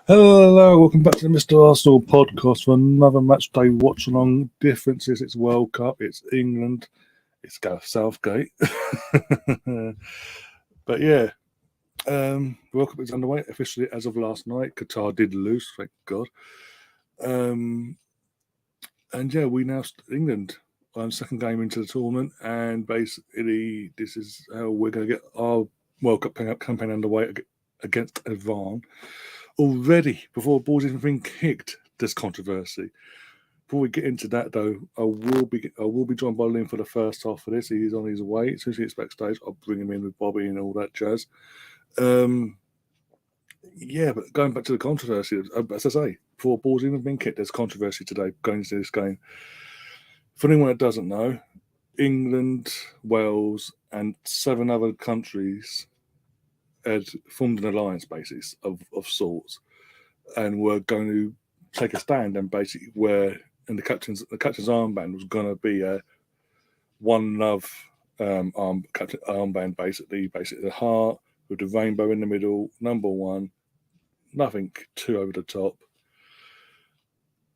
Hello, welcome back to the Mr. Arsenal podcast for another match day watch along. Differences, it's World Cup, it's England, it's Gareth Southgate. But yeah, World Cup is underway officially as of last night. Qatar did lose, thank God. And yeah, we now England second game into the tournament, and basically this is how we're going to get our World Cup campaign underway against Iran. Already, before the ball's even been kicked, there's controversy. Before we get into that, though, I will be joined by Liam for the first half of this. He's on his way. As soon as he gets backstage, I'll bring him in with Bobby and all that jazz. Yeah, but going back to the controversy, as I say, before the ball's even been kicked, there's controversy today going into this game. For anyone that doesn't know, England, Wales, and 7 other countries had formed an alliance basis of sorts, and were going to take a stand, and basically the captain's armband was going to be a one love captain armband, basically the heart with the rainbow in the middle, number 1, nothing too over the top,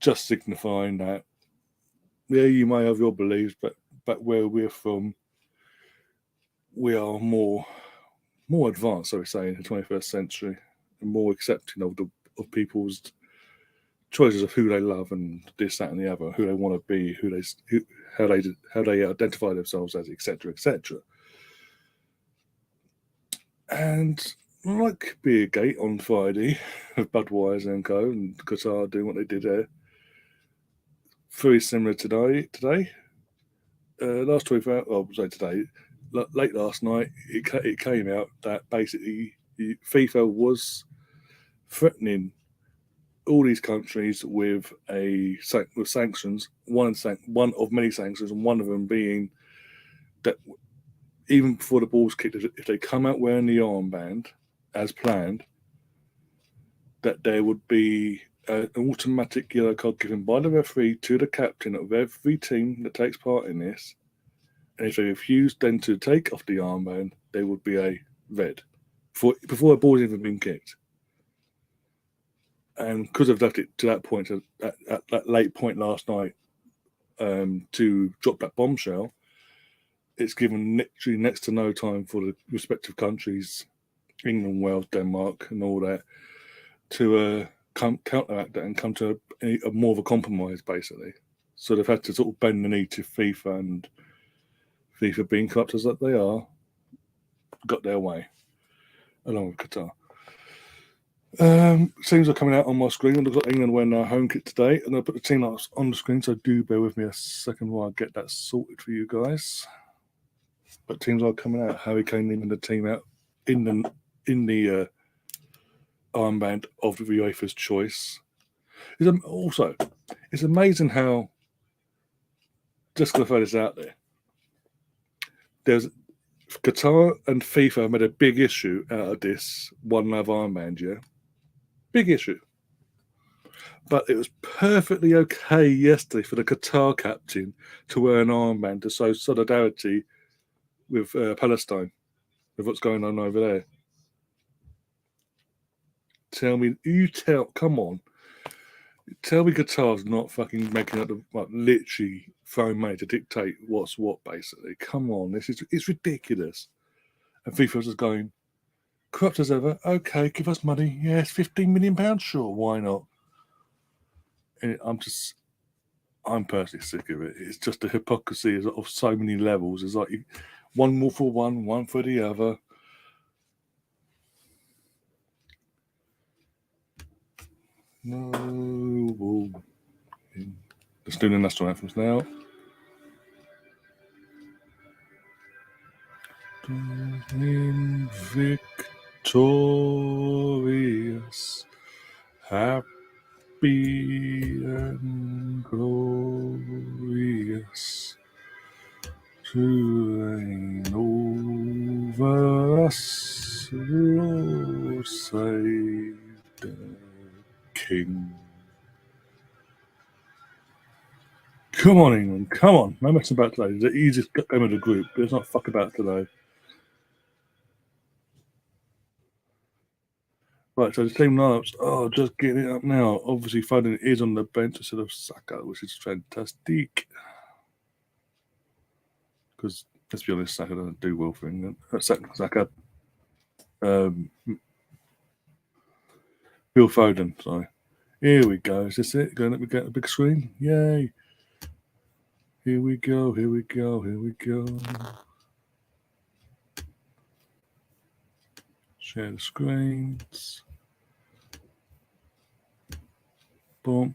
just signifying that yeah, you may have your beliefs, but where we're from, we are more advanced, so we say, in the 21st century, and more accepting of people's choices of who they love and this, that, and the other, who they want to be, how they identify themselves as, etc., etc. And like Beergate on Friday with Budweiser and Co. and Qatar doing what they did there, very similar today. Last week, today, late last night, it came out that basically FIFA was threatening all these countries with sanctions, one of many sanctions, and one of them being that even before the ball's kicked, if they come out wearing the armband as planned, that there would be an automatic yellow card given by the referee to the captain of every team that takes part in this, and if they refuse then to take off the armband, there would be a red before the ball's even been kicked. And because I've left it to that point, at that late point last night, to drop that bombshell, it's given literally next to no time for the respective countries, England, Wales, Denmark, and all that, to counteract that and come to a more of a compromise, basically. So they've had to sort of bend the knee to FIFA, and FIFA, being corrupt as that they are, got their way, along with Qatar. Teams are coming out on my screen. I've got England wearing their home kit today, and I'll put the team up on the screen, so do bear with me a second while I get that sorted for you guys. But teams are coming out. Harry Kane leading the team out in the armband of the UEFA's choice. It's amazing how, just going to throw this out there, there's Qatar and FIFA made a big issue out of this one love armband, yeah? Big issue. But it was perfectly okay yesterday for the Qatar captain to wear an armband to show solidarity with Palestine, with what's going on over there. Come on. Tell me Qatar's not fucking making up literally throwing money to dictate what's what, basically. Come on, it's ridiculous. And FIFA's just going, corrupt as ever, okay, give us money. Yes, £15 million, sure, why not? And I'm personally sick of it. It's just the hypocrisy of so many levels. It's like one more for one for the other. No. Let's do the national anthems now. Victorious, happy and glorious, to reign over us, Lord save the King. Come on, England, come on. No messing about today. It's the easiest game of the group, but it's not fuck about today. Right, so the team lineups, just getting it up now. Obviously, Foden is on the bench instead of Saka, which is fantastic. Because, let's be honest, Saka doesn't do well for England. Saka. Phil Foden, sorry. Here we go. Is this it? Going up, we get the big screen. Yay. Here we go. Here we go. Here we go. Share the screens. Boom.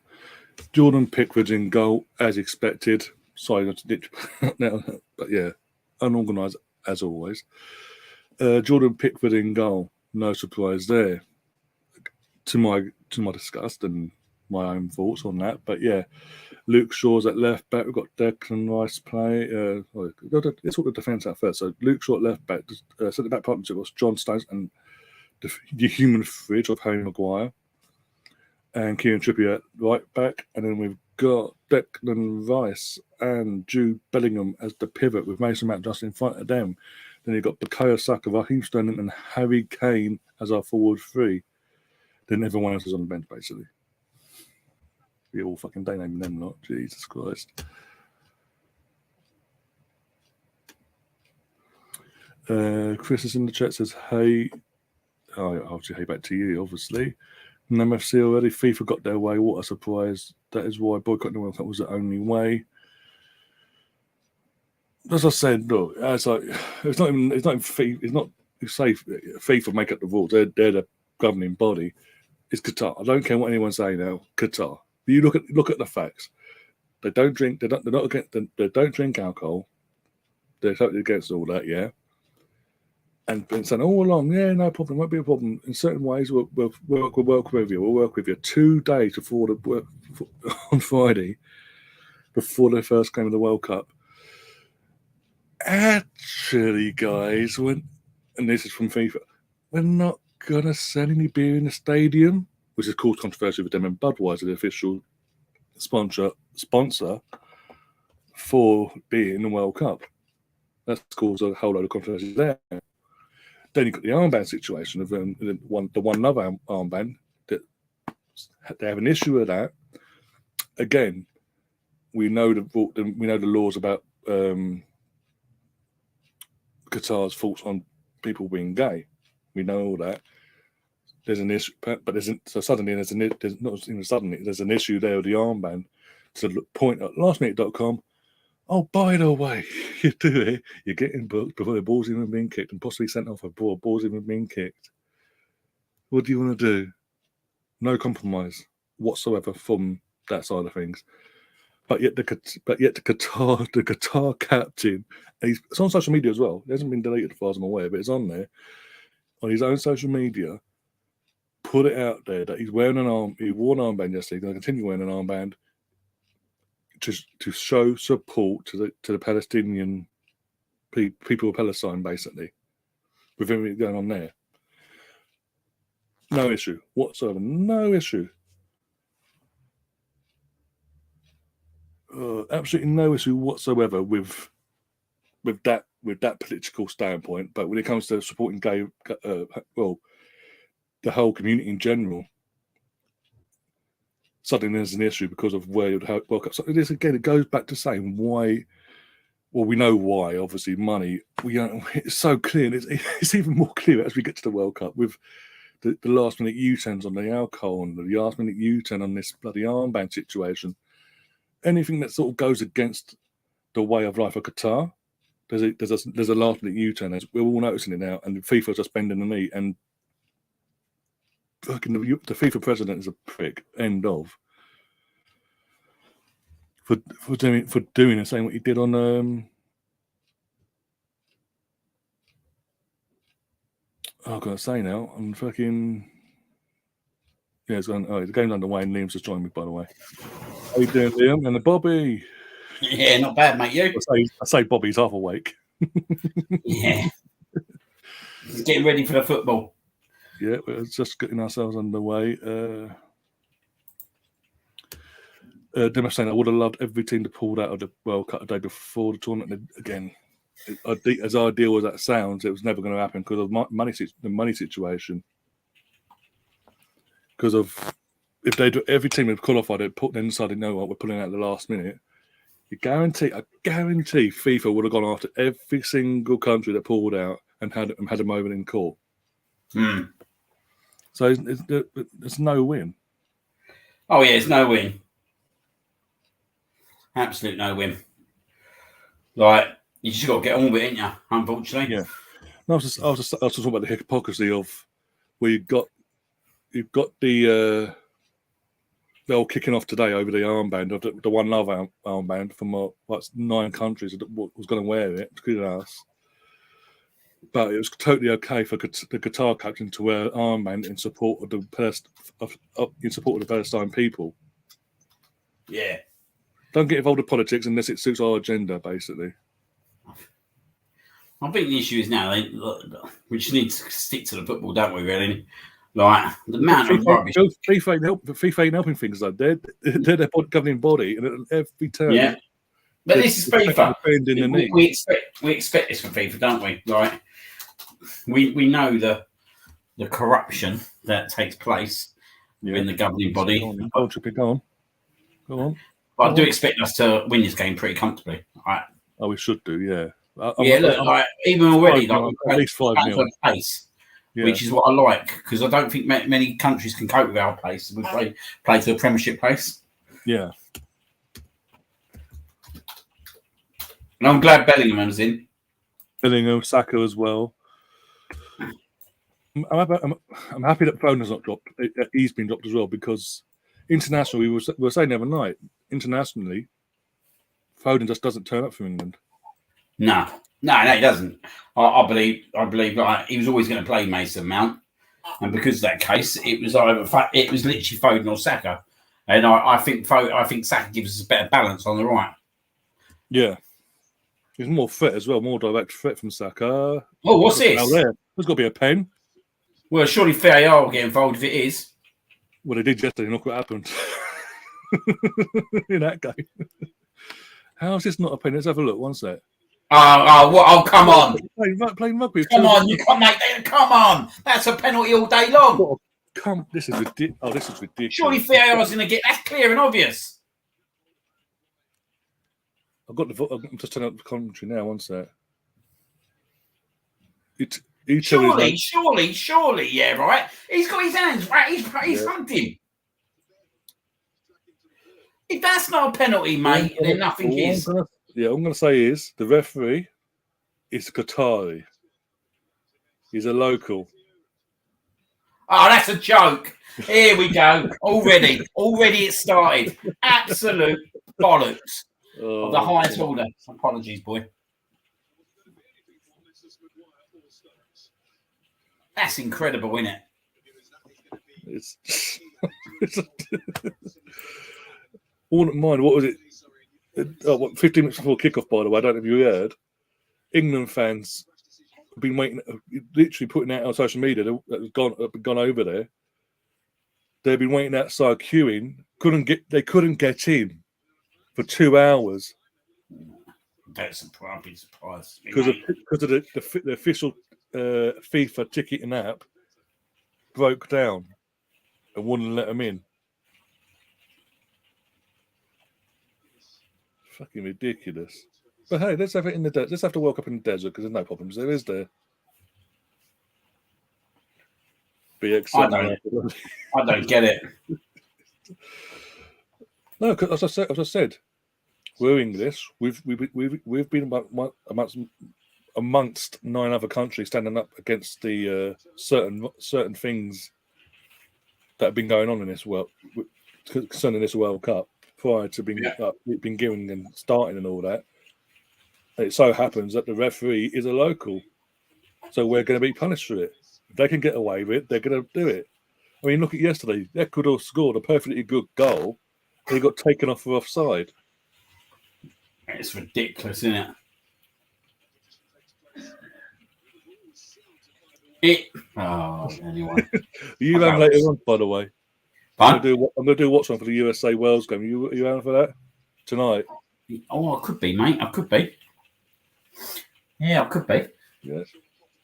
Jordan Pickford's in goal, as expected. Sorry, not to ditch now, but yeah, unorganised as always. Jordan Pickford in goal. No surprise there. To my disgust and my own thoughts on that, but yeah, Luke Shaw's at left back. We've got Declan Rice play. Let's talk the defence out first. So Luke Shaw at left back. Centre back partnership was John Stones and the human fridge of Harry Maguire, and Kieran Trippier at right back, and then we've got Declan Rice and Jude Bellingham as the pivot with Mason Mount just in front of them. Then you've got Bukayo Saka, Raheem Sterling, and Harry Kane as our forward three. Then everyone else is on the bench basically. We all fucking day naming them lot. Jesus Christ. Chris is in the chat, says, hey. I'll say hey back to you, obviously. MFC already. FIFA got their way. What a surprise. That is why boycotting the World Cup was the only way. As I said, look, it's not FIFA. It's not safe. FIFA make up the rules. They're the governing body. It's Qatar. I don't care what anyone say now. Qatar. You look at the facts. They don't drink. They don't drink alcohol. They're totally against all that. Yeah. And been saying all along, yeah, no problem, won't be a problem. In certain ways, we'll work with you. We'll work with you 2 days before on Friday, before the first game of the World Cup. Actually, guys, and this is from FIFA, we're not gonna sell any beer in the stadium, which has caused controversy with them and Budweiser, the official sponsor for beer in the World Cup. That's caused a whole load of controversy there. Then you've got the armband situation of the one love armband. That they have an issue with that. Again, we know the laws about Qatar's thoughts on people being gay. We know all that. There's an issue, but suddenly there's an issue there with the armband. To point at lastminute.com. Oh, by the way, you do it. You're getting booked before the ball's even being kicked and possibly sent off before the ball's even being kicked. What do you want to do? No compromise whatsoever from that side of things. But yet the Qatar captain, it's on social media as well. It hasn't been deleted as far as I'm aware, but it's on there on his own social media. Put it out there that he wore an armband yesterday. He's going to continue wearing an armband to show support to the Palestinian people of Palestine, basically, with everything going on there. No issue whatsoever. No issue. Absolutely no issue whatsoever with that political standpoint. But when it comes to supporting gay, the whole community in general, suddenly there's an issue because of where the World Cup. So this again, it goes back to saying why. Well, we know why. Obviously, money. It's so clear. It's even more clear as we get to the World Cup with the last minute U-turns on the alcohol and the last minute U-turn on this bloody armband situation. Anything that sort of goes against the way of life of Qatar, there's a last minute U-turn. We're all noticing it now, and FIFA's just bending the knee. And fucking the FIFA president is a prick. End of. For doing and saying what he did on I've got to say now, I'm fucking it's going. Oh, the game's underway, and Liam's just joined me, by the way. How you doing, Liam? And the Bobby. Yeah, not bad, mate. You? I say Bobby's half awake. Yeah. He's getting ready for the football. Yeah, we're just getting ourselves underway. Demis saying I would have loved every team to pull out of the World Cup a day before the tournament. Again, as ideal as that sounds, it was never going to happen because of the money situation. because of if they do every team had qualified, it put then decided, no, what we're pulling out at the last minute. I guarantee FIFA would have gone after every single country that pulled out and had them over in court. So there's no win. Oh yeah, it's no win. Absolute no win. Like you just got to get on with it, ain't you? Unfortunately. Yeah. No, I was just talking about the hypocrisy of where you've got the they're kicking off today over the armband of the One Love armband from 9 countries that was going to wear it, including us. But it was totally okay for the Qatar captain to wear an armband in support of the Palestine people. Yeah. Don't get involved in politics unless it suits our agenda, basically. I think the issue is now we just need to stick to the football, don't we? Really, like the amount of rubbish. FIFA ain't helping things though. They're their governing body, and at every turn, yeah. But this is FIFA. We expect this from FIFA, don't we? Like we know the corruption that takes place in the governing body. Go on. But I do expect us to win this game pretty comfortably. Right? Oh, we should do, yeah. Like even already, like at least 5-0 pace, which is what I like because I don't think many countries can cope with our pace. We play to the Premiership pace. Yeah. And I'm glad Bellingham's in. Bellingham, Saka as well. I'm happy that Foden's not dropped. He's been dropped as well because internationally, we were saying the other night, internationally, Foden just doesn't turn up for England. No, he doesn't. I believe like, he was always going to play Mason Mount, and because of that case, it was literally Foden or Saka, and I think Saka gives us a better balance on the right. Yeah, he's more fit as well, more direct threat from Saka. Oh, what's this? There's got to be a pen. Well, surely VAR will get involved if it is. Well, they did yesterday. Look what happened in that game. How is this not a pen? Let's have a look. One sec. Oh, come on. Playing rugby. Come on, you can't make that. Come on. That's a penalty all day long. This is ridiculous. Oh, this is ridiculous. Surely VAR is going to get... That's clear and obvious. I'm just turning up the commentary now. One sec. Surely, yeah, right? He's got his hands right. He's hunting. If that's not a penalty, mate, then nothing is. I'm going to say is the referee is Qatari. He's a local. Oh, that's a joke. Here we go. Already it started. Absolute bollocks of the highest order. Apologies, boy. That's incredible, isn't it? It's all in mind. What was it? 15 minutes before kickoff, by the way. I don't know if you heard. England fans have been waiting, literally putting out on social media that have gone over there. They've been waiting outside queuing. They couldn't get in for 2 hours. That's a probably surprise. Because of the official FIFA ticketing app broke down and wouldn't let them in. Fucking ridiculous. But hey, let's have it in the desert. Let's have the World Cup in the desert because there's no problems there, is there? I don't get it. No, because as I said, we're English. We've been amongst 9 other countries standing up against the certain things that have been going on in this world concerning this World Cup prior to being given and starting and all that. And it so happens that the referee is a local, so we're going to be punished for it. If they can get away with it, they're going to do it. I mean, look at yesterday. Ecuador scored a perfectly good goal, and he got taken off for offside. It's ridiculous, isn't it? Anyway. You have later on, by the way. I'm going to do Watchalong for the USA Wales game. Are you around for that tonight? Oh, I could be, mate. I could be. Yeah, I could be. Yeah.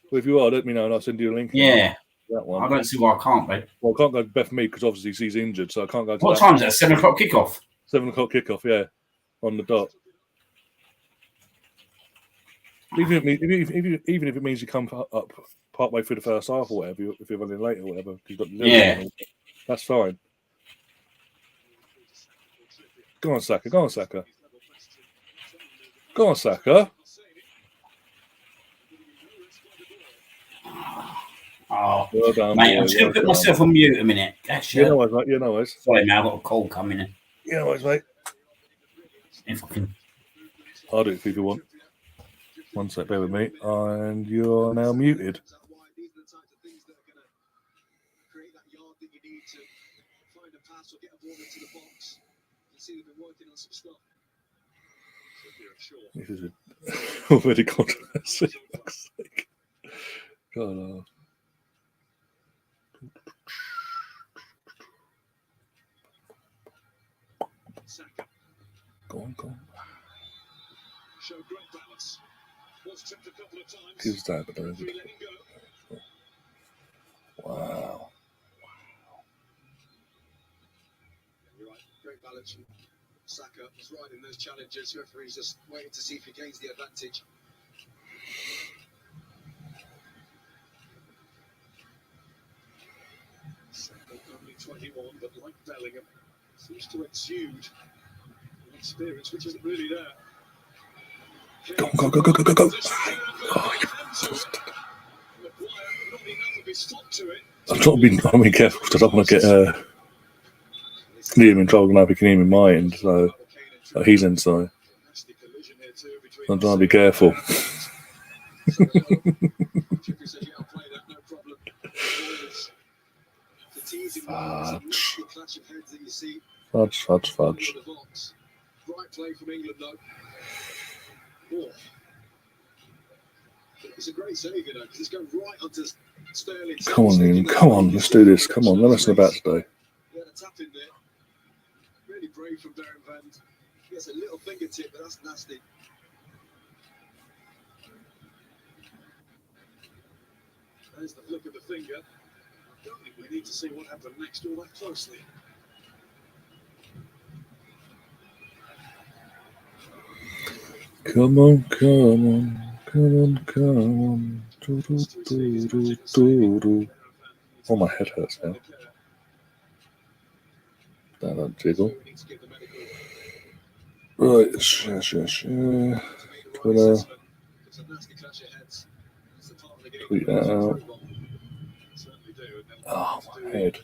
Well, if you are, let me know and I'll send you a link. Yeah. that one. I don't see why I can't, mate. Well, I can't go to Beth Mead because obviously she's injured, so I can't go to What time is it? 7 o'clock kickoff. 7 o'clock kickoff, yeah, on the dot. Even if it means you come up partway through the first half or whatever, if you're running late or whatever, you've got Yeah. that's fine. Go on, Saka. Go on, Saka. Go on, Saka. Oh, well done, mate, boy. I'm just going to put myself on mute a minute. Actually, you know what, mate. You know what. Sorry, mate, I've got a call coming in. You know what, mate. If I can. I'll do it if you want. One sec, bear with me. And you're now muted. This is already controversy. God, Go on. Who's that? But wow. You're right. Great balance from Saka. He's right in those challenges. Referee's just waiting to see if he gains the advantage. Saka only 21, but like Bellingham, seems to exude an experience which isn't really there. Go. I'm trying to be careful because I don't want to get Liam in trouble. Now he can hear me in my end, so he's inside. I'm trying to be careful. Fudge. Right play from England, though. It's a great save, you know, because it's going right onto Sterling. Come on, Liam. Come on, let's do this. Come on, no messing about today. He had a tap in there. Really brave from Darren Van. He gets a little fingertip, but that's nasty. There's the flick of the finger. I don't think we need to see what happened next all that closely. Come on. Oh, my head hurts now. That jiggle. Right, yeah. Twitter. Tweet that out. Oh, my head.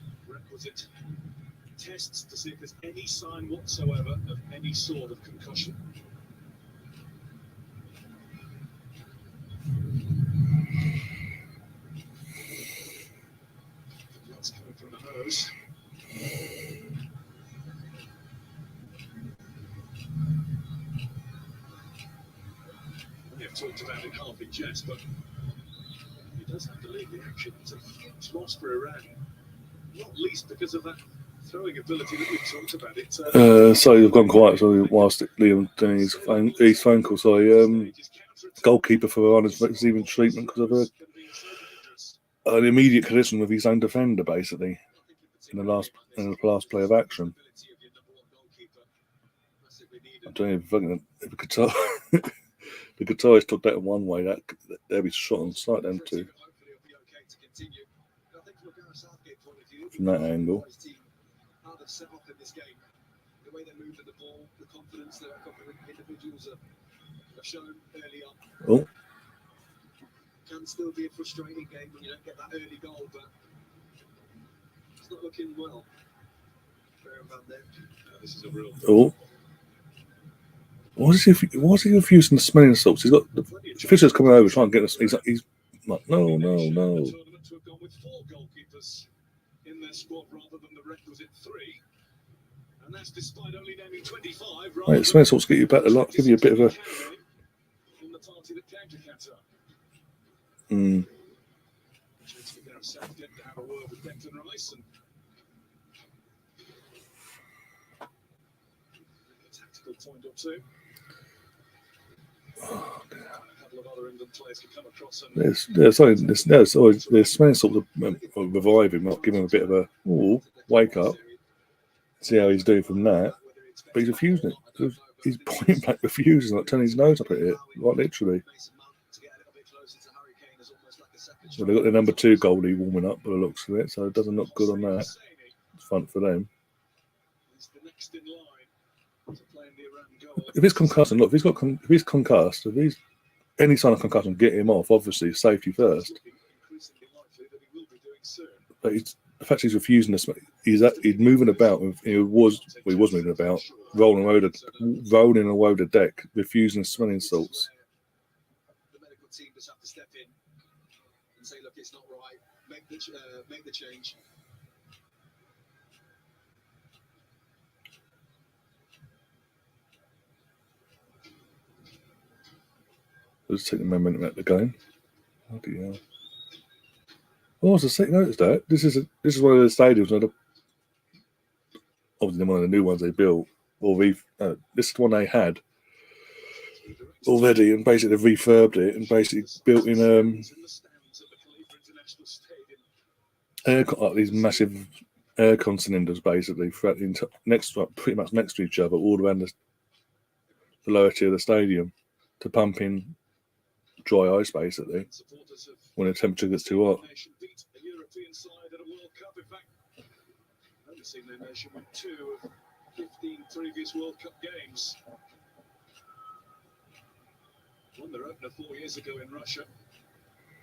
Tests to see if there's any sign whatsoever of any sort of concussion. That's coming from the nose. We have talked about it half in jest, but he does have to lead the action. It's a huge loss for Iran, not least because of that throwing ability that we've talked about. So you've gone quiet. So whilst Liam doing his phone call, goalkeeper for Iran is receiving treatment because of an immediate collision with his own defender, basically, in the last play of action. I don't know if the guitarist took that in one way, they'll be shot on sight them too. From that angle. Set off in this game, the way they're moving the ball, the confidence that a couple of individuals have shown early on. Oh. Can still be a frustrating game when you don't get that early goal, but it's not looking well. This is a real. Oh. Why is he refusing the smelling salts? He's got the Fisher's coming over trying to get us. He's like, no. In their squad rather than the requisite 3, and that's despite only naming 25. Right, smelling salts give you a better luck, give you a bit of a. In the party that came to Qatar. Southgate to have a word with Declan Rice and a tactical point or two. Oh, dear. Have a couple of other England players could come across and there's many sorts of revive him, not give him a bit of a wake up, see how he's doing from that. But he's refusing it. He's point blank refusing, like turning his nose up at it, like literally. Well, they've got the number 2 goalie warming up by the looks of it, so it doesn't look good on that front for them. If it's concussed, and look, if he's concussed, if he's any sign of concussion, get him off. Obviously, safety first. But the fact he's refusing this, he's moving about. He was moving about, rolling away the deck, refusing smelling salts. The medical team just have to step in and say, "Look, it's not right. Make the change." Let's take the momentum out of the game. Bloody hell. Oh, I was noticed that this is one of the stadiums where obviously one of the new ones they built, or this is the one they had already, and basically they've refurbed it and basically built in these massive aircon cylinders basically throughout pretty much next to each other, all around the lower tier of the stadium to pump in dry ice basically when the temperature gets too hot. I've seen their nation win 2 of 15 previous World Cup games. Won their opener 4 years ago in Russia.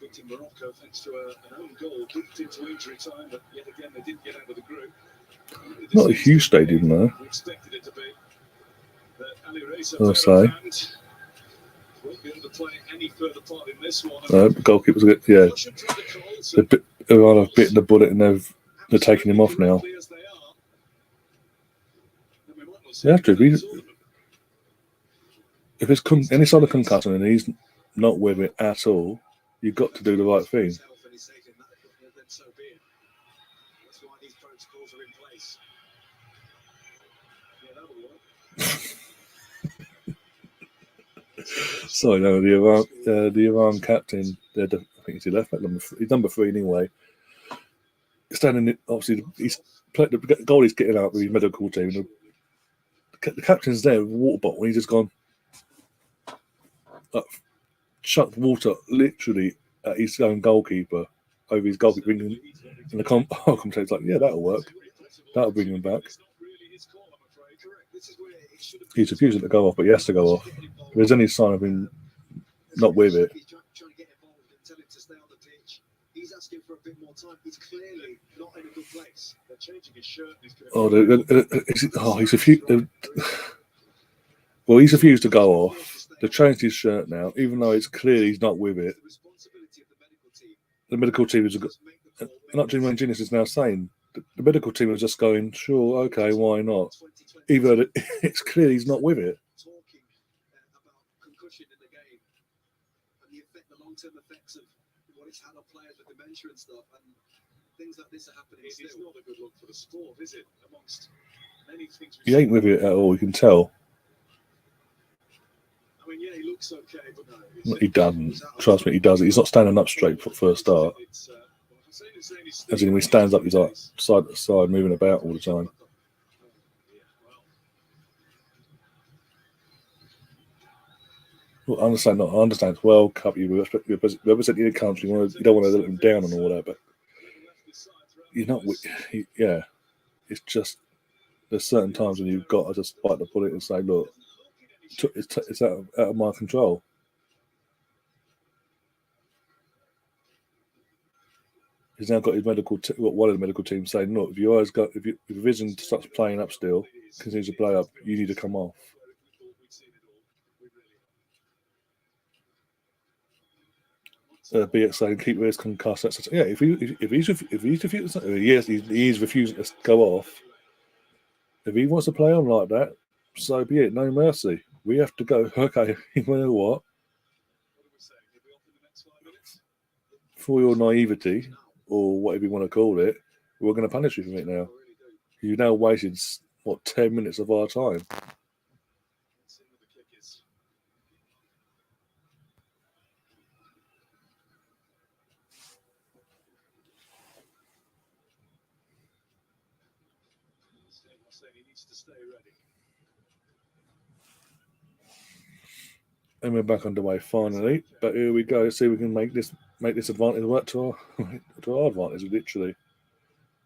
Beat in Morocco thanks to an own goal, kicked into injury time, but yet again they didn't get out of the group. Not a huge stadium though. We expected it to be. But Ali Reza won't be able to play any further part in this one. The goalkeeper's good. Yeah, they've bitten the bullet and they're taking him off now. You have to. If it's any sort of concussion and he's not with it at all, you've got to do the right thing. Sorry, no, the Iran captain, I think he's left back he's number 3 anyway. Standing, obviously, he's played the goalie's getting out with his medical team. The captain's there with a water bottle, and he's just gone, chucked water literally at his own goalkeeper over his goalkeeper, and the commentator's like, "Yeah, that'll work. That'll bring him back." He's refusing to go off, but he has to go off. If there's any sign of him not with it. He's asking for a bit more time. He's clearly not in a good place. They're changing his shirt. He's refused. Well, he's refused to go off. They've changed his shirt now, even though it's clear he's not with it. The medical team is not Jim Genius is now saying the medical team is just going, sure, okay, why not? Even though it's clear he's not with it. Talking about concussion in the game and the long-term effects of what it's had on players with dementia and stuff, and things like this are happening. It's not a good look for the sport, is it? Amongst many things. He ain't with it at all. You can tell. I mean, yeah, he looks okay, but no. He doesn't. Trust me, he doesn't. He's not standing up straight for a start. As in, when he stands up, he's like side to side, moving about all the time. Well, I understand it's World Cup. You represent your country. You don't want to let them down and all that, but you're not. Yeah, it's just there's certain times when you've got to just bite the bullet and say, look, it's out of my control. He's now got his one of the medical team saying, look, if your vision starts playing up still, continues to play up, you need to come off. Be it saying keep his concussed. Yeah, if he's refusing, he is refusing to go off. If he wants to play on like that, so be it. No mercy. We have to go. Okay, you know what? For your naivety or whatever you want to call it, we're going to punish you for it now. You've now wasted 10 minutes of our time. saying he needs to stay ready. And we're back underway finally. But here we go. See if we can make this advantage work to our to our advantage. Literally,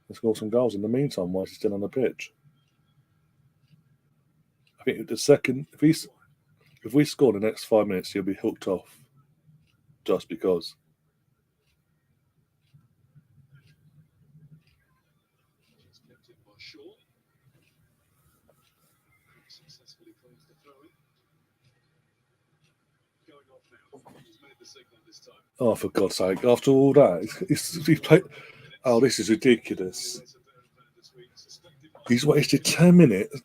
let's score some goals in the meantime while he's still on the pitch. I think the second if we score in the next 5 minutes, he'll be hooked off. Just because. He's kept it by Shaw. Successfully claims the throw in. Going off now. He's made the signal this time. Oh, for God's sake! After all that, he's played. Oh, this is ridiculous. He's wasted 10 minutes,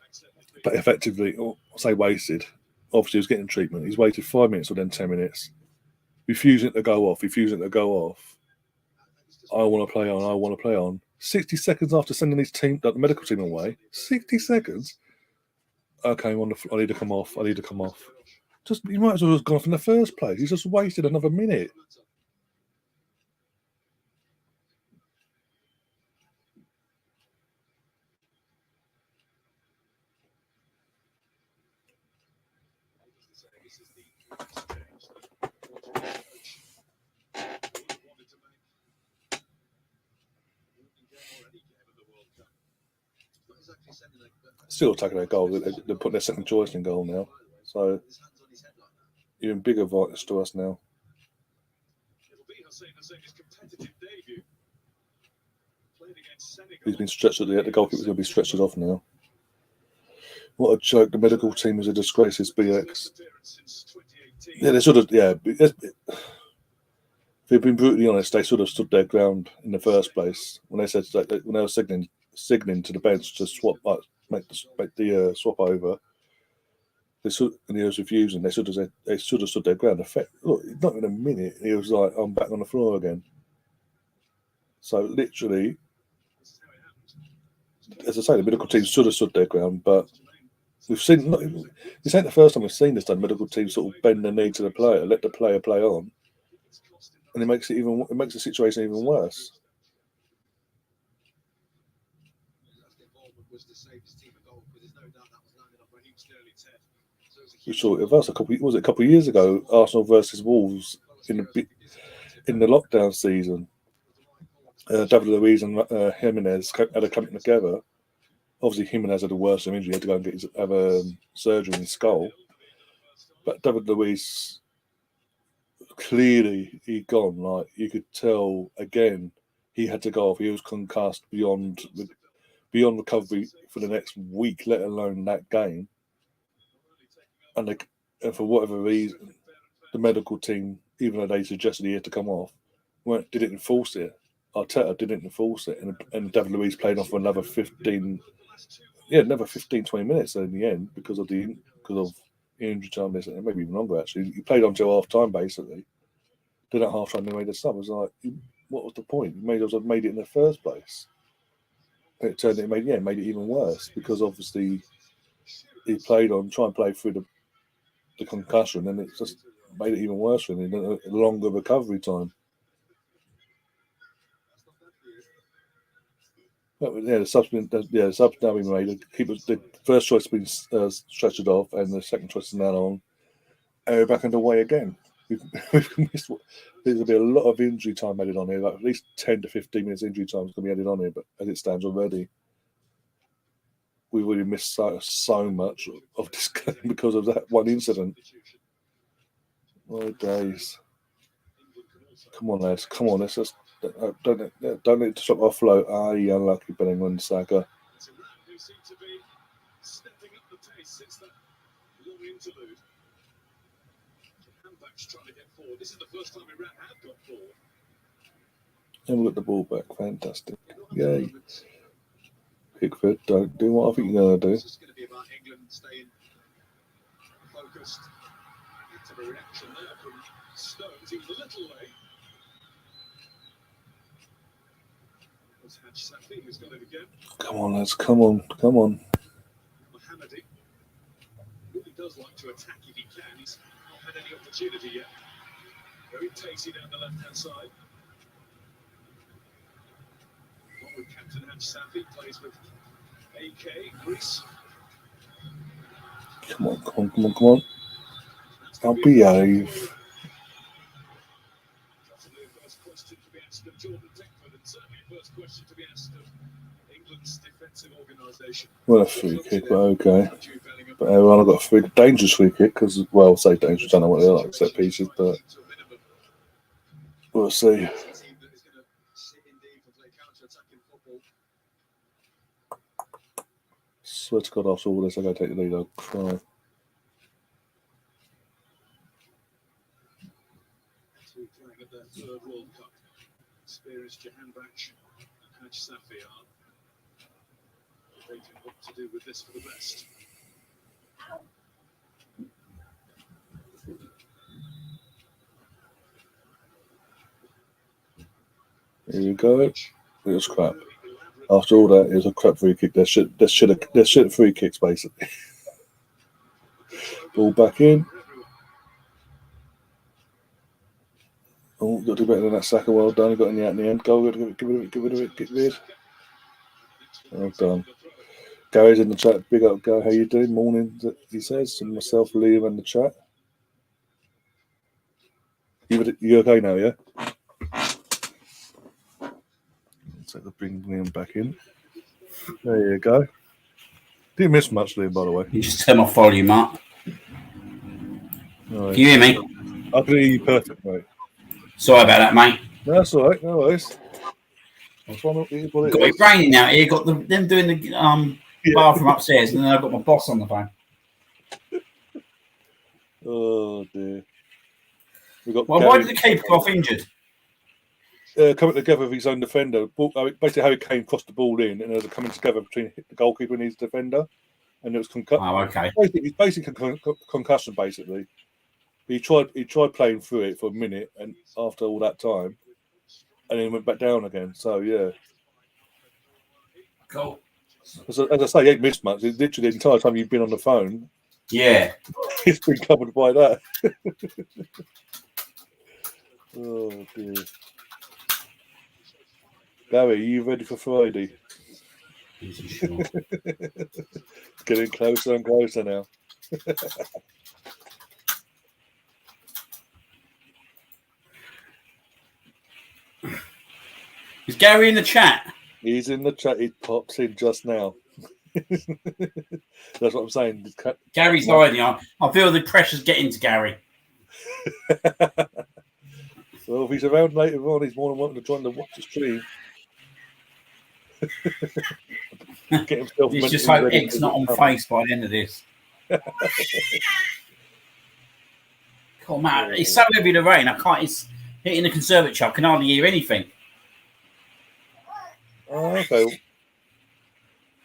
but effectively, or say wasted. Obviously, he was getting treatment. He's waited 5 minutes or then 10 minutes, refusing to go off. I want to play on. I want to play on. 60 seconds after sending the medical team away. 60 seconds. Okay, I need to come off. Just you might as well have gone off in the first place. He's just wasted another minute. This is the exchange that coach wanted to make. Or any game of the World Cup. Not exactly sending Still taking a goal. They're putting their second choice in goal now. So even bigger advantage to us now. It'll be Hussein's competitive debut. Played against Senegal. He's been stretched at the goalkeeper's going to be stretched off now. What a joke! The medical team is a disgrace. It's BX. Yeah, they should have. Yeah, if they've been brutally honest, they should have stood their ground in the first place when they said when they were signaling to the bench to swap, make the swap over. They should, and he was refusing. They should have stood their ground. Look, not in a minute, he was like, "I'm back on the floor again." So literally, as I say, the medical team should have stood their ground, but we've seen. This ain't the first time we've seen this. The medical team sort of bend the knee to the player, let the player play on, and it makes the situation even worse. We saw it with us a couple of years ago. Arsenal versus Wolves in the lockdown season. David Luiz and Jimenez had a coming together. Obviously, Jimenez had a worse injury. He had to go and have surgery in his skull. But David Luiz, clearly, he'd gone. Like you could tell again, he had to go off. He was concussed beyond recovery for the next week, let alone that game. And for whatever reason, the medical team, even though they suggested he had to come off, didn't enforce it. Arteta didn't enforce it, and David Luiz played on for another 15, 20 minutes in the end because of injury time, maybe even longer actually. He played on until half time basically. Then at half time they made a sub. I was like, what was the point? You may as well have made it in the first place. And it turned it made it even worse because obviously he played on try and play through the concussion, and it just made it even worse for him. A longer recovery time. But yeah, the sub's now been made. The first choice has been stretched off, and the second choice is now on. And we're back underway again. We've missed. There's going to be a lot of injury time added on here. Like at least 10 to 15 minutes injury time is going to be added on here. But as it stands already, we've already missed so much of this game because of that one incident. My days. Come on, lads. Come on. Let's just don't need to stop our flow. You unlucky Bellingham Saka. Who seem to be stepping up the pace since that long interlude. Handback's trying to get forward. This is the first time Iran have got forward. And we got the ball back. Fantastic. Yay. Pickford, don't do what I think you're going to do. It's going to be about England staying focused. To a reaction there from Stones. He was a little late. Was Haj Safi who's got it again. Come on, lads. Come on. Mohammadi really does like to attack if he can. He's not had any opportunity yet. Very tasty down the left-hand side. Not with Captain Haj Safi, plays with AK, Greece. Come on, come on, come on, come on. I'll behave. Possibly a first question to be asked of Jordan Pickford, and certainly a first question to be asked of England's defensive organisation. Well, a free kick, but okay. But everyone, I've got a dangerous free kick because, well, say dangerous. I don't know what they're like, set pieces, but we'll see. Swear to God, after all this, I'm going to take the lead. I'll cry. Playing at their third World Cup, experienced Jahanbakhsh and Haj Safi are debating what to do with this for the best. Here we go. It was crap. After all that, it was a crap free kick. They're shit free kicks, basically. Ball back in. Oh, got to do better than that. Saka, well done. He got in the end. Goal, give rid of it. Get rid. Well done. Gary's in the chat. Big up, Gary. How you doing? Morning, he says. And myself, Liam, in the chat. You okay now, yeah? Take the bring Liam back in. There you go. Didn't miss much, Liam, by the way. You just turn my volume up. Right. Can you hear me? I can hear you perfect, mate. Sorry about that, mate. No, that's all right. No worries. I'm trying to eat what it is. It's raining out here. Got them doing the bathroom upstairs, and then I've got my boss on the phone. Oh dear. We got. Well, why did the keeper go off injured? Coming together with his own defender. Basically, how he came across the ball in, and there was a coming together between the goalkeeper and his defender, and it was Oh, okay. It's basically concussion, basically. He tried playing through it for a minute, and after all that time, and then went back down again. So yeah. Cool. As I say, he ain't missed much. It's literally the entire time you've been on the phone. Yeah. It's been covered by that. Oh dear. Gary, are you ready for Friday? Sure. It's getting closer and closer now. Is Gary in the chat? He's in the chat. He pops in just now. That's what I'm saying. Gary's hiding. I feel the pressure's getting to Gary. Well, if he's around later on, he's more than welcome to join the watch the stream. Get himself. Let's just hope Egg's not on face by the end of this. Cool, man. It's so heavy the rain. I can't. It's hitting the conservatory. I can hardly hear anything. Oh, okay.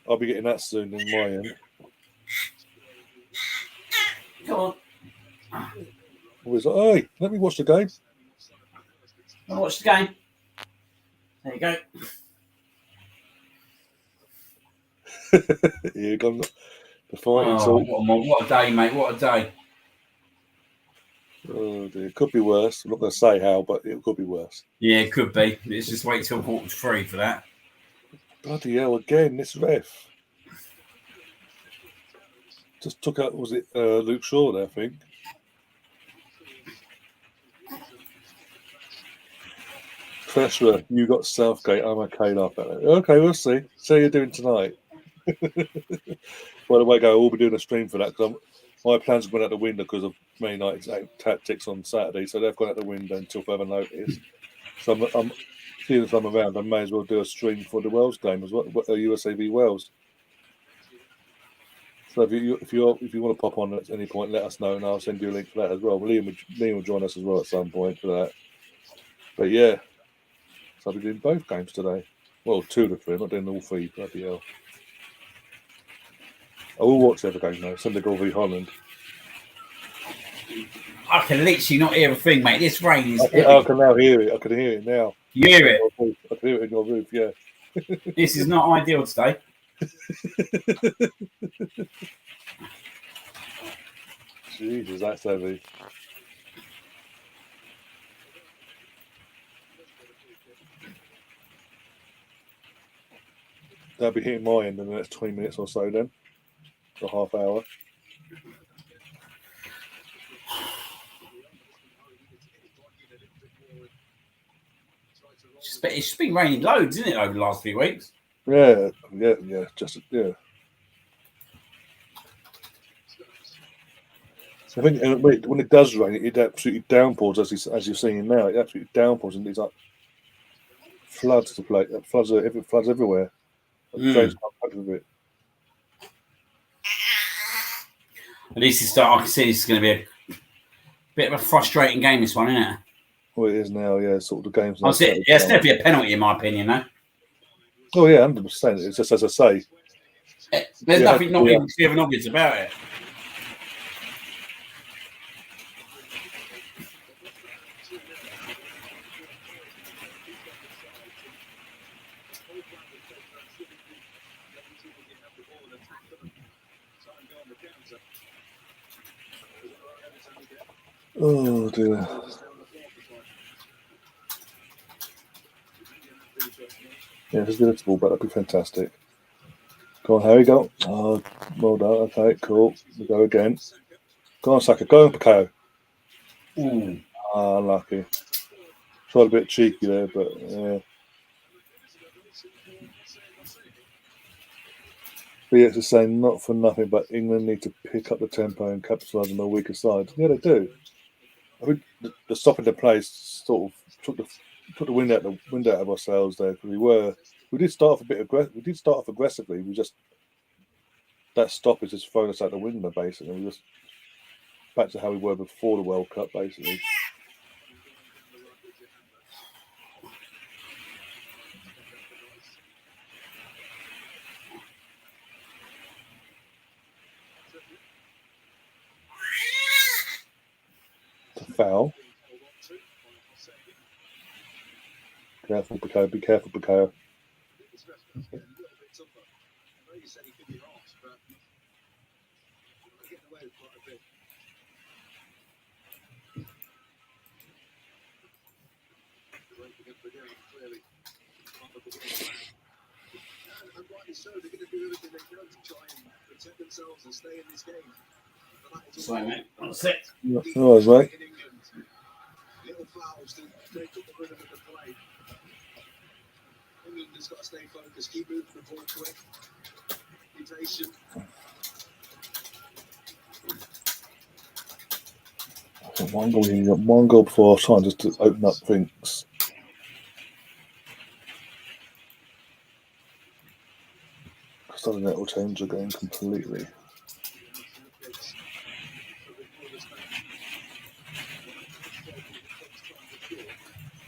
I'll be getting that soon in my end. Come on. Always like, hey, let me watch the game. I'll watch the game. There you go. Here comes the fighting. Oh, what a day, mate. What a day. Oh dear. It could be worse. I'm not going to say how, but it could be worse. Yeah, it could be. Let's just wait till 3:15 for that. Bloody hell, again, this ref. Just took out, was it Luke Shaw there, I think? Pressure, you got Southgate, I'm okay, laugh at it. Okay, we'll see. See how you're doing tonight. By the way, we'll be doing a stream for that because my plans have gone out the window because of Man United's tactics on Saturday, so they've gone out the window until further notice. So I'm seeing if I'm around, I may as well do a stream for the Wales game as well, USA v Wales. So if you want to pop on at any point, let us know, and I'll send you a link for that as well. Liam will join us as well at some point for that. But yeah, so I'll be doing both games today. Well, 2 of the 3. I'm not doing all 3. Bloody hell. I will watch the other game though. Senegal v Holland. I can literally not hear a thing, mate. This rain is. I can now hear it. I can hear it now. You hear it? I can hear it in your roof. Yeah. This is not ideal today. Jesus, that's heavy. They'll be hitting my end in the next 20 minutes or so then. A half hour. It's been raining loads, isn't it, over the last few weeks? Yeah. I think when it does rain, it absolutely downpours, as you're seeing now. It absolutely downpours, and it's like floods the place. Floods everywhere. Trains can't cope with it. At least I can see this is going to be a bit of a frustrating game, this one, isn't it? Well, it is now, yeah. Sort of the game's now. It's definitely a penalty, in my opinion, though. Oh, yeah, 100%. It's just as I say. There's nothing not even clear and obvious about it. Oh, dear. Yeah, if it's good, but that'd be fantastic. Go on, Harry, go. Oh, well done. Okay, cool. We go again. Go on, Saka. Go on, Picasso. Unlucky. Tried a bit cheeky there, but yeah. But yeah, it's the same, not for nothing, but England need to pick up the tempo and capitalise on the weaker side. Yeah, they do. I think the stopping the play sort of took the wind out of ourselves there, because we did start off a bit aggressive. We did start off aggressively. We just that stop is just throwing us out the window basically. We just back to how we were before the World Cup basically. It's a foul. Careful, Picasso. Be careful, Picasso. Sorry, mate. That's it. No worries, mate. Little fouls to take up the rhythm of the play. England has got to stay focused, keep moving the ball quick. Be patient. One goal before time just to open up things. Suddenly that will change the game completely.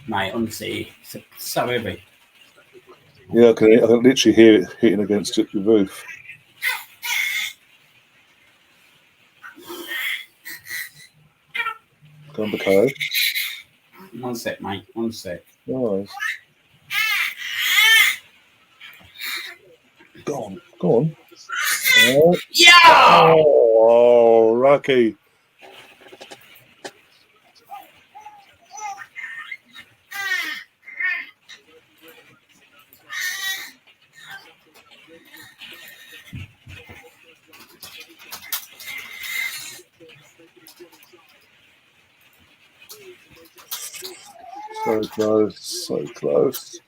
Mate, honestly, it's so heavy. Yeah, I can literally hear it hitting against the roof. Go on, Picasso. 1 sec, mate. 1 sec. No worries. Go on. Oh. Yeah! Oh, Rocky. So close.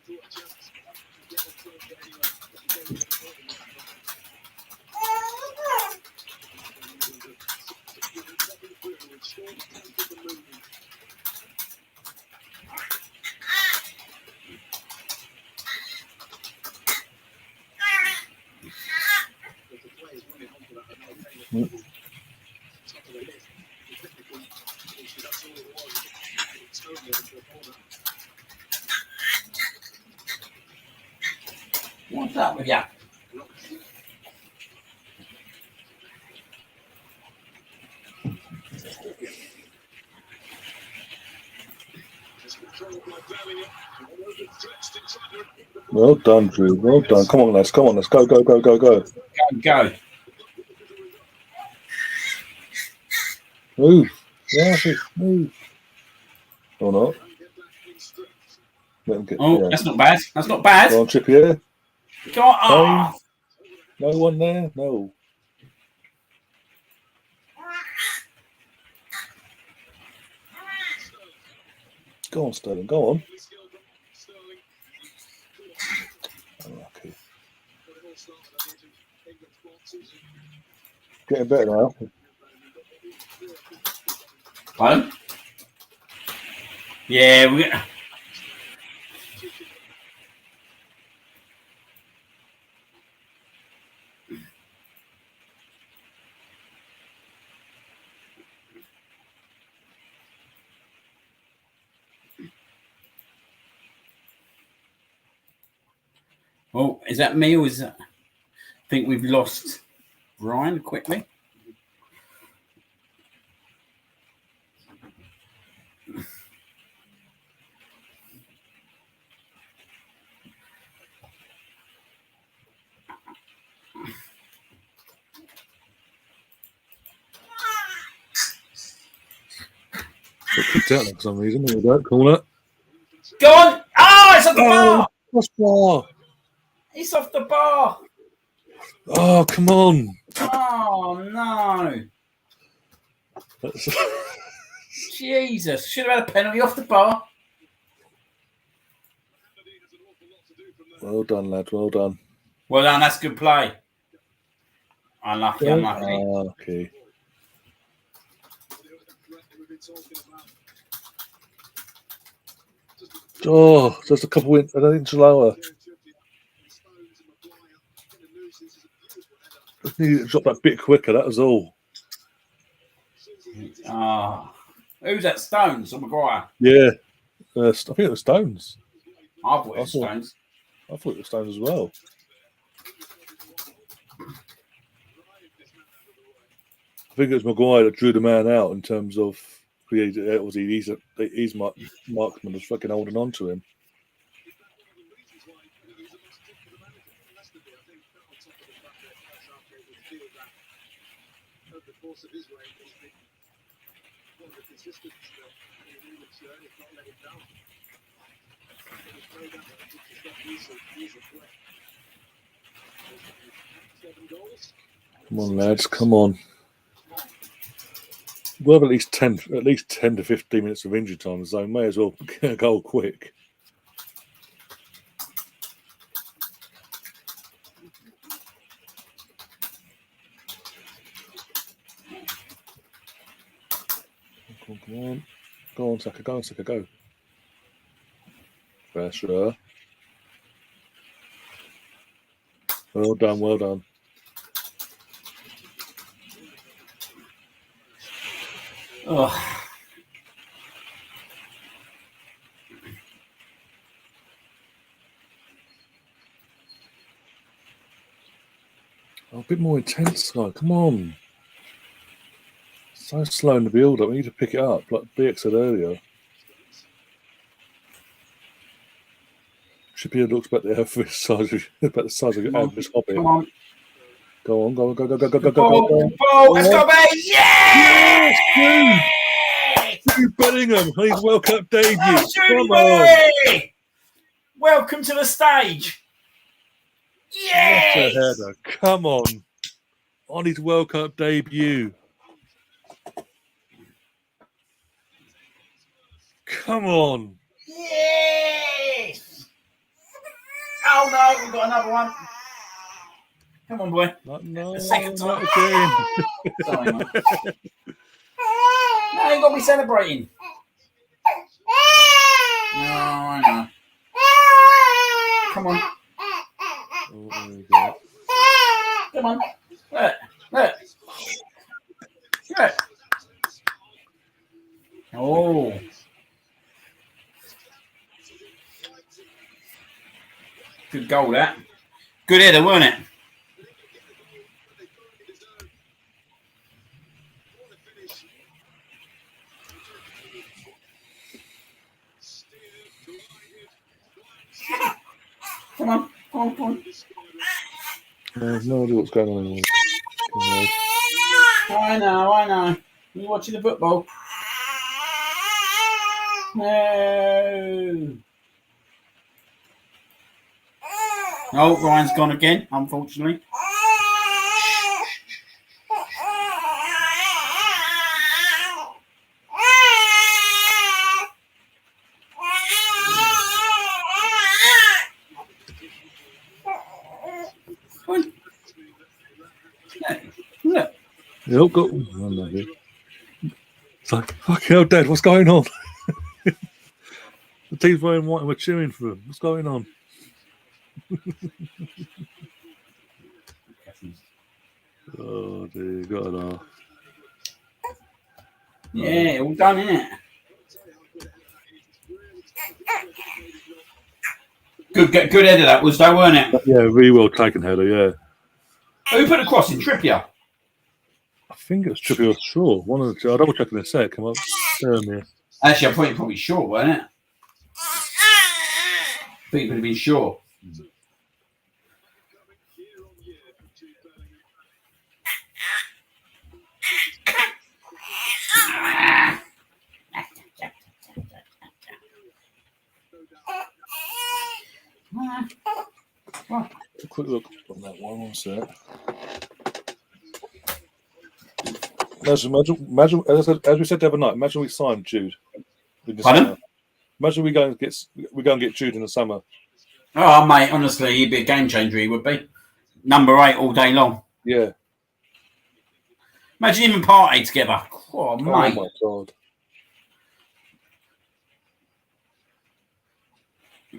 What's up with you? Well done, Drew. Well done. Come on, lads. Go. Go. Move. Yeah, move. Or not. Let him get, That's not bad. Go on, Trippier. Come on. No one there? No. Go on, Sterling. Go on. Unlucky. Getting better now. Pardon? Yeah, we. Oh, is that me or is that? I think we've lost Ryan quickly. Got kicked out for some reason. There we go. Call it. Go on! Oh, it's off the bar! What's bar? It's off the bar! Oh, come on. Oh, no. Jesus. Should have had a penalty off the bar. Well done, lad. Well done. Well done. That's good play. Unlucky, unlucky. Okay. Oh, just a couple of an inch lower. Just needed to drop that bit quicker, that was all. Who's that, Stones or Maguire? Yeah. I think it was Stones. I thought it was Stones. I thought it was Stones as well. I think it was Maguire that drew the man out in terms of he's marksman was fucking holding on to him. Come on, lads, come on. We'll have at least 10 to 15 minutes of injury time, so may as well go quick. Come on. Go on, Saka, go. Pressure. Well done. Oh. A bit more intense, guy. Come on. So slow in the build-up. We need to pick it up, like BX said earlier. Trippier looks about the size of your average hobbit. Come on. Go on. Go. Ball, let's go, babe! Yeah! Jude Bellingham, his World Cup debut. Come on. Welcome to the stage. Yes! What a header. Come on his World Cup debut. Come on. Yes! Oh no, we've got another one. Come on, boy. No, the second time. not again. Sorry, mate. No, you've got to be celebrating. No, I know. Come on. Oh, there we go. Come on. Look. Oh. Good goal, that. Good header, weren't it? Come on. I have no idea what's going on anymore. I know. You watching the football? No. Oh, Ryan's gone again, unfortunately. Look. Yep, got. Oh, no, yeah. It's like, fucking hell, Dad, what's going on? The team's wearing white and we're cheering for them. What's going on? Oh, dear, got to laugh. Yeah, all done, innit? Good header that was, though, weren't it? Yeah, really well taken header, yeah. Who put the cross in? Trippier? I think it was Trippier or Shaw. One of the two. I'll double check in a sec. Come up. Actually, I thought probably Shaw, wasn't it? I think it would have been Shaw. A quick look on that one sec. Imagine as we said the other night, imagine we signed Jude in the Pardon? summer. Imagine we go and get Jude in the summer. Oh, mate, honestly, he'd be a game changer, he would be. Number 8 all day long. Yeah. Imagine him and Partey together. Oh, mate. Oh, my God.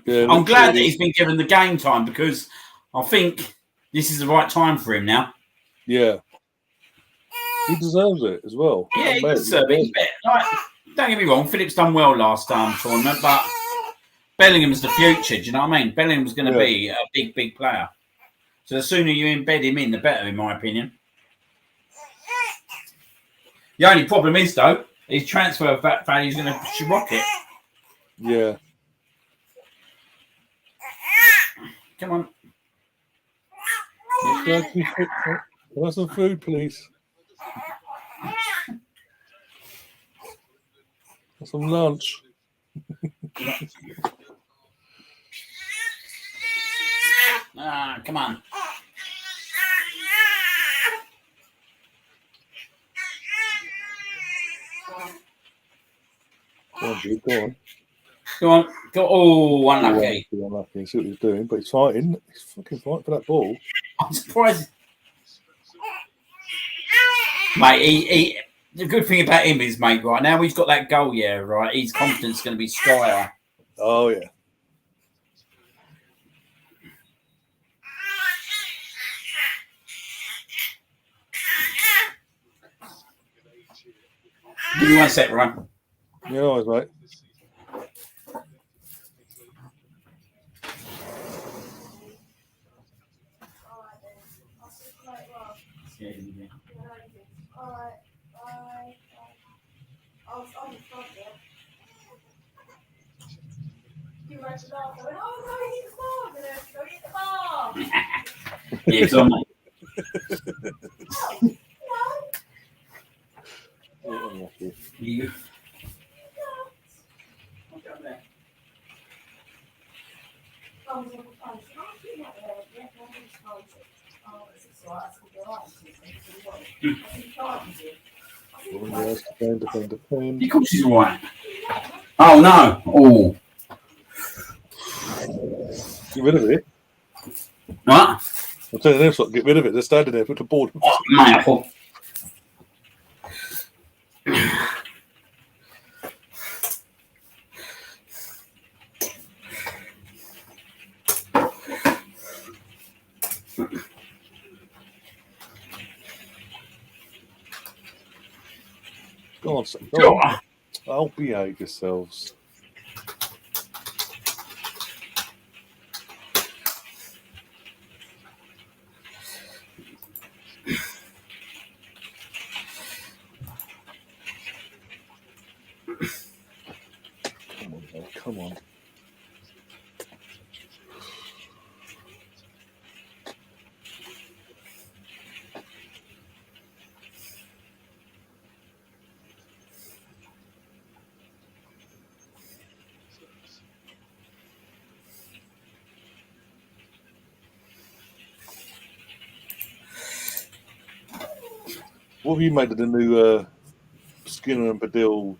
Yeah, I'm glad that he's been given the game time because I think this is the right time for him now. Yeah. He deserves it as well. Yeah, he deserves it. Like, don't get me wrong, Phillips done well last tournament, but Bellingham's the future, do you know what I mean? Bellingham's going to be a big, big player. So the sooner you embed him in, the better, in my opinion. The only problem is, though, his transfer value is going to rocket. Yeah. Come on. Can I have some food, please? Some lunch. Come on. Go on, Jude, go on. Go on. Oh, unlucky. Unlucky. See what he's doing, but he's fighting. He's fucking fighting for that ball. I'm surprised. Mate, the good thing about him is, mate, right now he's got that goal, right? His confidence is going to be sky high. Oh, yeah. Give me 1 sec, Ryan. Yeah, always, mate. Yeah, it's on. You. Of course he's all right. Oh, no. Oh. Get rid of it. What? I'm telling them, so get rid of it. They're standing there, put the board. Oh, mate. Oh. Go on, son. Go on. I'll behave yourselves. Come on, man. Come on. What have you made of the new Skinner and Badil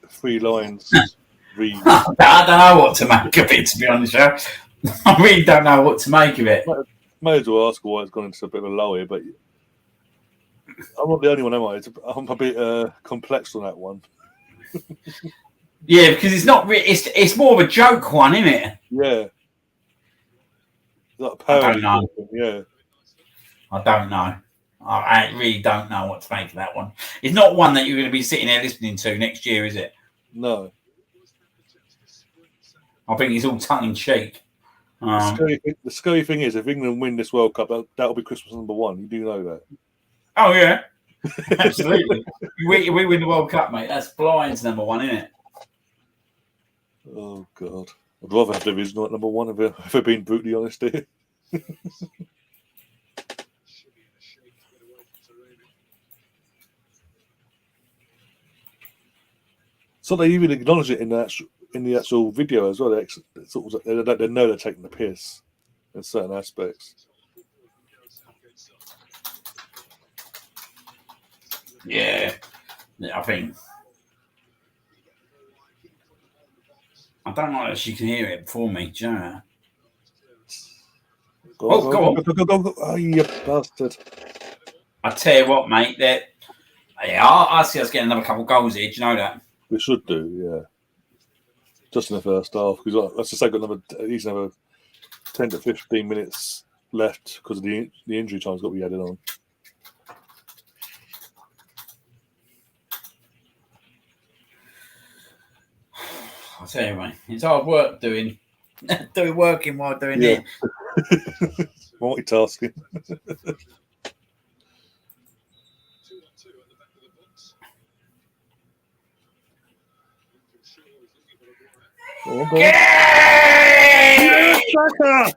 3 lines read? I don't know what to make of it, to be honest. I really don't know what to make of it. May as well ask why it's gone into a bit of a low here, but I'm not the only one, am I? I'm a bit complex on that one. Yeah, because it's not. It's more of a joke one, isn't it? Yeah. Like I don't know. Yeah. I don't know. I really don't know what to make of that one. It's not one that you're going to be sitting there listening to next year, is it? No. I think it's all tongue in cheek. The scary thing is, if England win this World Cup, that'll be Christmas #1. You do know that. Oh yeah, absolutely. we win the World Cup, mate. That's Blinds #1, isn't it? Oh God, I'd rather have Division at #1 if I've been brutally honest here. So they even acknowledge it in the actual video as well. They know they're taking the piss in certain aspects. Yeah, I think. I don't know if she can hear it before me, do you know? Go on. Oh, you bastard. I tell you what, mate, I see us getting another couple of goals here, do you know that? We should do, yeah. Just in the first half, because let's just say got at least another 10 to 15 minutes left because of the injury time's got to be added on. I'll tell you, mate, it's hard work doing working while doing it. Multitasking. Saka!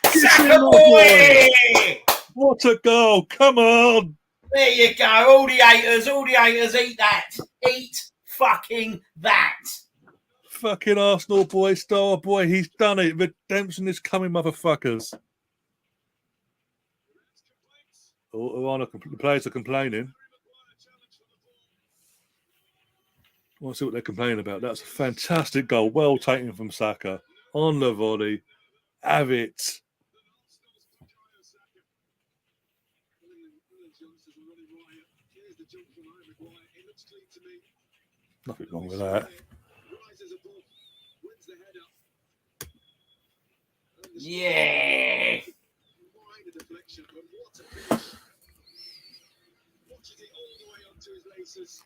Saka boy! What a goal! Come on! There you go. All the haters, eat that. Eat fucking that. Fucking Arsenal boy, Star boy, he's done it. Redemption is coming, motherfuckers. The players are complaining. I want to see what they're complaining about. That's a fantastic goal. Well taken from Saka. On the volley. Have it. Nothing wrong with that. Yeah.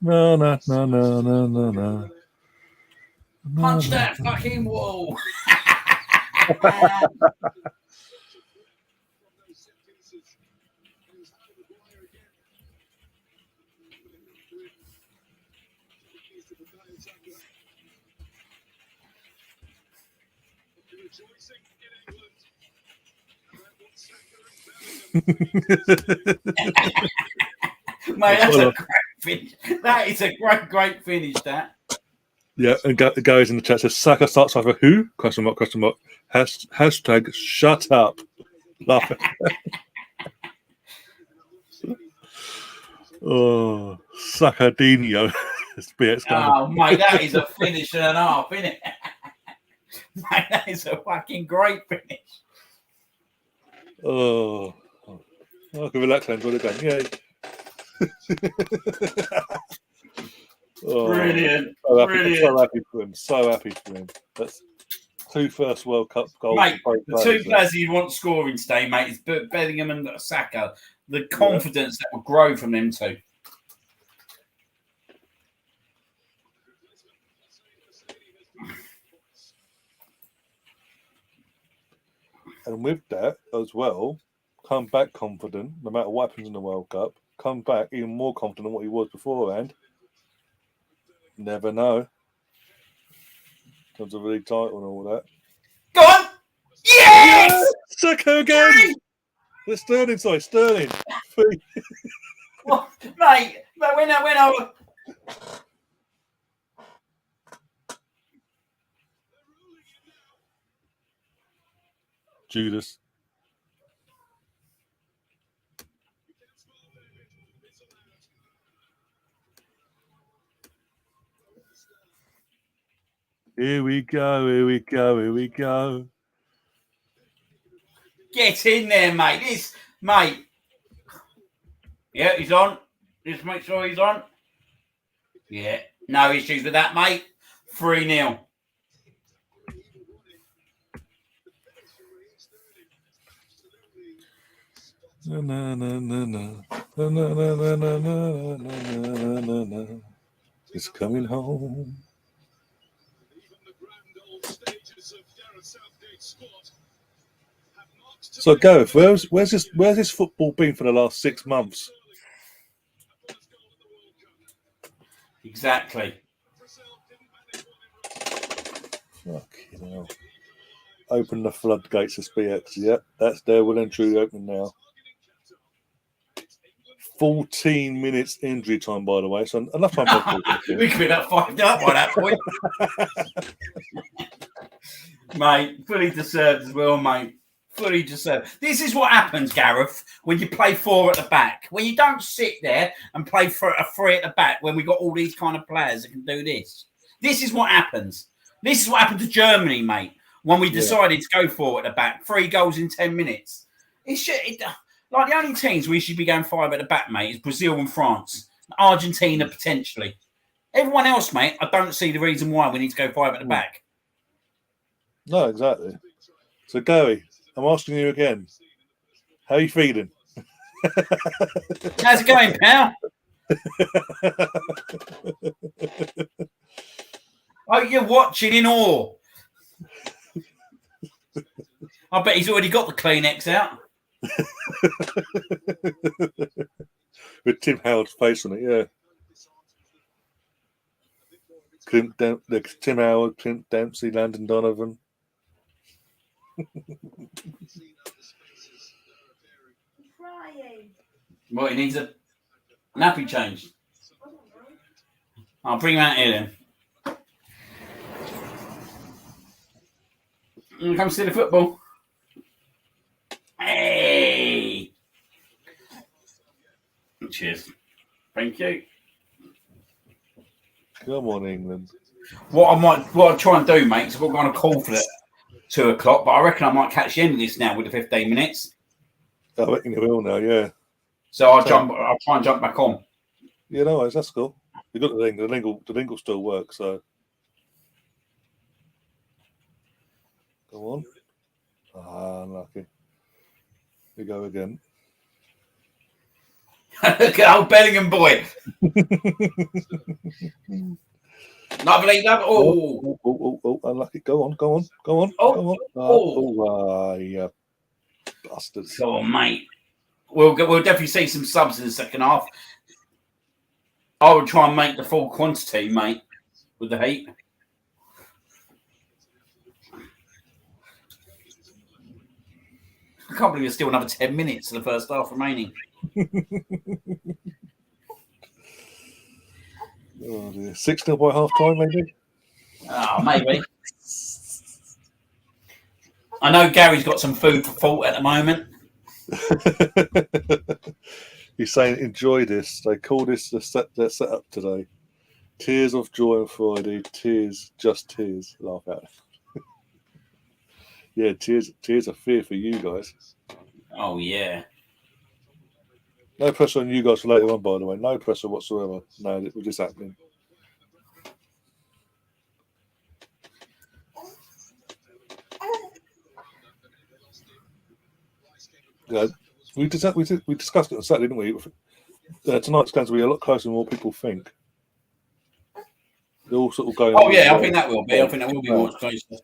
No. Punch that fucking wall. Mate, that's a great finish. That is a great finish, that. Yeah, and goes in the chat says Saka starts off with who? Question mark. Hashtag shut up. Laughing. Oh, Sakadinho. Oh, mate, that is a finish and a half, isn't it? Mate, that is a fucking great finish. Oh, I can relax and enjoy the game. Yay. Brilliant. So happy for him. That's 2 first World Cup goals. Mate, the 2 players you want scoring today, mate, is Bellingham and Saka. The confidence that will grow from them two. And with that as well, come back confident, no matter what happens in the World Cup, come back even more confident than what he was beforehand. Never know. In terms of the league title and all that. Go on! Yes! Saka again! The Sterling. Well, mate, when I Judas. Here we go, here we go, here we go. Get in there, mate. Mate. Yeah, he's on. Just make sure he's on. Yeah, no issues with that, mate. 3-0. Na, na, na, na, na. Na, na, na, na, na, na, na, na, na. It's coming home. So, Gareth, where's this football been for the last 6 months? Exactly. Fucking hell. Open the floodgates of SPX. Yep, that's there. Well and truly open now. 14 minutes injury time, by the way. So enough time for We could be about 5 up by that point. Mate, fully deserved as well, mate. Fully deserved. This is what happens, Gareth, when you play 4 at the back. When you don't sit there and play for a 3 at the back when we got all these kind of players that can do this. This is what happens. This is what happened to Germany, mate, when we decided to go 4 at the back. 3 goals in 10 minutes. Like, the only teams we should be going 5 at the back, mate, is Brazil and France. Argentina, potentially. Everyone else, mate, I don't see the reason why we need to go 5 at the back. No, exactly. So, Gary, I'm asking you again. How are you feeling? How's it going, pal? Oh, you're watching in awe. I bet he's already got the Kleenex out. With Tim Howard's face on it, yeah. Tim Howard, Clint Dempsey, Landon Donovan. Well, he needs a nappy change. I'll bring him out here then. Come see the football. Hey! Cheers. Thank you. Come on, England. What I'll try and do, mate, is we're going to call for the 2 o'clock, but I reckon I might catch the end of this now with the 15 minutes. I reckon you will now, yeah. So I'll try and jump back on. Yeah, no worries, that's cool. You got the link. The link will still work, so go on. Unlucky. We go again. Look at old Bellingham boy. Lovely. Oh, unlucky. Go on. Yeah. Bastards. Come on, mate. We'll definitely see some subs in the second half. I would try and make the full quantity, mate, with the heat. I can't believe there's still another 10 minutes of the first half remaining. Oh dear. 6-0 by half time, maybe? Oh, maybe. I know Gary's got some food for thought at the moment. He's saying, enjoy this. They call this the set up today. Tears of joy on Friday. Tears, just tears. Laugh out. Yeah, tears of fear for you guys. Oh, yeah. No pressure on you guys for later on, by the way. No pressure whatsoever. No, it was just happening. Yeah, we discussed it on Saturday, didn't we? Tonight's going to be a lot closer than what people think. They're all sort of going. Oh, yeah, I think that will be. I think that will be more closer.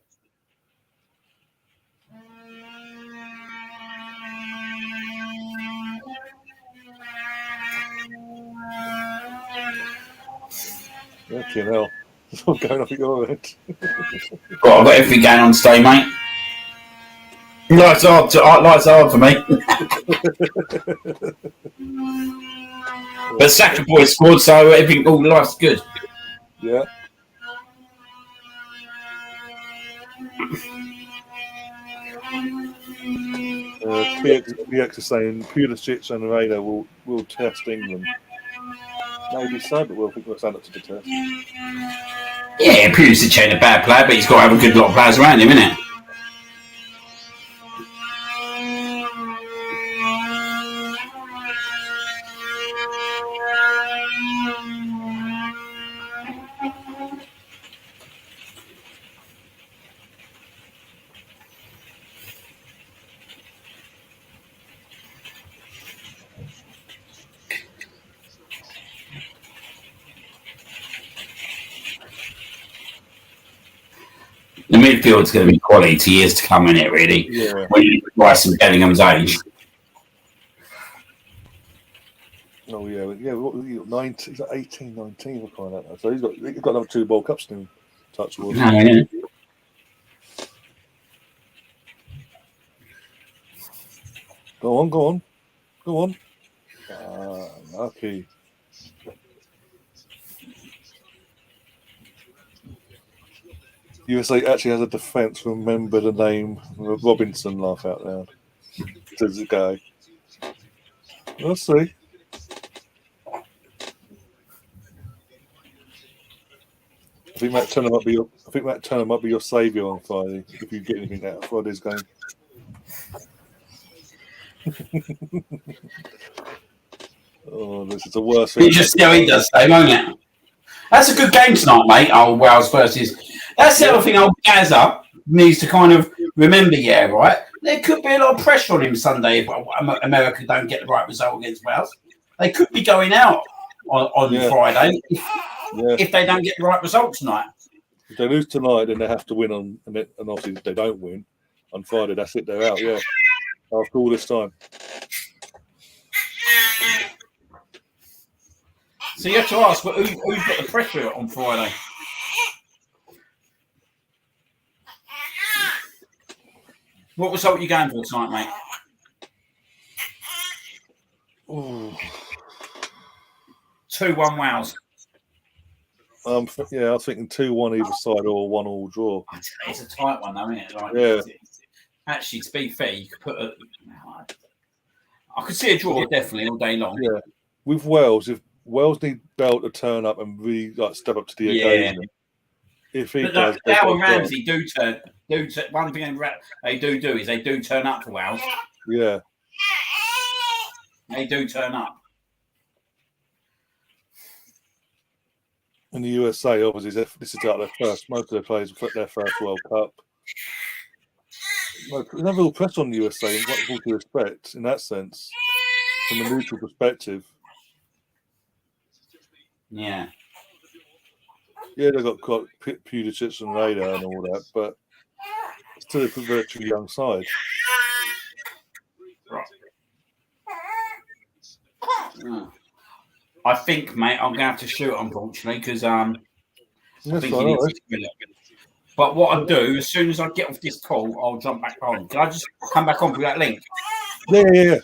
Okay, hell. It's all going off at your head. I've got everything going on today, mate. Life's hard for me. But Saka boys scored, so everything, all life's good. Yeah. PX is saying Pulisic and Reina will test England. Maybe so, but we'll stand up to the test. Yeah, Pulisic ain't a bad player, but he's got to have a good lot of players around him, innit? The midfield's going to be quality to years to come, innit, really? Yeah. When you Rice and Bellingham's age. Oh yeah, what, 19, he's like 18, 19, we'll find out now. So he's got another 2 World Cups to touch towards. No, yeah. Go on. Lucky. USA actually has a defence. Remember the name Robinson. Laugh out loud. Says the guy. We'll see. I think Matt Turner might be your saviour on Friday if you get anything out of Friday's game. Oh, this is the worst thing. You just see how he does, though, won't it? That's a good game tonight, mate. Old Wales versus. That's the other thing old Gazza needs to kind of remember, yeah, right? There could be a lot of pressure on him Sunday if America don't get the right result against Wales. They could be going out on Friday if they don't get the right result tonight. If they lose tonight, then they have to win and obviously if they don't win on Friday, that's it, they're out, yeah. After all this time. So you have to ask, who's got the pressure on Friday? What result are you going for tonight, mate? Ooh. 2-1 Wales. I was thinking 2-1 either side or 1-1 draw. It's a tight one, though, isn't it? Like, yeah. Actually, to be fair, you could put I could see a draw definitely all day long. Yeah. With Wales, if Wales need Bell to turn up and really step up to the occasion. If he does, Dow and Ramsey do turn. One thing they do is they do turn up for Wales. Yeah. They do turn up. In the USA, obviously, this is like their first. Most of their players put their first World Cup. There's no real press on the USA, in what to respect in that sense, from a neutral perspective. Yeah. Yeah, they've got Pulisic and Radar and all that, but still a virtually young side. Right. I think, mate, I'm going to have to shoot, unfortunately, because I think he needs to kill it. But what I do, as soon as I get off this call, I'll jump back on. Can I just come back on through that link? Yeah.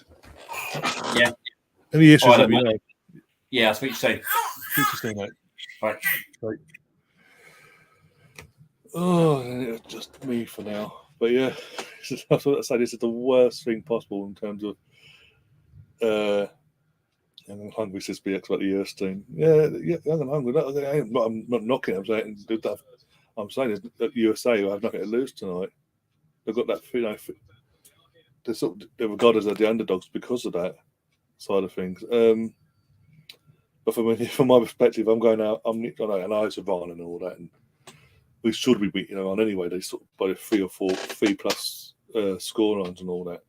Any issues, let me know. Yeah, I'll speak to you soon. Speak to you soon, mate. Right. Oh, it's just me for now. But yeah, that's what I say. This is the worst thing possible in terms of. And I'm hungry, says BX about the US team. Yeah, I'm hungry. I'm not knocking it. I'm saying that USA will have nothing to lose tonight. They've got that, they're regarded as the underdogs because of that side of things. But from my perspective, I'm going out. I know it's Iran and all that, and we should be beating Iran anyway. They sort of by 3+ score lines and all that,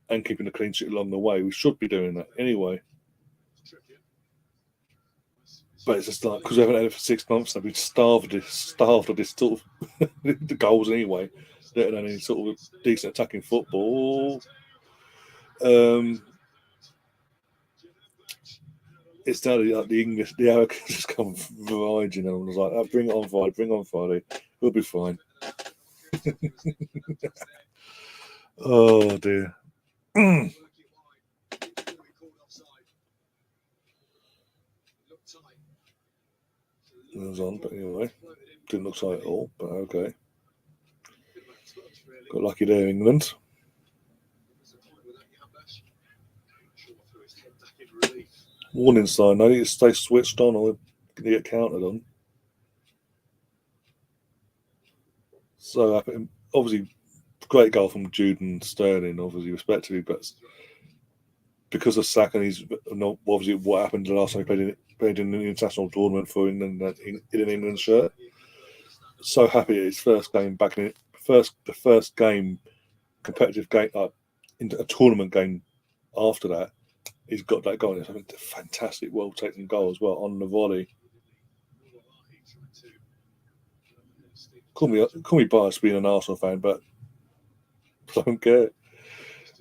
and keeping a clean sheet along the way. We should be doing that anyway. But it's just like because we haven't had it for 6 months, I've been starved of this sort of the goals anyway. Let alone any sort of decent attacking football. It's now the English, the Americans just come riding, and I was like, oh, bring it on Friday, we'll be fine. Oh dear. It was on, but anyway, didn't look like it at all, but okay. Got lucky there, England. Warning sign, I need to stay switched on or get counted on. So happy. Obviously, great goal from Jude and Sterling, obviously, respectively, but because of Saka, and he's not obviously what happened the last time he played in an international tournament for England in an England shirt. So happy his first game back in it, the first game, competitive game, into a tournament game after that, he's got that goal. It's a fantastic, well taken goal as well on the volley. Call me biased being an Arsenal fan, but I don't care.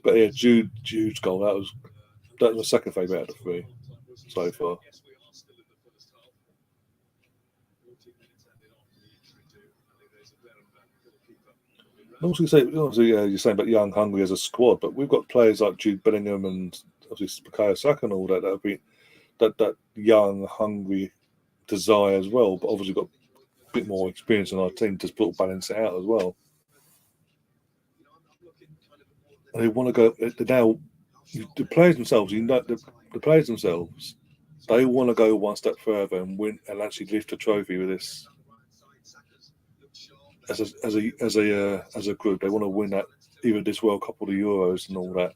But yeah, Jude's goal, that was my second favourite out of the three so far. Obviously, you're saying about young, hungry as a squad, but we've got players like Jude Bellingham and obviously Bukayo Saka and all that have been that young, hungry desire as well, but obviously got a bit more experience in our team to sort of balance it out as well. And they want to go now. The players themselves, the players themselves, they want to go one step further and win and actually lift a trophy with this. As a group, they want to win that, either this World Cup or the Euros and all that.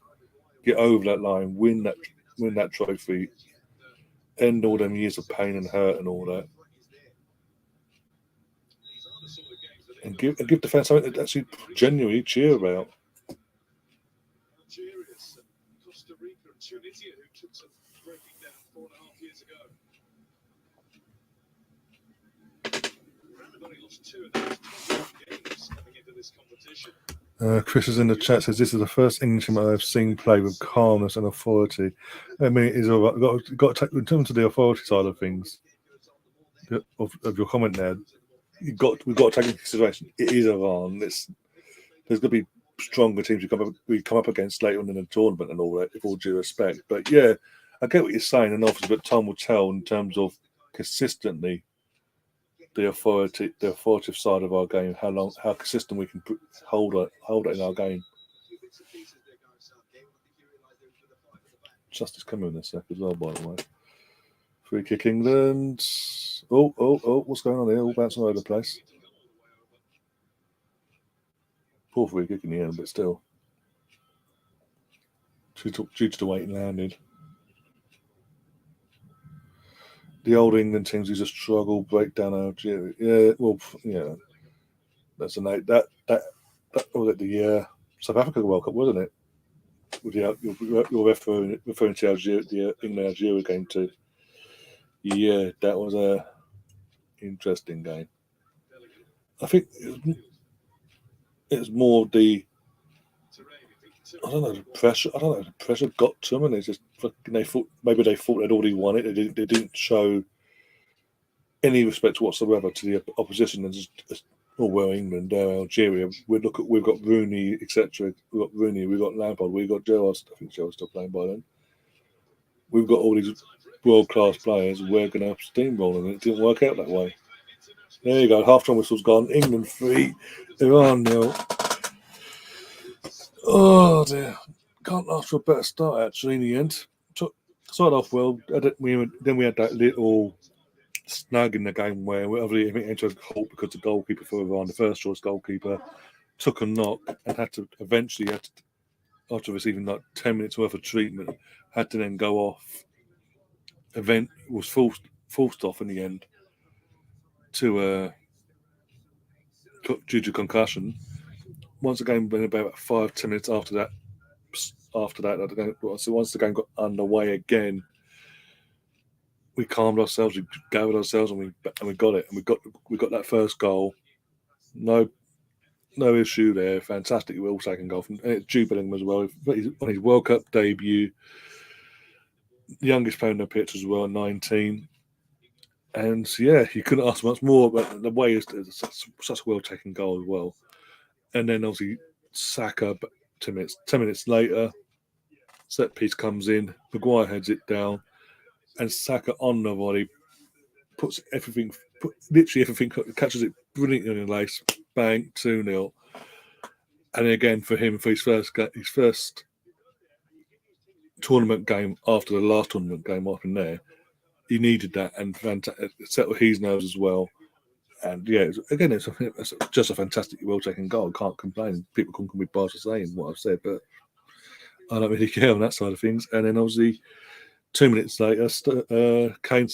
Get over that line, win that trophy, end all them years of pain and hurt and all that, and give the fans something to actually genuinely cheer about. Costa Rica and Tunisia, who took some breaking down 4.5 years ago. Everybody lost 2 of those games coming into this competition. Chris is in the chat, says this is the first Englishman I've seen play with calmness and authority. I mean, it is all right. Got to take, in terms of the authority side of things, of your comment there, we've got to take into consideration it is Iran. There's going to be stronger teams we come up against later on in the tournament and all that, with all due respect. But yeah, I get what you're saying, and obviously, but time will tell in terms of consistently the authoritative side of our game, how consistent we can hold it in our game. Justice coming in a sec as well, by the way. Free kick England. Oh, what's going on here? All bouncing all over the place. Poor free kick in the end, but still. Due to the way it landed. The old England teams who just struggle, break down Algeria. Yeah, well, yeah. That's that was at the South Africa World Cup, wasn't it? With you're referring to Algeria, the England-Algeria game too. Yeah, that was a interesting game. I think it's more the the pressure. I don't know, the pressure got to them, and it's just they thought they'd already won it. They didn't show any respect whatsoever to the opposition, and just England, Algeria. We've got Rooney, etc. We've got Lampard, we've got Gerrard. I think Gerrard's still playing by then. We've got all these world-class players. We're going to steamroll them, and it didn't work out that way. There you go. Half-time whistle's gone. England 3, Iran 0. Oh dear! Can't ask for a better start actually. In the end, started off well. Then we had that little snag in the game where everything entered a halt because the goalkeeper for Iran, the first choice goalkeeper, took a knock and had to after receiving like 10 minutes worth of treatment, had to then go off. Event was forced off in the end due to concussion. Once again, been about 5-10 minutes after that, so once the game got underway again, we calmed ourselves, we gathered ourselves, and we got it, and we got that first goal. No issue there. Fantastic second goal from Jude Bellingham as well. On his World Cup debut, the youngest player on the pitch as well, 19. And so, yeah, you couldn't ask much more. But the way is such a well taken goal as well. And then obviously Saka, 10 minutes later, set piece comes in. Maguire heads it down, and Saka on the volley puts literally everything, catches it brilliantly on the lace. Bang, 2-0. And again for him, for his first tournament game after the last tournament game up in there, he needed that and settled his nerves as well. And yeah, it's just a fantastic, well-taken goal. Can't complain. People can be bars for saying what I've said, but I don't really care on that side of things. And then obviously 2 minutes later, Kane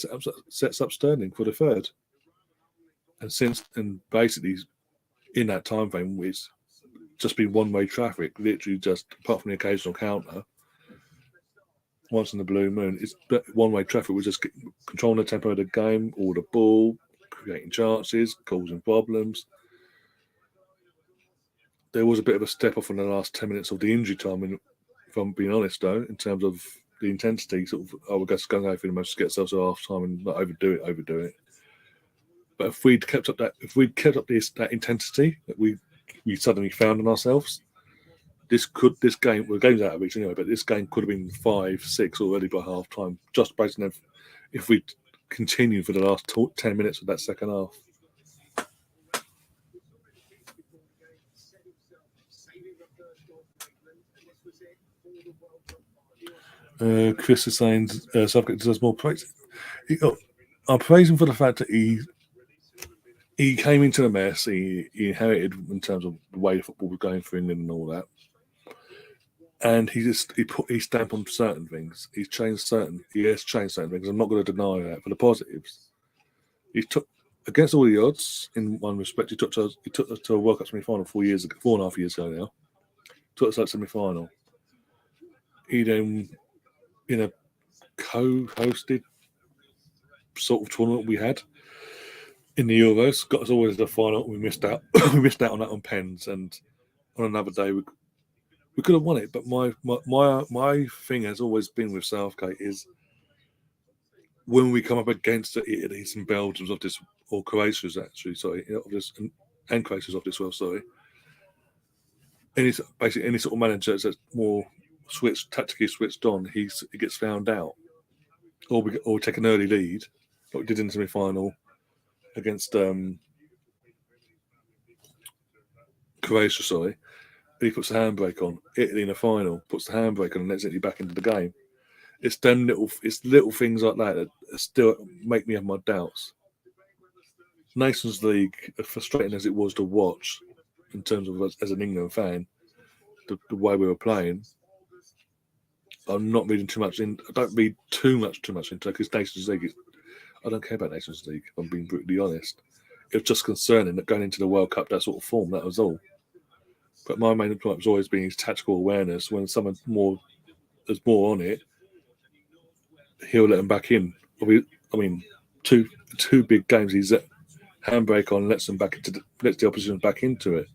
sets up Sterling for the third. And basically in that time frame, it's just been one-way traffic, literally just apart from the occasional counter. Once in the blue moon, it's one-way traffic. We're just controlling the tempo of the game, all the ball, creating chances, causing problems. There was a bit of a step off in the last 10 minutes of the injury time, if I'm being honest, though, in terms of the intensity. Sort of, we're just going over the most to get ourselves to half time and not overdo it. But if we'd kept up that intensity that we suddenly found in ourselves, this game, well, the game's out of reach anyway, but this game could have been 5-6 already by half time, just based on if we continued for the last 10 minutes of that second half. Chris is saying Southgate deserves more praise. I'm praising for the fact that he came into the mess. He inherited in terms of the way football was going for England and all that. And he put his stamp on certain things. He has changed certain things. I'm not going to deny that. For the positives, he took against all the odds. In one respect, he took us to a World Cup semi-final 4.5 years ago now. Took us to that semi-final. He then, in a co-hosted sort of tournament we had in the Euros, got us always to the final. We missed out. We missed out on that on pens, and on another day we could have won it. But my thing has always been with Southgate is when we come up against the Italy's and Belgium's of this, or Croatia's actually, sorry, of this, and Croatia's of this world, sorry. Any sort of manager that's more tactically switched on, he gets found out, or take an early lead, like we did in the semi-final against Croatia, sorry. He puts the handbrake on. Italy in the final puts the handbrake on and lets Italy back into the game. It's little things like that still make me have my doubts. Nations League, as frustrating as it was to watch, in terms of as an England fan, the way we were playing, I'm not reading too much in. I don't read too much into it because Nations League. I don't care about Nations League. If I'm being brutally honest. It was just concerning that going into the World Cup that sort of form. That was all. But my main point has always been his tactical awareness. When someone there's more on it, he'll let them back in. I mean, two big games. He's handbrake on, lets the opposition back into it.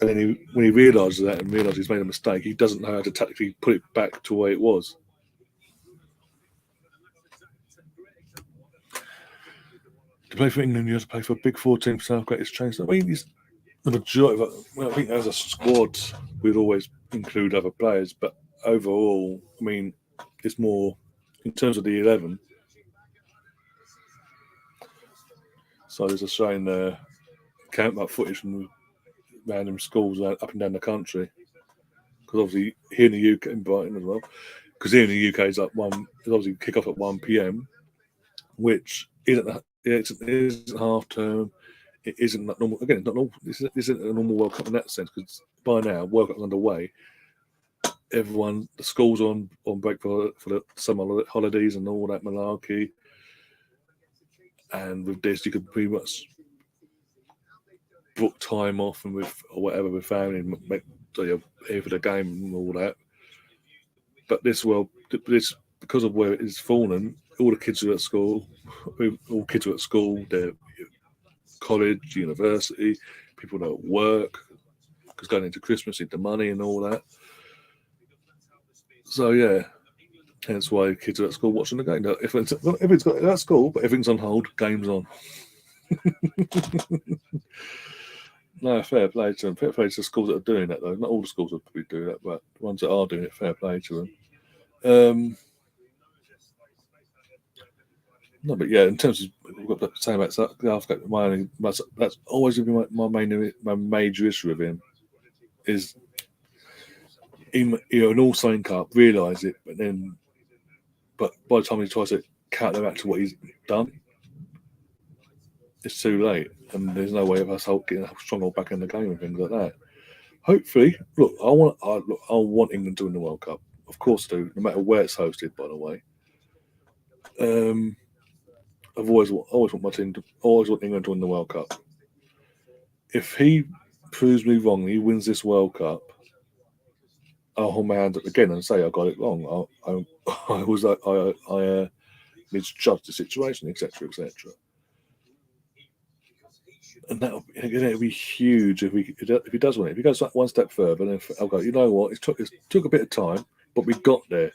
And then when he realises that and realises he's made a mistake, he doesn't know how to tactically put it back to where it was. To play for England, you have to play for a big 4 team. Southgate has changed. I mean, the majority of it. Well, I think as a squad, we'd always include other players, but overall, I mean, it's more in terms of the 11. So there's a showing camp up footage from random schools up and down the country. Because obviously here in the UK, in Brighton as well, because here in the UK it's obviously kick off at 1 p.m, which isn't half term. It isn't that normal. Again, it's not normal. This isn't a normal World Cup in that sense, because by now World Cup's underway. The schools are on break for the summer holidays and all that malarkey. And with this, you could pretty much book time off and with family, and here for the game and all that. But this because of where it is fallen, all the kids are at school. All kids are at school. They're college, university. People are at work because going into Christmas, need the money and all that. So yeah, hence why kids are at school watching the game. Now, if it's got at school, but everything's on hold, game's on. No, fair play to them. Fair play to the schools that are doing that, though. Not all the schools will probably do that, but the ones that are doing it, fair play to them. No, but yeah, in terms of what I've got to say about Southgate, that's always been my major issue with him. Is an all-sign cup, realise it, but by the time he tries to counteract to what he's done, it's too late, and there's no way of us getting a stronghold back in the game and things like that. Hopefully, look, I want England to win the World Cup. Of course, I do. No matter where it's hosted, by the way. I've always want my team to always want England to win the World Cup. If he proves me wrong, he wins this World Cup, I'll hold my hand up again and say I got it wrong. I misjudged the situation, etc., etc. And that'll be huge if he does win it. If he goes one step further, then I'll go. You know what? It took a bit of time, but we got there.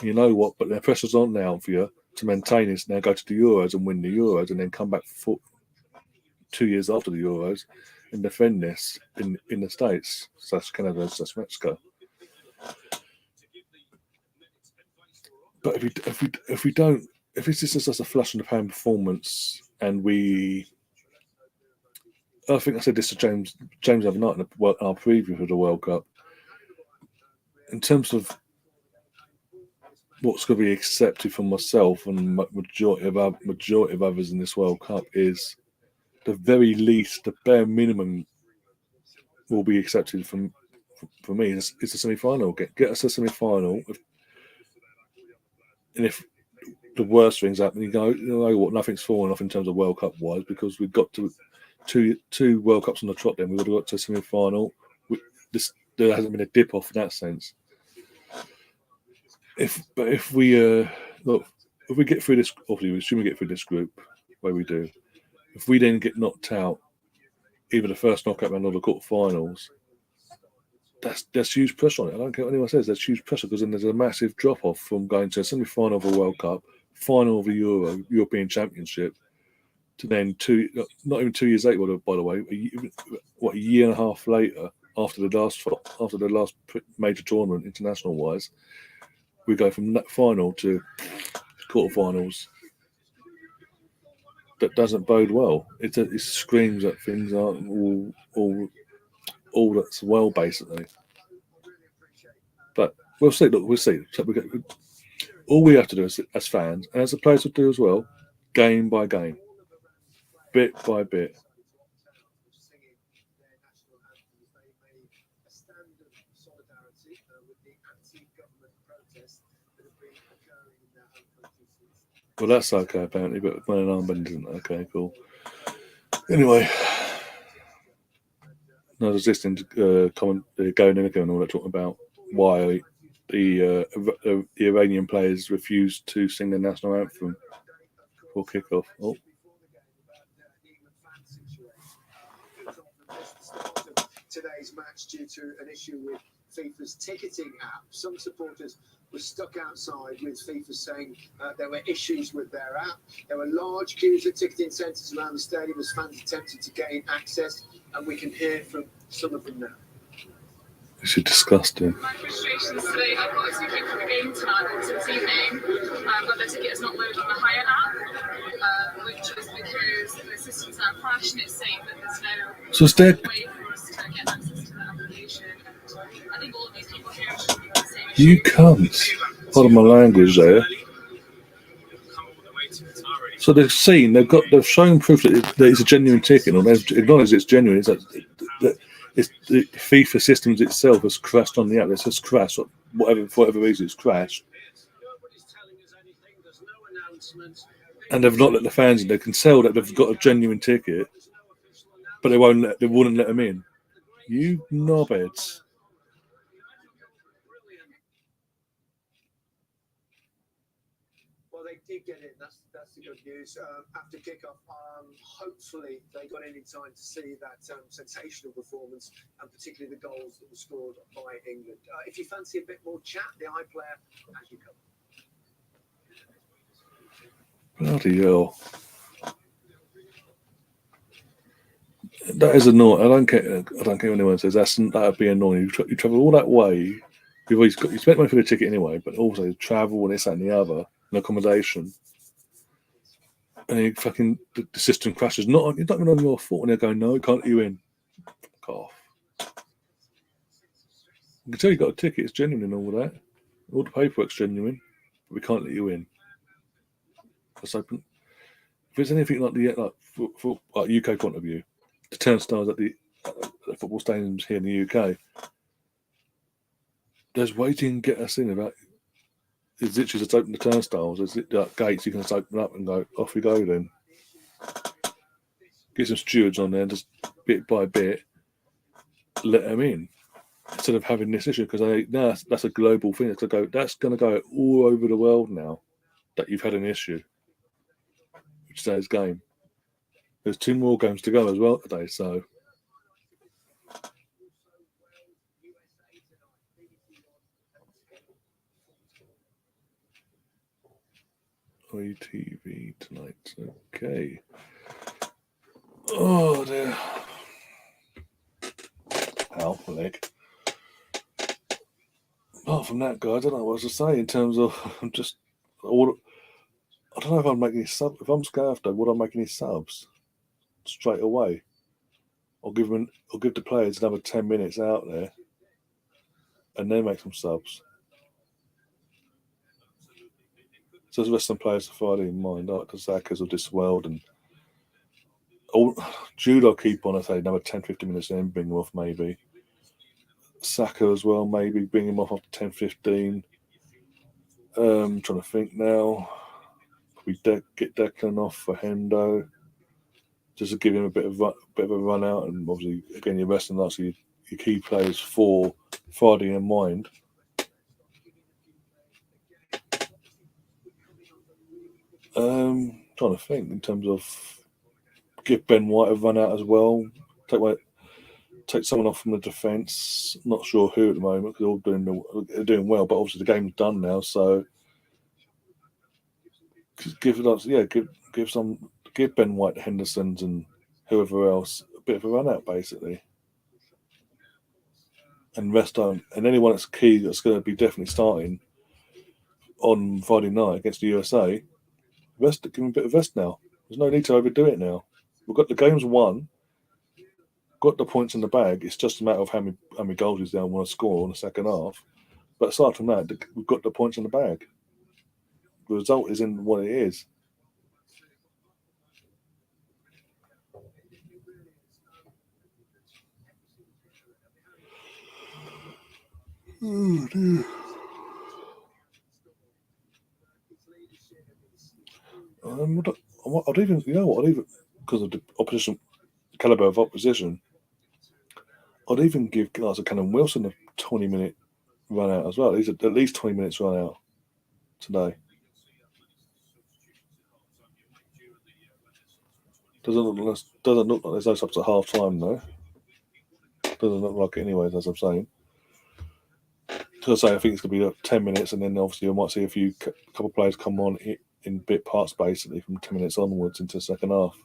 You know what? But the pressure's on now for you to maintain this. Now go to the Euros and win the Euros, and then come back for 2 years after the Euros and defend this in the States, / Canada, / Mexico. But if it's just a flash in the pan performance, and I think I said this to James the other night in our preview for the World Cup. In terms of what's going to be accepted from myself and majority of others in this World Cup is the very least, the bare minimum will be accepted for me. It's a semi-final. Get us a semi-final, and if the worst things happen, you know what, nothing's fallen off in terms of World Cup wise, because we've got to two World Cups on the trot. Then we've got to a semi-final. There hasn't been a dip off in that sense. If we get through this, obviously we assume we get through this group where we do. If we then get knocked out, either the first knockout round or the quarterfinals, that's huge pressure on it. I don't care what anyone says. There's huge pressure, because then there's a massive drop off from going to a semi-final of a World Cup, final of a European Championship, to then not even 2 years later, by the way, a year and a half later, after the last major tournament international wise, we go from that final to quarterfinals. That doesn't bode well. It screams that things aren't all that's well, basically. But we'll see. Look, we'll see. So all we have to do as fans, and as the players will do as well, game by game, bit by bit. Well, that's okay, apparently, but playing armband isn't okay. Cool. Anyway, no, there's this comment going in and all that, talking about why the Iranian players refused to sing the national anthem for kickoff. Oh. Today's match due to an issue with FIFA's ticketing app. Some supporters were stuck outside with FIFA saying there were issues with their app. There were large queues at ticketing centres around the stadium as fans attempted to gain access, and we can hear from some of them now. This is disgusting. My frustrations today, I've got a ticket for the game tonight, or this evening, but the ticket is not loaded on the Hire app, which is because the system's now crashed and it's saying that there's no way for us to get access to the application. I think all of these people here should be the same. You can't. Pardon my language there. So they've shown proof that it's a genuine ticket, or they've acknowledged it's genuine. It's the FIFA systems itself has crashed on the app. It's just crashed, for whatever reason, it's crashed. And they've not let the fans in. They can tell that they've got a genuine ticket, but they wouldn't let them in. You knobheads. Well, they did get in. That's the good news. After kickoff, hopefully they got in time to see that sensational performance, and particularly the goals that were scored by England. If you fancy a bit more chat, the iPlayer, as you come. Bloody hell. That is annoying. I don't care what anyone says. That'd be annoying. You travel all that way. You spent money for the ticket anyway, but also travel and this, that, and the other, and accommodation. And the system crashes. It's not even on your fault. And they're going, no, we can't let you in. Fuck off. You can tell you got a ticket. It's genuine and all that. All the paperwork's genuine, but we can't let you in. Let's open. there's anything like for like UK point of view, the turnstiles at the football stadiums here in the UK, there's ways you can get us in about. It's literally just open the turnstiles. There's like gates you can just open up and go off we go. Then get some stewards on there, and just bit by bit let them in instead of having this issue because now that's a global thing. That's going to go all over the world now that you've had an issue. Which today's game. There's 2 more games to go as well today, so. ITV tonight. Okay. Oh dear. Ow, my leg. Apart from that, guy, I don't know what to say in terms of I don't know if I'm making any subs. If I'm Scarfdo, would I make any subs straight away, or give the players another 10 minutes out there, and then make some subs? So there's some players for Friday in mind, like the Zakas of this world, and Jude I'll keep on. I say another 10-15 minutes, and then bring him off maybe. Saka as well, maybe bring him off after 10-15. Trying to think now. We get Declan off for Hendo, just to give him a bit of a run out, and obviously again you're resting lots of your key players for Friday in mind. Trying to think in terms of give Ben White a run out as well. Take someone off from the defence. Not sure who at the moment because they're all doing well, but obviously the game's done now. So give Ben White, Henderson's, and whoever else a bit of a run out basically, and rest on. And anyone that's key that's going to be definitely starting on Friday night against the USA, give him a bit of rest now. There's no need to overdo it now. We've got the game's won. Got the points in the bag. It's just a matter of how many goals he's down want to score in the second half. But aside from that, we've got the points in the bag. The result is in what it is. Oh dear. I'd even because of the opposition caliber of opposition, I'd even give guys like Callum Wilson a 20-minute run out as well. He's at least 20 minutes run out today. Doesn't look like there's no subs at half time though. Doesn't look like it anyways, as I'm saying. Because I think it's going to be 10 minutes, and then obviously I might see a couple of players come on in bit parts basically from 10 minutes onwards into the second half.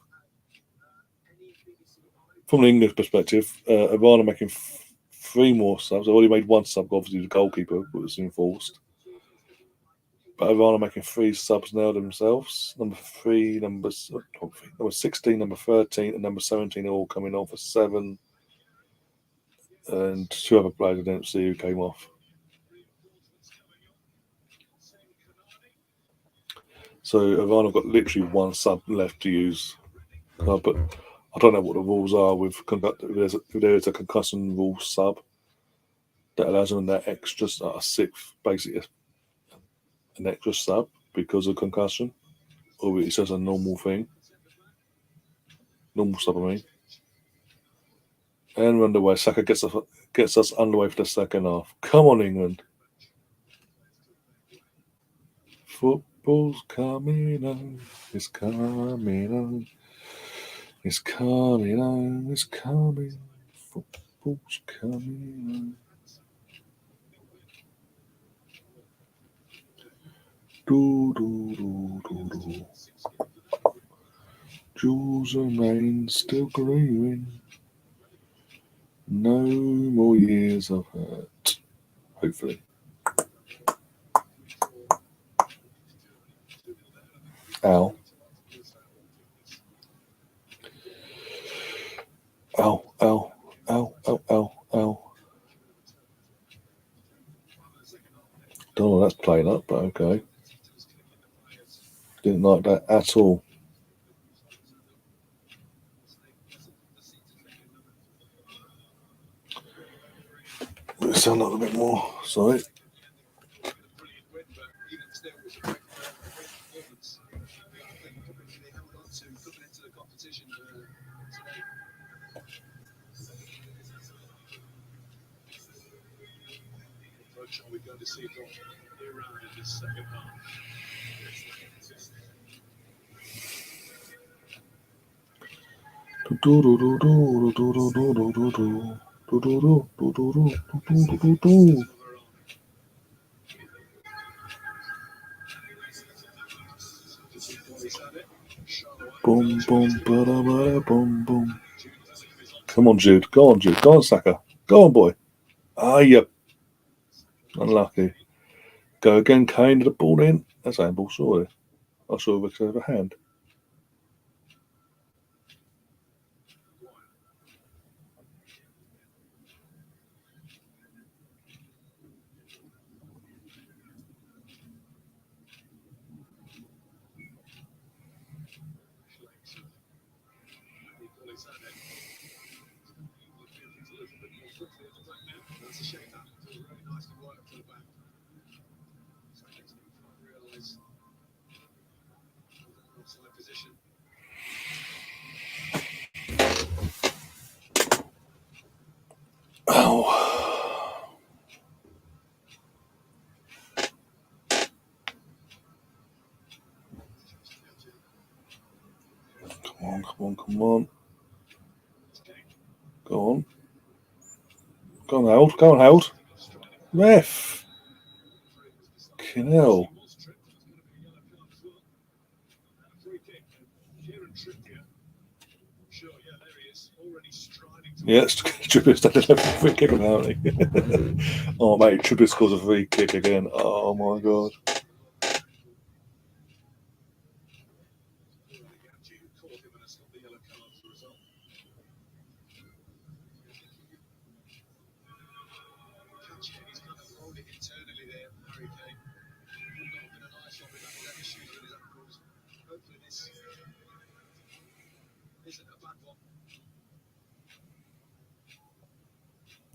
From an English perspective, Ivana making 3 more subs. I've already made 1 sub, obviously the goalkeeper was enforced. But Ivana making 3 subs now themselves. Number 16, number 13, and number 17 are all coming on for 7. And 2 other players I didn't see who came off. So Ivana got literally 1 sub left to use. But I don't know what the rules are with if there is a concussion rule sub that allows them that extra, a 6th, basically an extra sub because of concussion, or it's just a normal thing. Normal sub, I mean. And we're underway. Saka gets us underway for the second half. Come on, England. Football's coming on. It's coming on. It's coming on. It's coming. Football's coming on. Do, do, do, do, do. Jules and rain still growing. No more years of hurt. Hopefully. Ow. Ow, ow, ow, ow, ow, ow. Don't know that's playing up, but okay. Didn't like that at all. sound a little bit more. Sorry. Brilliant win, but even still, it was a great performance. I think they held on to coming into the competition today. Approach are we going to see from Iran in this second half? Boom, boom, ba-da-ba-da, boom, boom. Come on, Jude. Go on, Jude. Go on, Saka. Go on, boy. Ah, yep. Unlucky. Go again, Kane to the ball in. That's handball, surely. I saw it over a hand. That's a shame that it was really nice to work for the back. So I think you realise offside position. Oh. Come on, come on, come on. Go on. Go on, Harold. Go on, Harold. Ref. Fucking hell. Yeah, Trippier started a free kick apparently. Oh mate, Trippier scores a free kick again. Oh my god. Internally there, Harry Kane. Would not have been a nice one with that issues with his ankles. Hopefully this isn't a bad one.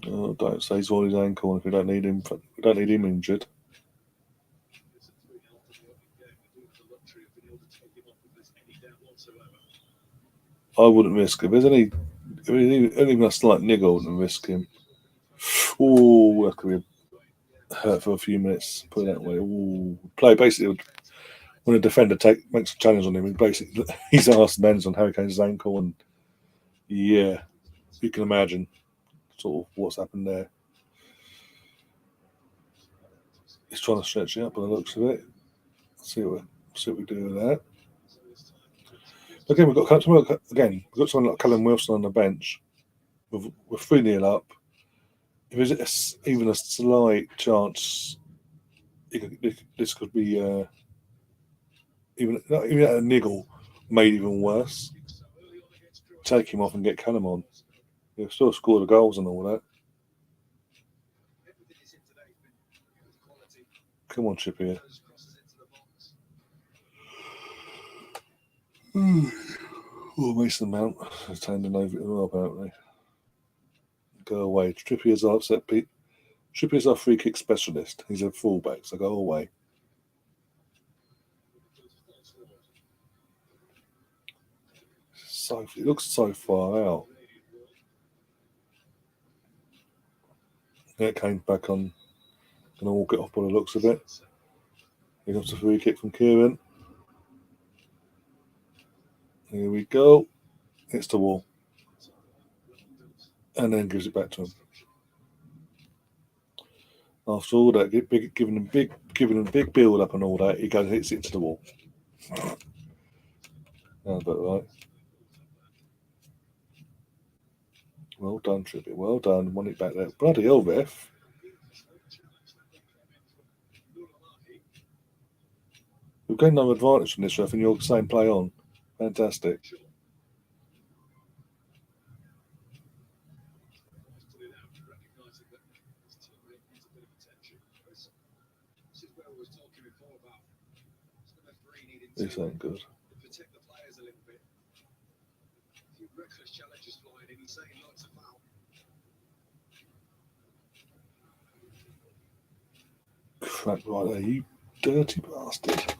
Oh, don't say he's on his ankle if we don't need him. We don't need him injured. It's a 3-0 for the opening game. We do have the luxury of being able to take him off if there's any doubt whatsoever. I wouldn't risk him. If there's anything a slight niggle, I wouldn't risk him. Oh, that could be hurt for a few minutes. Put it that way. Ooh. Play basically when a defender makes a challenge on him, basically his arse ends on Harry Kane's ankle, and yeah, you can imagine sort of what's happened there. He's trying to stretch it up by the looks of it. See what we do with that. Again, we've got someone like Callum Wilson on the bench. We're 3-0 up. If there's even a slight chance, this could be even a niggle made even worse. Take him off and get Callum on. He'll still score the goals and all that. Come on, Trippier. Oh, Mason Mount is handing over it as well, apparently. Go away. Trippier's our upset Pete. Trippier's our free kick specialist. He's a fullback, so go away. It looks so far out. Yeah, Kane's back on. Gonna walk it off by the looks of it. Here comes a free kick from Kieran. Here we go. Hits the wall. And then gives it back to him. After all that, giving him big build up and all that, he goes and hits it into the wall. Sounds about right. Well done, Trippier. Well done. Won it back there. Bloody hell, ref. We've gained no advantage from this, ref, and you're the same play on. Fantastic. This ain't good. Protect the players a little bit. A few reckless challenges flying in. He's saying lots of foul. clap right there, you dirty bastard.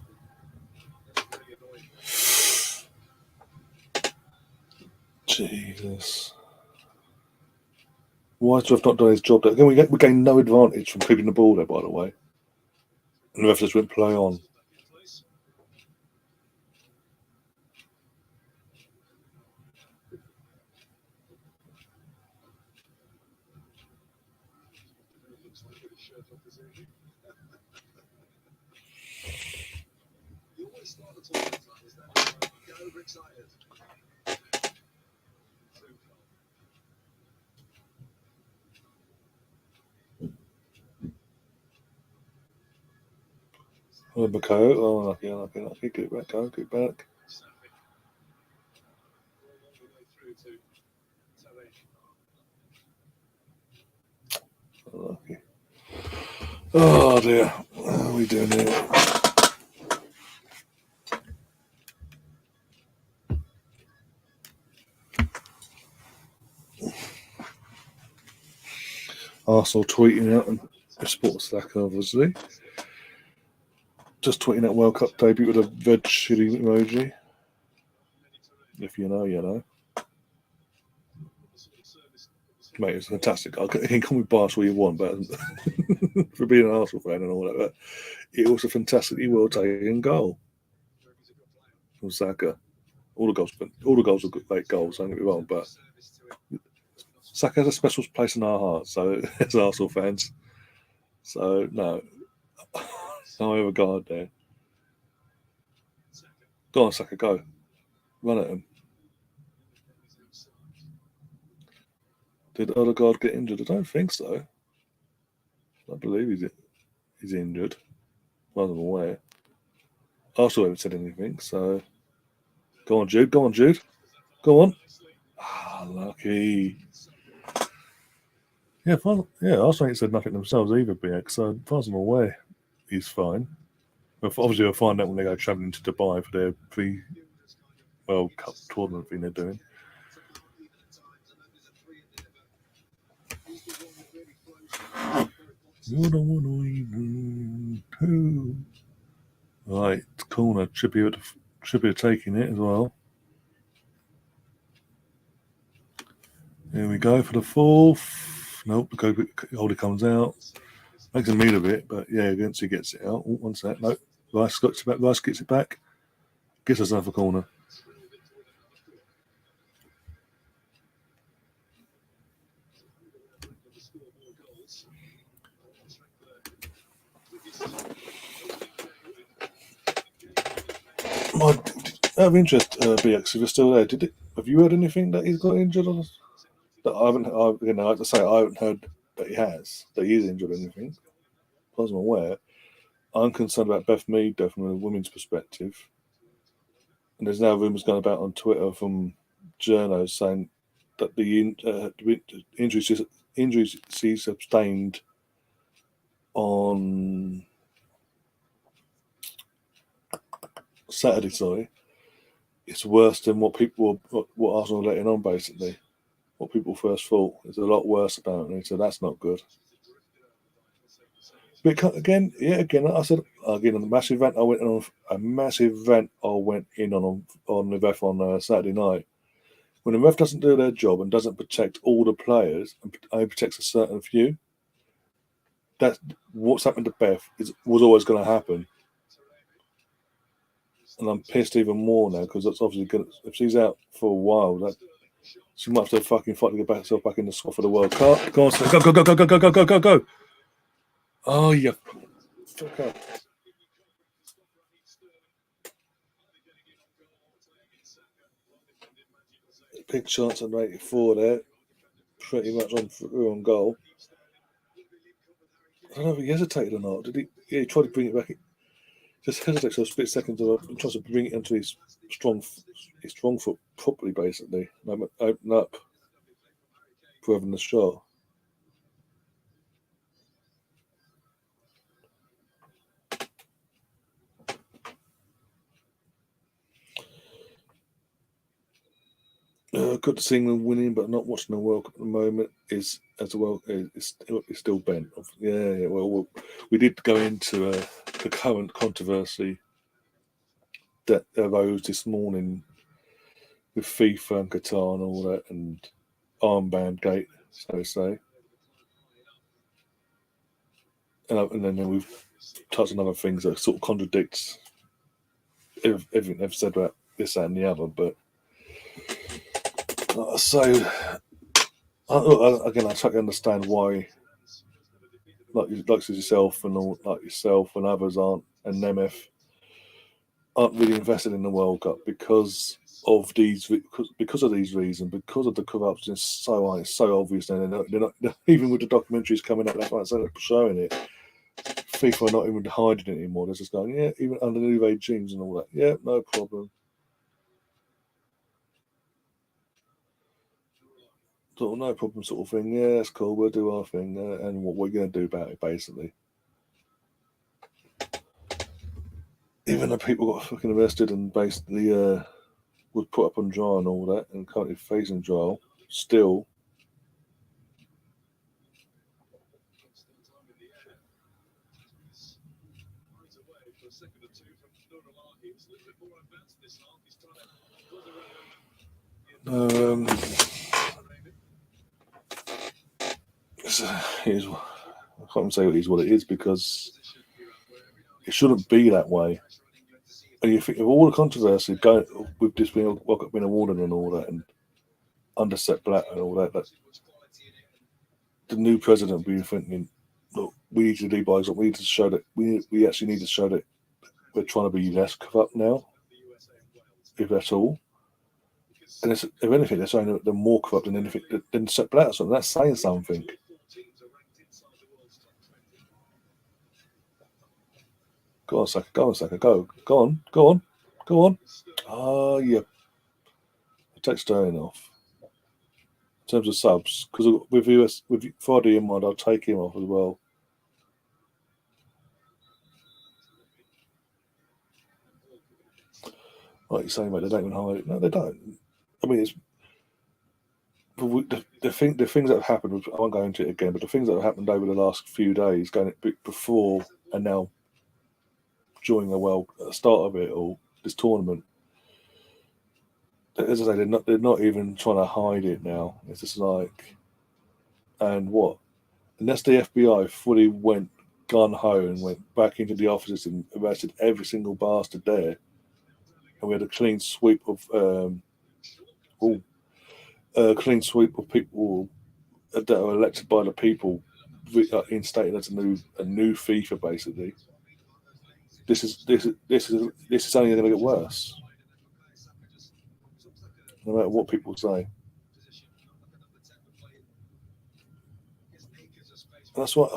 Jesus. Why has ref not done his job? Again, we gained no advantage from keeping the ball there, by the way. And the ref just went play on. You always start the tournament like this, don't you? Get overexcited. Oh, Bako. Oh, lucky. Get it back, go. Get it back. Oh, lucky. Oh, dear. What are we doing here? Arsenal tweeting out and Sports Slack, obviously. Just tweeting out World Cup debut with a veg shitty emoji. If you know, you know. Mate, it's fantastic. You can call me biased all you want, but for being an Arsenal fan and all that, but it was a fantastically well taken goal from Saka. All the goals are good, late goals. Don't get me wrong, but Saka has a special place in our hearts. So as Arsenal fans, so no regard there. Go on, Saka, go, run at him. Did Odegaard get injured? I don't think so. I believe he's injured. Well, I'm aware. Arsenal haven't said anything, so go on, Jude. Go on. Ah, lucky. Yeah, Arsenal ain't said nothing themselves either, BX. So, as far as I'm aware, he's fine. But obviously, we'll find out when they go travelling to Dubai for their pre-World Cup tournament thing they're doing. You're the one we do. Right, corner. Trippier taking it as well. Here we go for the fourth. Nope, Holder comes out. Makes a meal of it, but yeah, against he gets it out. Oh, one sec. Nope. Rice gets it back. Gets us another corner. Out of interest, BX, if you're still there, have you heard anything that he's got injured? Or that I haven't heard that he is injured or anything. As far as I'm aware, I'm concerned about Beth Mead from a women's perspective. And there's now rumours going about on Twitter from journos saying that the injuries she's sustained on Saturday, it's worse than what Arsenal are letting on, basically. What people first thought. It's a lot worse, apparently, so that's not good. But again, I said again on the massive rant I went in on the ref on Saturday night. When the ref doesn't do their job and doesn't protect all the players and only protects a certain few, that's what's happened to Beth was always going to happen. And I'm pissed even more now because that's obviously going. If she's out for a while, she might have to fucking fight to get herself back in the squad for the World Cup. Go on, go! Oh, yeah. Fuck up. Big chance at 84 there. Pretty much on goal. I don't know if he hesitated or not. Did he? Yeah, he tried to bring it back. Just hesitated for a split second and tries to bring it into his strong foot properly, basically. Open up for having the shot. Good Good to see England winning, but not watching the World Cup at the moment is still bent. Yeah. Well, we did go into the current controversy that arose this morning with FIFA and Qatar and all that, and armband gate, so to say. And then we've touched on other things that sort of contradicts everything they've said about this, that, and the other. But so again, I totally understand why, like yourself and all, like yourself and others aren't, and Nemeth aren't really invested in the World Cup because of these reasons, because of the corruption. It's so obvious now. They're not even with the documentaries coming out left, right, and showing it. FIFA are not even hiding it anymore. They're just going, yeah, even under new regimes and all that. Yeah, no problem. Sort of no problem sort of thing. Yeah, that's cool. We'll do our thing. And what we're going to do about it, basically. Even though people got fucking arrested and basically was put up on trial and all that and currently facing trial, still I can't even say it is what it is because it shouldn't be that way. And you think of all the controversy going with this being awarded and all that, and under Sepp Blatter and all that, that the new president will be thinking, look, we need to do by example. We need to show that we actually need to show that we're trying to be less corrupt now, if that's all. And if anything, they're saying that they're more corrupt than anything than Sepp Blatter. So that's saying something. Go on, Saka. Go on. Oh, yeah. Take Sterling off. In terms of subs, because with Friday in mind, I'll take him off as well. Like you're saying, mate, they don't even hide it. No, they don't. I mean, it's the things that have happened. I won't go into it again, but the things that have happened over the last few days, going before and now during the start of it all, this tournament. As I say, they're not even trying to hide it now. It's just like, and what? Unless the FBI fully went gun ho and went back into the offices and arrested every single bastard there, and we had a clean sweep of people that are elected by the people, instated as a new FIFA. Basically, this is only going to get worse, no matter what people say. And that's what.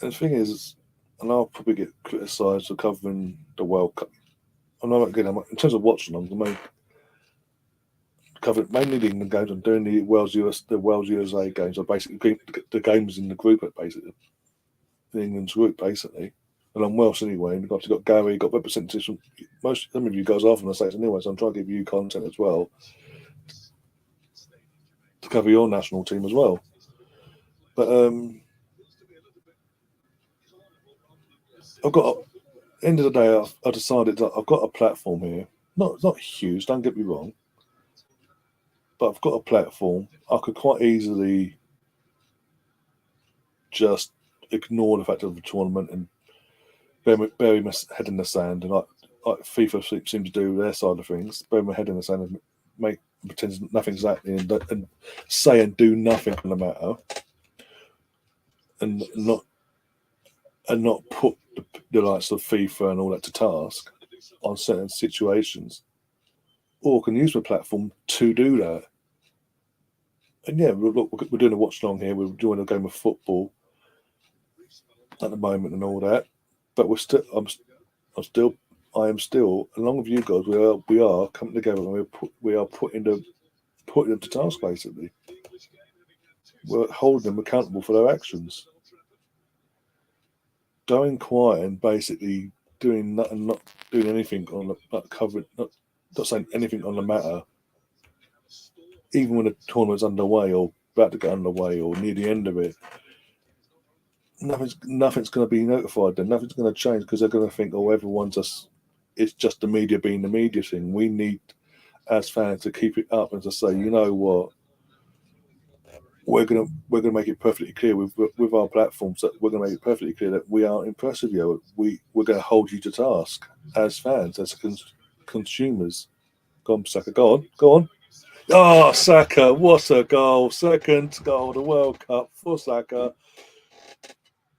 And the thing is, and I'll probably get criticised for covering the World Cup. I'm not again. In terms of Watchalong, I'm covering mainly the England games. I'm doing the Wales USA games. Are basically the games in the group, basically the England's group, basically. And I'm Welsh anyway. And you've got Gary, got representation. Some of you guys are from the States anyway, so I'm trying to give you content as well to cover your national team as well. But I've got. End of the day, I decided that I've got a platform here. Not huge. Don't get me wrong. But I've got a platform. I could quite easily just ignore the fact of the tournament and bury my head in the sand, and like FIFA seem to do their side of things, bury my head in the sand and pretend nothing's happening, and say and do nothing on the matter, and not put the likes of FIFA and all that to task on certain situations, or can use my platform to do that. And yeah, we're doing a watch along here. We're doing a game of football at the moment and all that, but I am still, along with you guys, we are coming together and we are putting them to task. Basically, we're holding them accountable for their actions. Going quiet and basically doing not doing anything on the covering, not saying anything on the matter, even when the tournament's underway or about to get underway or near the end of it, nothing's going to be notified. Then nothing's going to change because they're going to think, oh, it's just the media being the media thing. We need, as fans, to keep it up and to say, you know what, we're gonna make it perfectly clear with our platforms that we're gonna make it perfectly clear that we aren't impressed with you. We're going to hold you to task as fans, as consumers. Go on, Saka. Go on. Oh, Saka! What a goal! Second goal of the World Cup for Saka.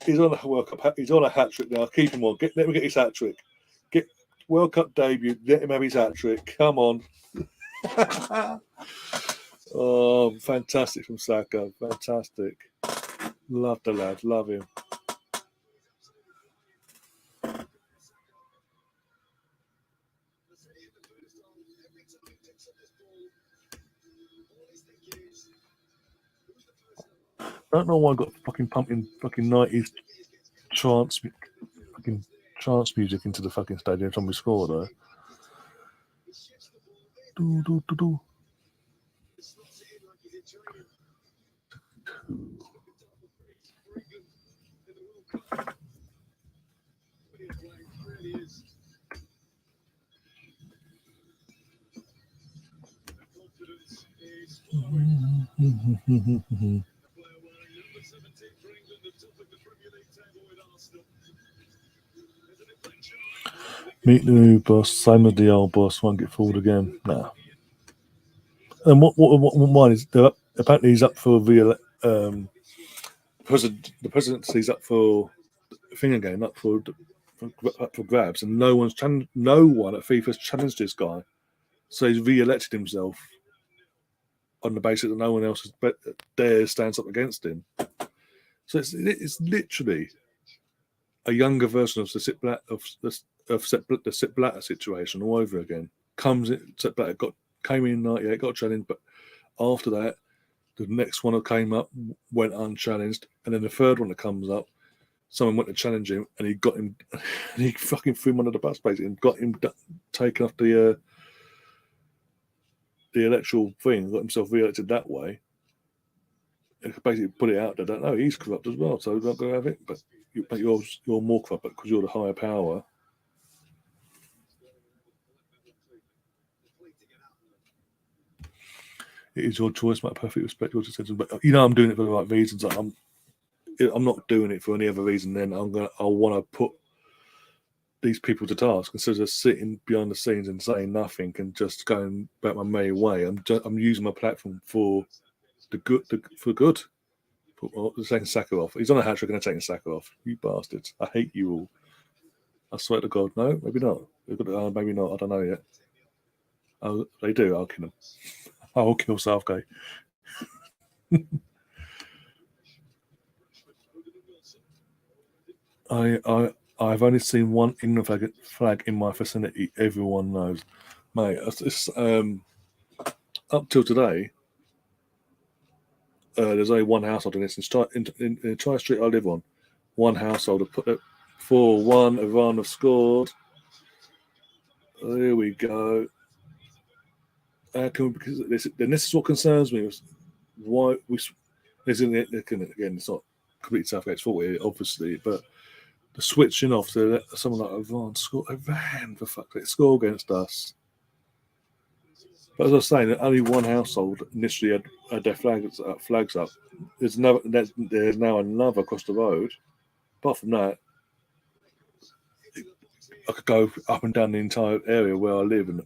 He's on a World Cup. He's on a hat trick now. Keep him on. Let me get his hat trick. Get World Cup debut. Let him have his hat trick. Come on. Oh, fantastic from Saka. Fantastic. Love the lad. Love him. I don't know why I got fucking pumping fucking 90s trance music into the fucking stadium time we score though. Do. Meet the new boss, same as the old boss, won't get fooled again. Nah. And what mine is, apparently he's up for the presidency's up for thing again, up for grabs, and no one at FIFA's challenged this guy, so he's re-elected himself on the basis that no one else stands up against him. So it's literally a younger version of the Sepp Blatter situation all over again. Sepp Blatter came in 98, got challenged, but after that, the next one that came up went unchallenged, and then the third one that comes up, someone went to challenge him, and he got him, and he fucking threw him under the bus basically, and got him taken off the electoral thing, got himself re-elected that way. And basically put it out there that no, he's corrupt as well, so we're not going to have it. But you're more corrupt because you're the higher power. It is your choice, mate. Perfect respect your decision, but I'm doing it for the right reasons. I'm not doing it for any other reason. Then I want to put these people to task instead of sitting behind the scenes and saying nothing and just going about my merry way. I'm using my platform for the good. Taking Saka off. He's on a hat trick and taking Saka off. You bastards! I hate you all. I swear to God, no, maybe not. Maybe not. I don't know yet. Oh, they do. I'll kill them. I'll kill Southgate. I've only seen one England flag in my vicinity. Everyone knows, mate. It's up till today. There's only one household in this. In the Tri Street I live on, one household have put it 4-1. Iran have scored. There we go. Because this is what concerns me. Why again? It's not completely Southgate's fault here, obviously, but the switching off to let someone like Iran score. Iran, for fuck's sake, score against us. But as I was saying, only one household initially had their flags up. There's now another across the road. Apart from that, I could go up and down the entire area where I live, and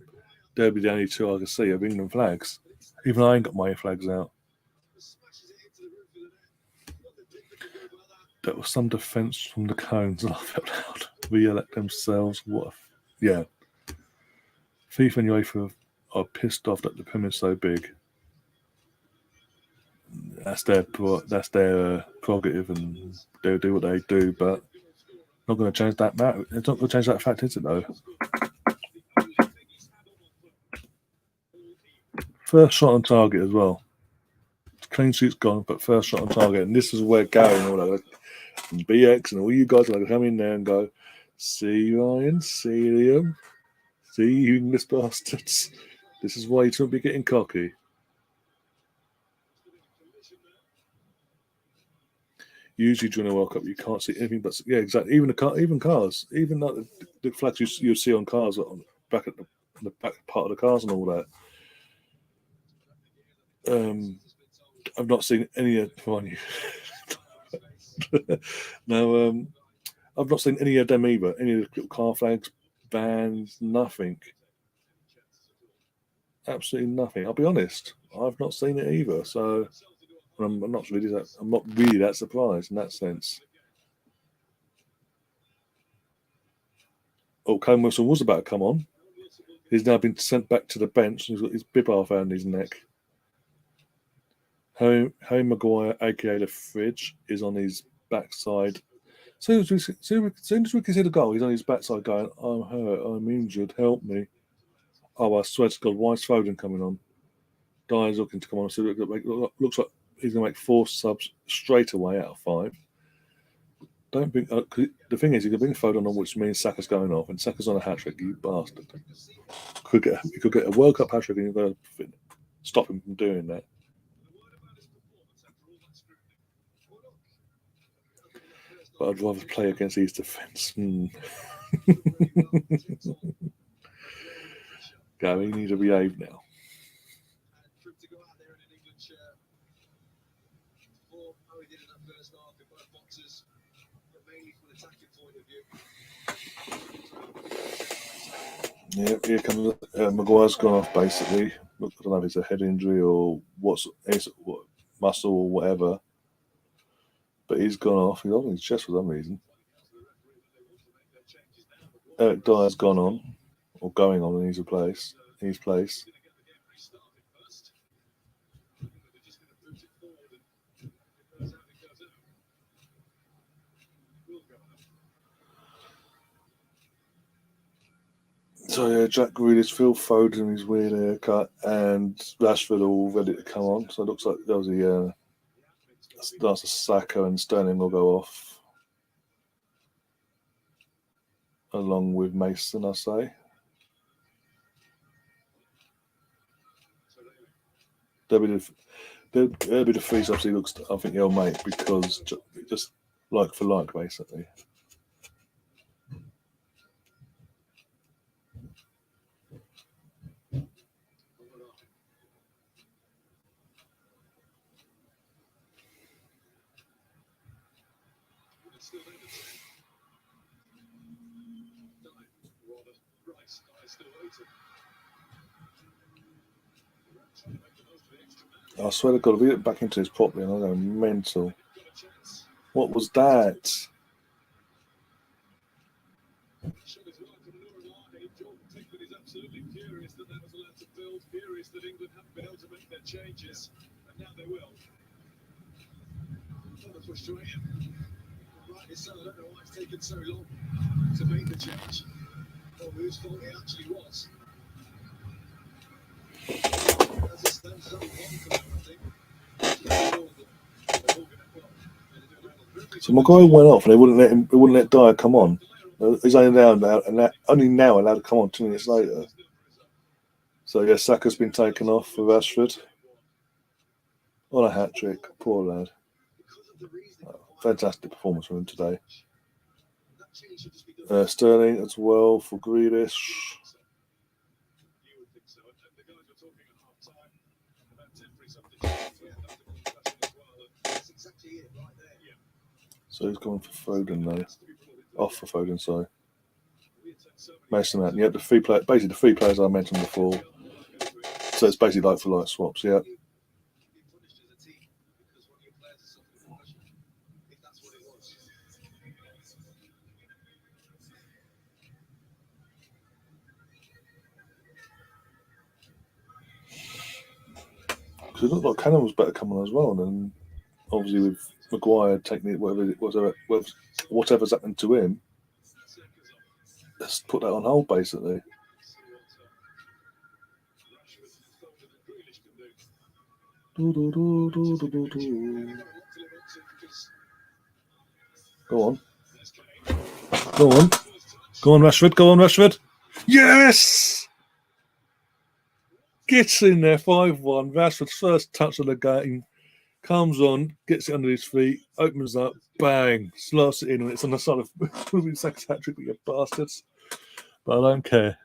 they'll be the only two I can see of England flags. Even I ain't got my flags out. There was some defence from the cones, and I felt loud. Re-elect themselves. Yeah. FIFA and UEFA are pissed off that the pyramid's so big. That's their prerogative, and they'll do what they do. But not going to change that matter. It's not going to change that fact, is it? Though. First shot on target as well. Clean sheet's gone, but first shot on target, and this is where Gary and all that, and BX and all you guys are going to come in there and go, see Ryan, see Liam, see you English bastards. This is why you shouldn't be getting cocky. Usually during a World Cup, you can't see anything but exactly. Even cars, even like the flags you see on cars on back at the back part of the cars and all that. I've not seen any of no. I've not seen any of them either. Any of the car flags, vans, nothing. Absolutely nothing. I'll be honest. I've not seen it either. So I'm not really that surprised in that sense. Oh, Callum Wilson was about to come on. He's now been sent back to the bench. He's got his bib half around his neck. Harry Maguire, aka the Fridge, is on his backside. Soon as we can see the goal, he's on his backside going, "I'm hurt, I'm injured, help me." Oh, I swear to God, why is Foden coming on? Dyer's looking to come on. So it looks like he's going to make 4 subs straight away out of 5. Don't think the thing is, you can bring Foden on, which means Saka's going off, and Saka's on a hat trick. You bastard! You could get a World Cup hat trick, and you've got to stop him from doing that. But I'd rather play against his defence. Gary, you need to behave now. Yeah, here comes Maguire's gone off basically. I don't know if it's a head injury or what muscle or whatever, but he's gone off. He's on his chest for some reason. Eric Dyer's gone on or going on in his place. So yeah, Jack Grealish, Phil Foden, his weird haircut, and Rashford are all ready to come on. So it looks like that was that's a Saka and Sterling will go off, along with Mason, I say. There'll be the freeze obviously looks. I think they'll make because just like for like basically. I swear to God, if we get back into this properly, I'm going mental. What was that? Changes, and now they will. That's frustrating. Rightly so. I don't know why it's taken so long to make the change, or whose fault it actually was. As it stands, so confident, I think. So Maguire went off, and they wouldn't let Dyer come on. He's only now allowed to come on 2 minutes later. So yeah, Saka's been taken off for Rashford. On a hat trick, poor lad. Fantastic performance from him today. Sterling as well for Grealish. So he's going for Foden though. Off for Foden, sorry. Mason Mount. Yeah, the 3 players I mentioned before. So it's basically like for like swaps, yeah. Because it looked like Cannon was better coming on as well, and then obviously with Maguire taking it, whatever's happened to him, let's put that on hold basically. Go on, Rashford. Yes! Gets in there, 5-1. Rashford's first touch of the game. Comes on, gets it under his feet, opens up, bang, slaps it in, and it's on the side of the second hat trick, you bastards. But I don't care.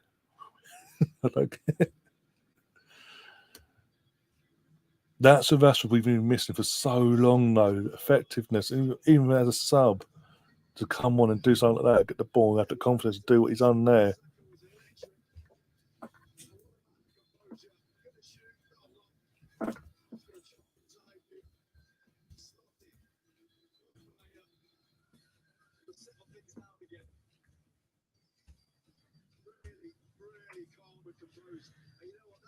I don't care. That's a Rashford we've been missing for so long, though. Effectiveness, even as a sub, to come on and do something like that, get the ball, and have the confidence to do what he's done there.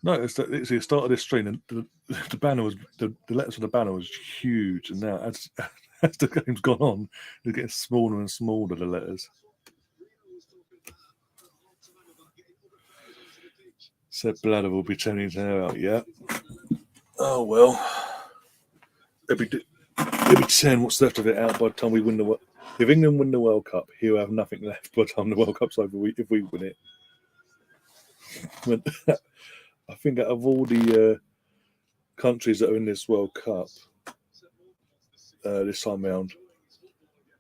No, it's the start of this stream, and the banner was the letters on the banner was huge, and now as the game's gone on, they're getting smaller and smaller. The letters. Said Bladder will be turning his hair out. Yeah. Oh well. It'll be 10. What's left of it out by the time we win the. If England win the World Cup, he'll have nothing left by the time the World Cup's over. If we win it. I think out of all the countries that are in this World Cup this time round,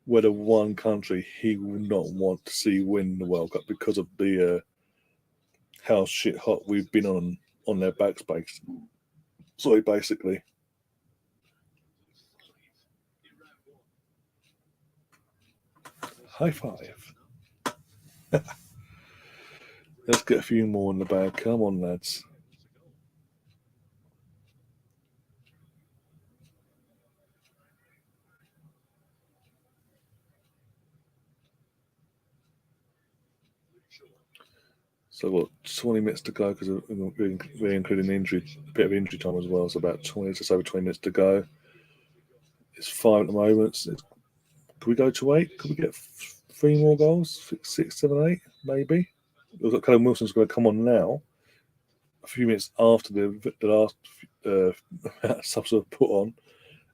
we're the one country he will not want to see win the World Cup because of the how shit hot we've been on their backspace. So basically, high five. Let's get a few more in the bag. Come on, lads. So what? 20 minutes to go because we're including injury, a bit of injury time as well. So about 20, just over 20 minutes to go. It's 5 at the moment. Could we go to 8? Could we get 3 more goals? 6, 7, 8, maybe. It looks like Callum Wilson's going to come on now. A few minutes after the last subs are put on,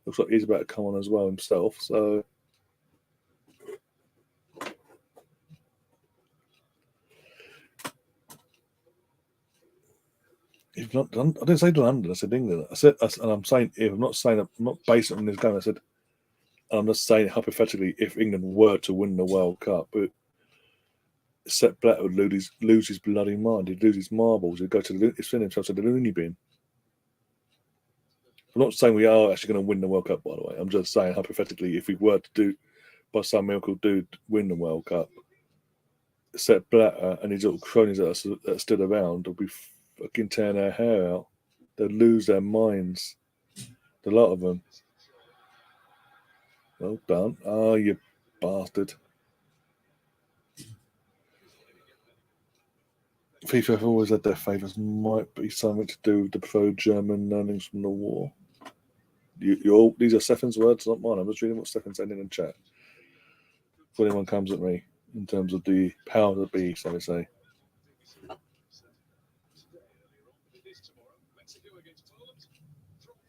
looks like he's about to come on as well himself. So. If not done, I didn't say London. I said England. And I'm saying if. I'm not saying I'm not basing it on this game. I said I'm just saying hypothetically if England were to win the World Cup, but Sepp Blatter would lose his bloody mind. He'd lose his marbles. He'd go he'd send himself to the loony bin. I'm not saying we are actually going to win the World Cup. By the way, I'm just saying hypothetically if we were to do, by some miracle, win the World Cup, Sepp Blatter and his little cronies that are still around will be fucking tearing their hair out. They'll lose their minds. A lot of them. Well done. Oh, you bastard. FIFA have always had their favours. Might be something to do with the pro-German learnings from the war. These are Stefan's words, not mine. I'm just reading what Stefan's saying in the chat. If anyone comes at me in terms of the power of the beast, so to say.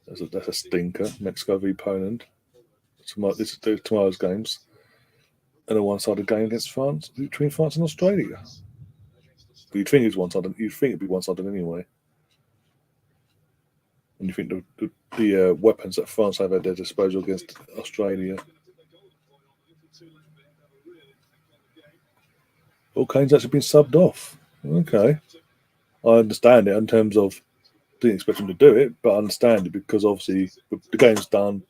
That's a stinker. Mexico v Poland. This is tomorrow's games. And a one-sided game against France, between France and Australia. But you'd think it's one-sided. You'd think it'd be one-sided anyway. And you think the weapons that France have at their disposal against Australia. Well, Kane's actually been subbed off. Okay. I understand it in terms of didn't expect him to do it, but I understand it because obviously the game's done.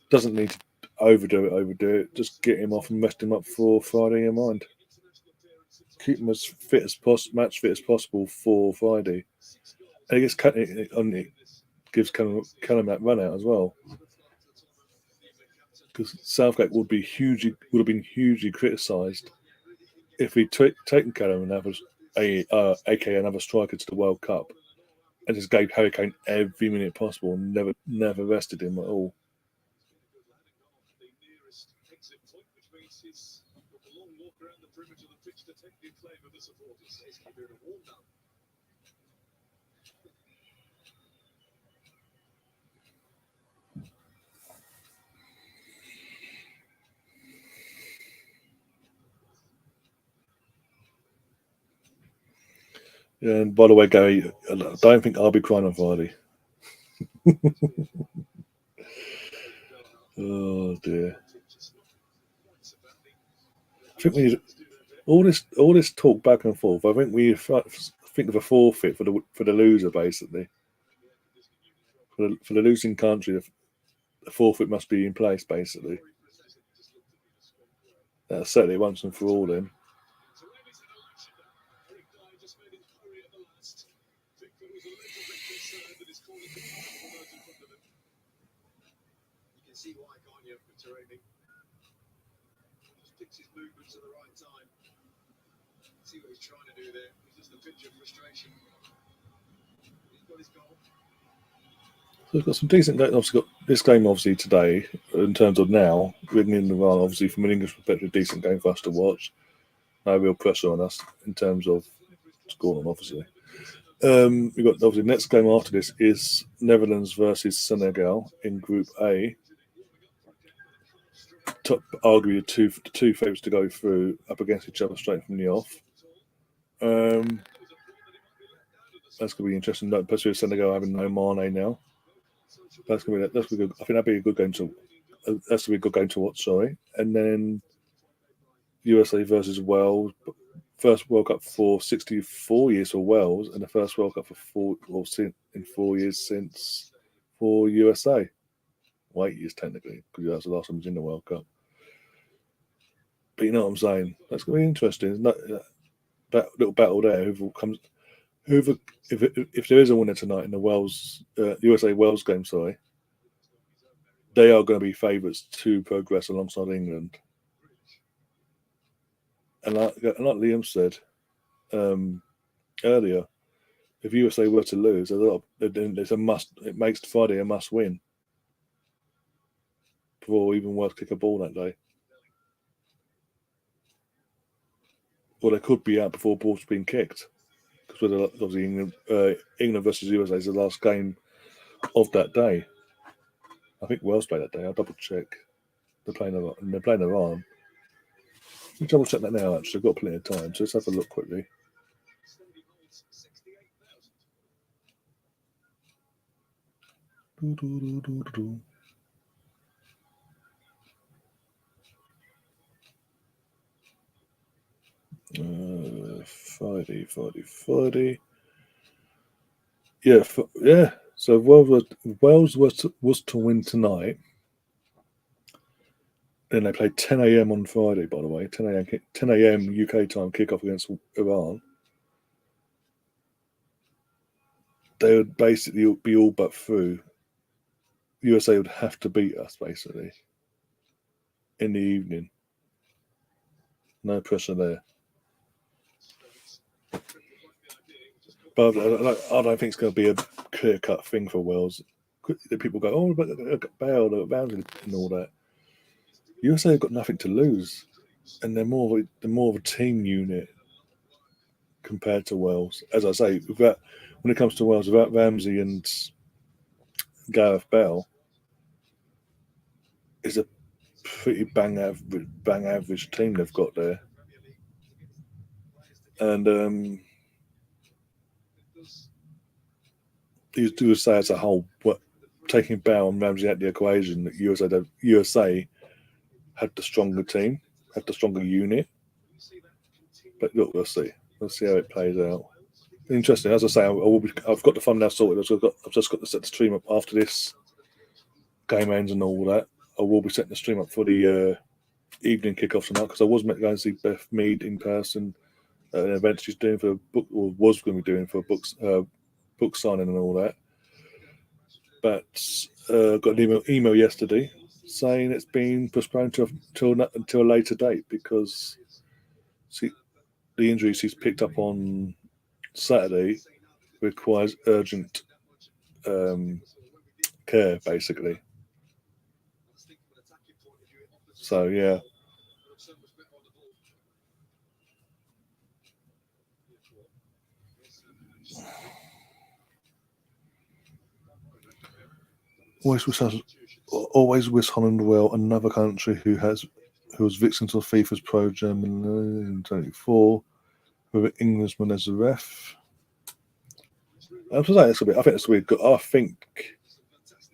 Doesn't need to overdo it. Just get him off and rest him up for Friday in mind. Keep him as fit as match fit as possible for Friday. And it gives Callum that run out as well. Because Southgate would have been hugely criticised if he'd taken Callum and aka another striker to the World Cup and just gave Harry Kane every minute possible and never rested him at all. Yeah, and by the way, Gary, I don't think I'll be crying on Friday. Oh dear. I think we need all this talk back and forth. I think we think of a forfeit for the loser, basically. For the losing country, the forfeit must be in place, basically. That's certainly once and for all. Then. See why, can't you, with Taremi? Just picks his movements at the right time. See what he's trying to do there. He's just a picture of frustration. He's got his goal. So we've got some decent games. Obviously, got this game obviously today in terms of now. Written in the run, obviously from an English perspective, decent game for us to watch. No real pressure on us in terms of scoring, obviously. We've got obviously the next game after this is Netherlands versus Senegal in Group A. Arguably the two favourites to go through up against each other straight from the off. That's going to be interesting. Especially with Senegal having no Mane now. That's going to be good. I think that'd be a good game to. That's going to be a good game to watch. Sorry, and then USA versus Wales. First World Cup for 64 years for Wales, and the first World Cup in 4 years since for USA. Well, 8 years technically, because that's the last time he was in the World Cup. But you know what I'm saying? That's going to be interesting. That little battle there. If there is a winner tonight in the Wales USA Wales game, they are going to be favourites to progress alongside England. And like Liam said earlier, if USA were to lose, it's a must. It makes Friday a must win. Or even worse, kick a ball that day. Or they could be out before ball's been kicked. Because obviously England versus USA is the last game of that day. I think Wales play that day. I'll double check. They're playing Iran. Let me double check that now. Actually, I've got plenty of time, so let's have a look quickly. Friday. Yeah. So Wales was to win tonight. Then they play 10 a.m. on Friday. By the way, 10 a.m. UK time kickoff against Iran. They would basically be all but through. USA would have to beat us basically in the evening. No pressure there. But I don't think it's going to be a clear-cut thing for Wales. People go, oh, but Bale, and all that. USA have got nothing to lose, and they're more of a team unit compared to Wales. As I say, when it comes to Wales, without Ramsey and Gareth Bale, it's a pretty bang average team they've got there, and you do say as a whole, taking Bale and Ramsey out of the equation, that USA had the stronger team, had the stronger unit. But look, we'll see. We'll see how it plays out. Interesting. As I say, I've got the fun now sorted. I've just got to set the stream up after this game ends and all that. I will be setting the stream up for the evening kickoff tonight because I was meant to go and see Beth Mead in person at an event she's doing for a book, or was going to be doing for book signing and all that. But got an email yesterday saying it's been postponed until a later date because the injury she's picked up on Saturday requires urgent care, basically. So, yeah. Always wish Holland well, another country who was victim to FIFA's Pro German in 2024, with an Englishman as a ref. I think it's going to be good. I think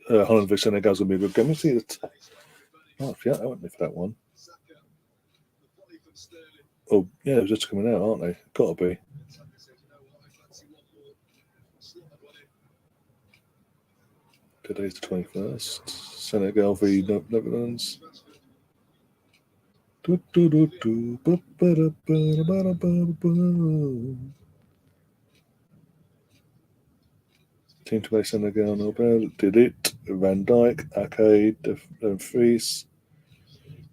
Holland vs Senegal is going to be a good game. Let's see Oh, yeah, I went for that one. Saka, the volley from Sterling. Oh, yeah, they're just coming out, aren't they? Got to be. Saka said, you know what, I fancy one more. Slotted one in. Today's the 21st. Senegal v Netherlands. Do, do, do, do. Ba, ba, da, ba, da, ba, da, ba, ba. Team to play Senegal, Nobel did it. Van Dijk, Ake, Vries,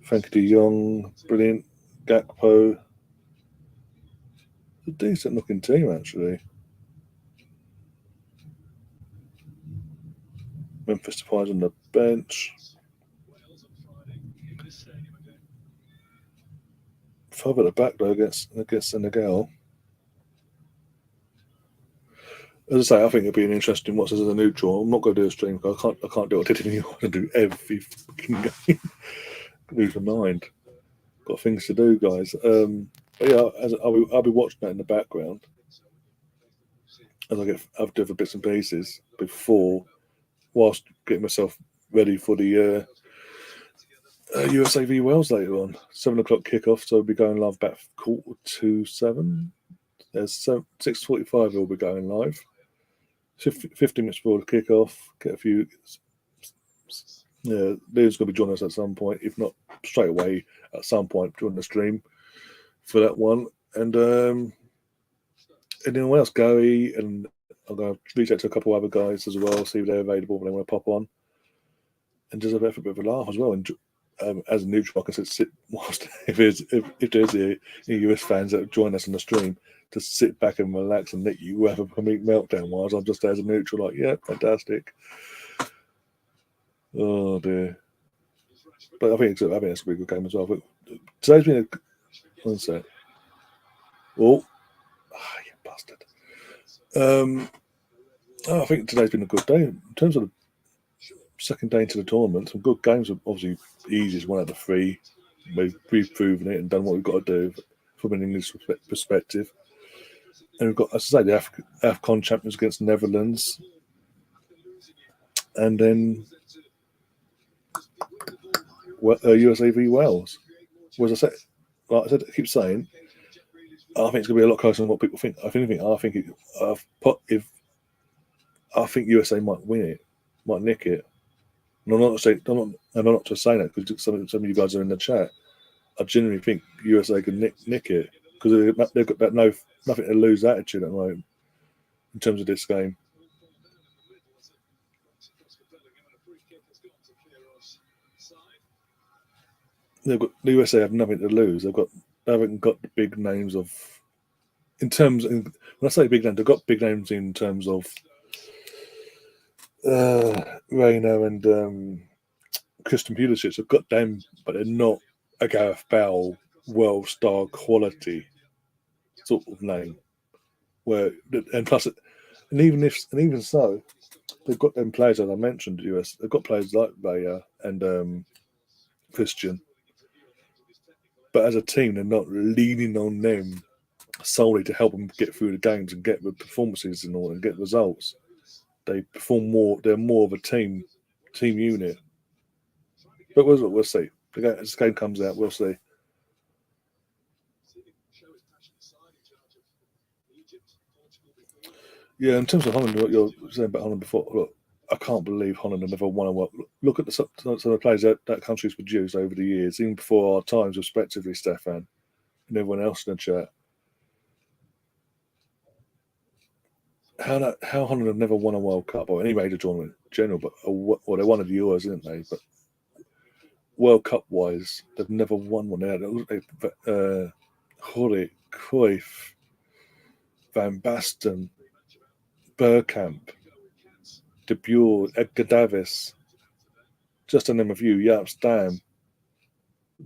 Frankie de Jong, brilliant. Gakpo. A decent looking team, actually. Memphis Depay's on the bench. Wales on Friday in this stadium again. 5 at the back, though, against Senegal. As I say, I think it'll be an interesting watch as a neutral. I'm not going to do a stream because I can't do what I did in New York and do every fucking game. Lose my mind. Got things to do, guys. But yeah, I'll be watching that in the background as I get other bits and pieces before, whilst getting myself ready for the USA v Wales later on. 7 o'clock kickoff, so we'll be going live about 6:45. There's 6:45 we'll be going live. 50 minutes before the kickoff. Get a few. Yeah, Leon's going to be joining us at some point, if not straight away, at some point during the stream for that one. And anyone else, Gary, and I'm going to reach out to a couple of other guys as well, see if they're available when they want to pop on, and just have a bit of a laugh as well. And as a neutral, I can sit whilst if there's any US fans that join us on the stream, just sit back and relax and let you have a complete meltdown whilst I'm just there as a neutral, like, yeah, fantastic. Oh dear. But I think it's going to be a good game as well. But today's been a. One sec. Oh, you bastard. I think today's been a good day. In terms of the second day into the tournament, some good games. Obviously, easiest one out of the 3. We've proven it and done what we've got to do from an English perspective. And we've got, as I say, the AFCON champions against the Netherlands. And then USA v Wales. Whereas I keep saying, I think it's going to be a lot closer than what people think. If anything, I think USA might win it, might nick it. And I'm not just saying that because some of you guys are in the chat. I genuinely think USA can nick it because they've got nothing to lose attitude at the moment in terms of this game. The USA have nothing to lose. They haven't got the big names of. When I say big names, they've got big names in terms of Reina and Christian Pulisic. They've got them, but they're not a Gareth Bale world star quality sort of name. Even so, they've got them players as I mentioned. US, they've got players like Raya and Christian. But as a team, they're not leaning on them solely to help them get through the games and get the performances and all and get results. They perform more. They're more of a team unit. But we'll see. As this game comes out, we'll see. Yeah, in terms of Holland, what you're saying about Holland before, look, I can't believe Holland have never won a World. Look at some of the players that country's produced over the years, even before our times, respectively, Stefan and everyone else in the chat. How Holland have never won a World Cup or any major tournament in general, but they won the Euros, didn't they? But World Cup wise, they've never won one. Hullet, Cruyff, Van Basten, Bergkamp, De Boer, Edgar Davis, just to name a few. Jaap Stam.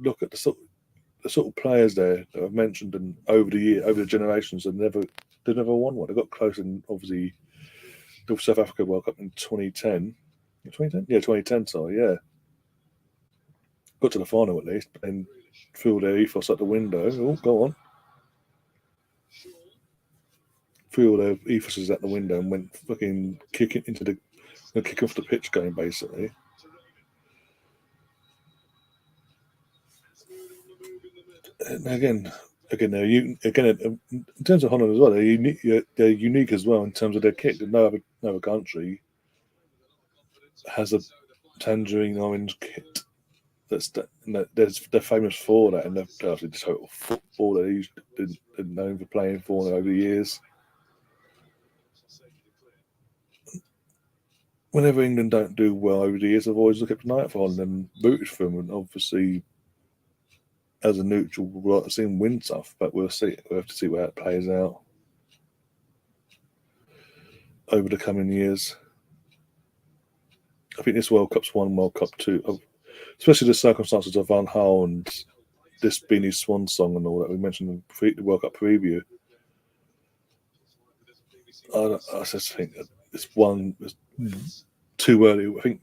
Look at the sort of players there that I've mentioned, and over the generations, they've never won one. They got close in obviously the South Africa World Cup in 2010. 2010? Yeah, 2010. Sorry, yeah. Got to the final at least, but then threw their ethos out the window. Oh, go on. Threw all their ethos out the window and went fucking kick off the pitch game, basically. And again, in terms of Holland as well, they're unique. They're unique as well in terms of their kit. No other country has a tangerine orange kit. They're famous for that, and they're obviously the total football that he's been known for playing for over the years. Whenever England don't do well over the years, I've always looked up tonight for Holland and rooted for them, and obviously, as a neutral, we'd like to see them win stuff, but we'll see. We'll have to see where that plays out over the coming years. I think this World Cup's one World Cup too, especially the circumstances of Van Gaal and this being his swan song and all that we mentioned in the World Cup preview. I just think it's too early. I think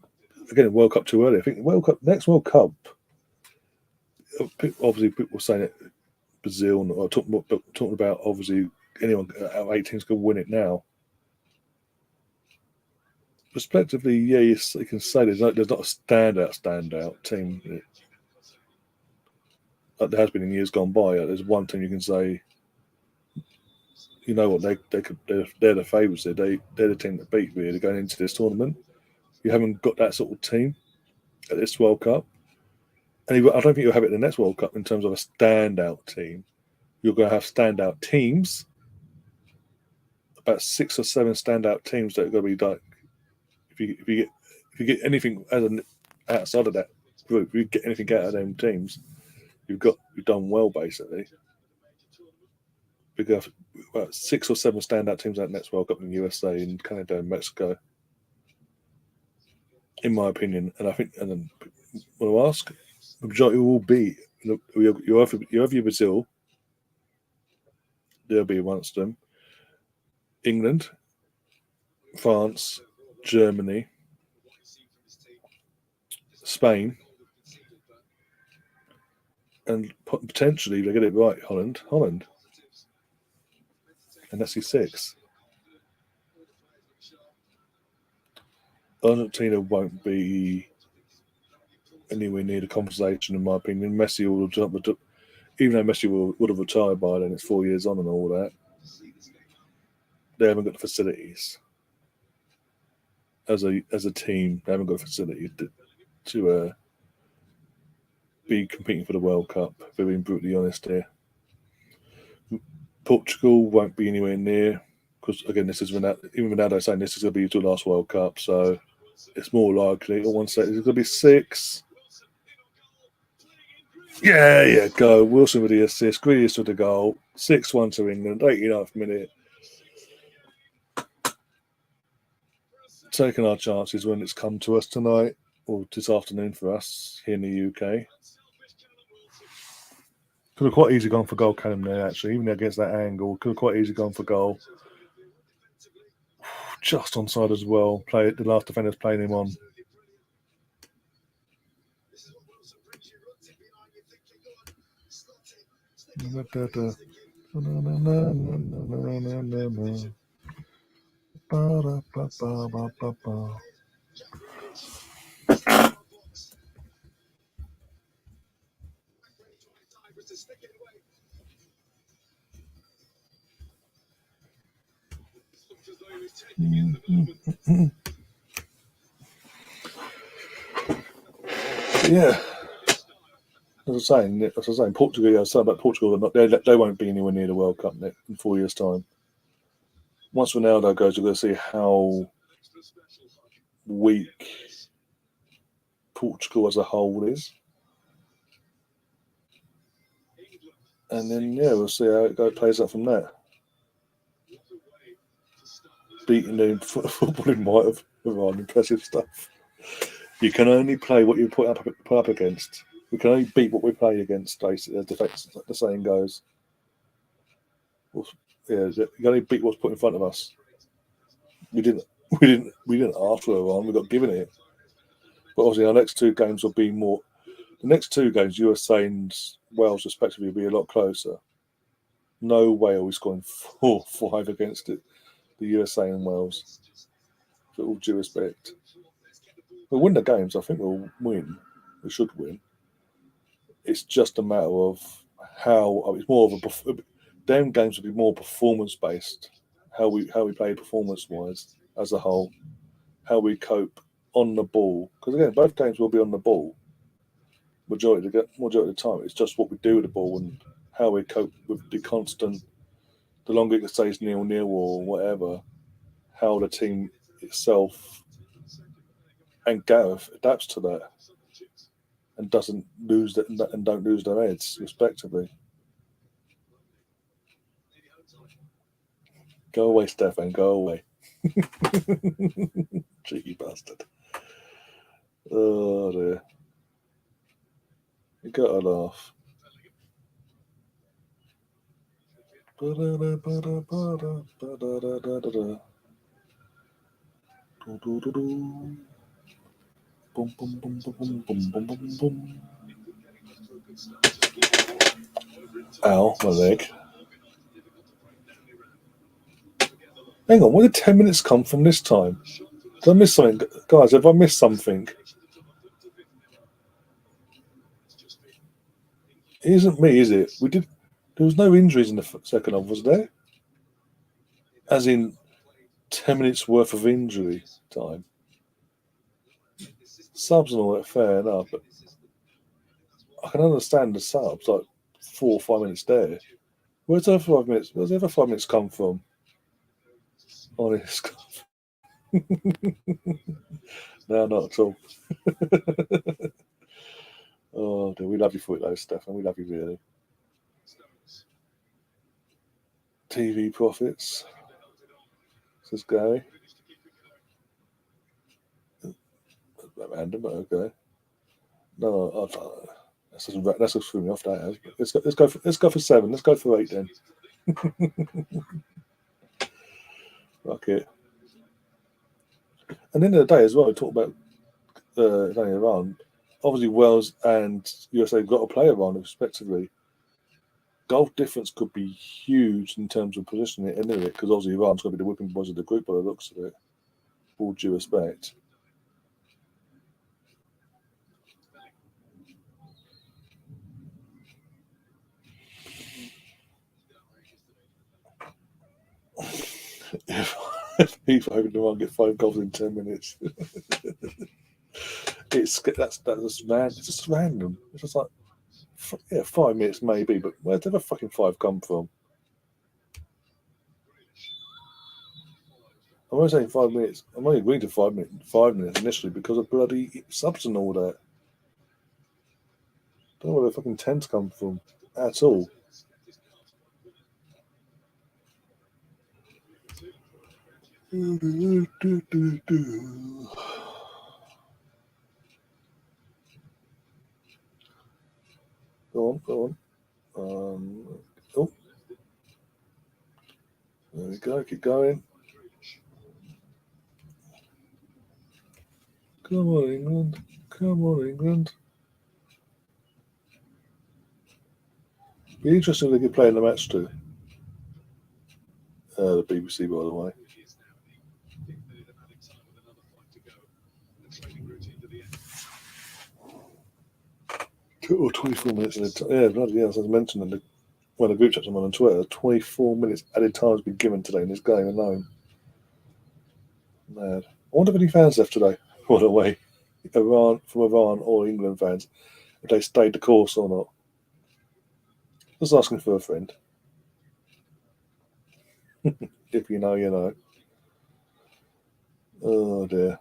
again, World Cup too early. I think next World Cup. Obviously, people saying that Brazil or talking about obviously anyone out of 8 teams can win it now. Respectively, yeah, you can say there's not a standout team. Like there has been in years gone by. There's one team you can say, you know what, they're the favourites. They're the team that beat really going into this tournament. You haven't got that sort of team at this World Cup. And I don't think you'll have it in the next World Cup in terms of a standout team. You're going to have standout teams, about 6 or 7 standout teams that are going to be like, if you get anything outside of that group, if you get anything out of them teams, you've done well basically. Because about 6 or 7 standout teams at the next World Cup in the USA and Canada and Mexico, in my opinion. And I think, and then want to ask, the majority will be you have your Brazil. They'll be amongst them. England, France, Germany, Spain, and potentially they get it right. Holland, and that's your 6. Argentina won't be anywhere near the conversation, in my opinion. Messi will jump, even though Messi would have retired by then. It's 4 years on and all that. They haven't got the facilities as a team. They haven't got the facilities to be competing for the World Cup. If they're being brutally honest here. Portugal won't be anywhere near because again, this is even Ronaldo saying this is going to be the last World Cup, so it's more likely. At one stage, it's going to be 6. Yeah, go. Wilson with the assist, Grealish with the goal, 6-1 to England, 89th minute. Taking our chances when it's come to us tonight, or this afternoon for us here in the UK. Could have quite easily gone for goal, Callum, there, actually, even against that angle. Could have quite easily gone for goal. Just onside as well. The last defender's playing him on. Yeah. As I was saying, Portugal. I was saying about Portugal. They won't be anywhere near the World Cup in 4 years' time. Once Ronaldo goes, we're going to see how weak Portugal as a whole is, and then we'll see how it plays out from there. Beating the footballing might of impressive stuff. You can only play what you put up against. We can only beat what we play against. Basically, as the saying goes. Yeah, you can only beat what's put in front of us. We didn't ask for Iran. We got given it. But obviously, our next 2 games will be more. The next 2 games, USA and Wales, respectively, will be a lot closer. No way are we scoring 4-5 against it. The USA and Wales. With all due respect. We'll win the games. I think we'll win. We should win. It's just a matter of how it's more of a them games would be more performance based. How we play performance wise as a whole, how we cope on the ball. Because again, both games will be on the ball. Majority of the time, it's just what we do with the ball and how we cope with the constant. The longer it stays 0-0 or whatever, how the team itself and Gareth adapts to that and doesn't lose that and don't lose their heads respectively. Go away, Stefan. Go away. Cheeky bastard. Oh dear. You gotta laugh. Boom, boom, boom, boom, boom, boom, boom, boom, boom. Ow, my leg. Hang on, where did 10 minutes come from this time? Did I miss something? Guys, have I missed something? It isn't me, is it? There was no injuries in the second half, was there? As in 10 minutes worth of injury time. Subs and all that, fair enough, but I can understand the subs, like 4 or 5 minutes there. Where's the other 5 minutes? Where's the other 5 minutes come from? Honest. No, not at all. Oh, dear, we love you for it though, Stefan. We love you really. TV profits, says Gary. Random, but okay. No, that's just threw me off. That has. Let's go for 7. Let's go for 8 then. Fuck it. And at the end of the day, as well, we talk about Iran. Obviously, Wales and USA have got to play Iran respectively. Goal difference could be huge in terms of positioning it into it, because obviously Iran's going to be the whipping boys of the group by the looks of it. All due respect. If FIFA hoping to get 5 goals in 10 minutes, that's just random. It's just random. It's just like, 5 minutes maybe, but where did the fucking 5 come from? I'm only saying 5 minutes. I'm only agreeing to 5 minutes initially because of bloody subs and all that. Don't know where the fucking 10s come from at all. Go on. Oh, there we go. Keep going. Come on, England. Come on, England. Be interesting if they could play in the match too. The BBC, by the way. Or 24 minutes at a time. Yeah, bloody hell, as I mentioned in the group chats I'm on Twitter, 24 minutes added time has been given today in this game alone. Mad. I wonder if any fans left today, by the way, from Iran or England fans, if they stayed the course or not. Just asking for a friend. If you know, you know. Oh dear.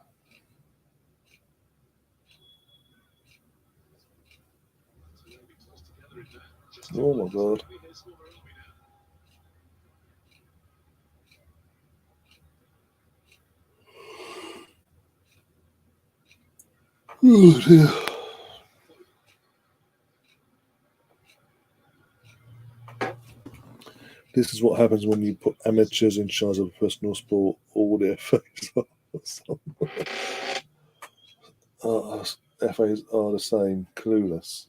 Oh my god. Oh dear. This is what happens when you put amateurs in charge of a professional sport. All the FAs are the same, clueless.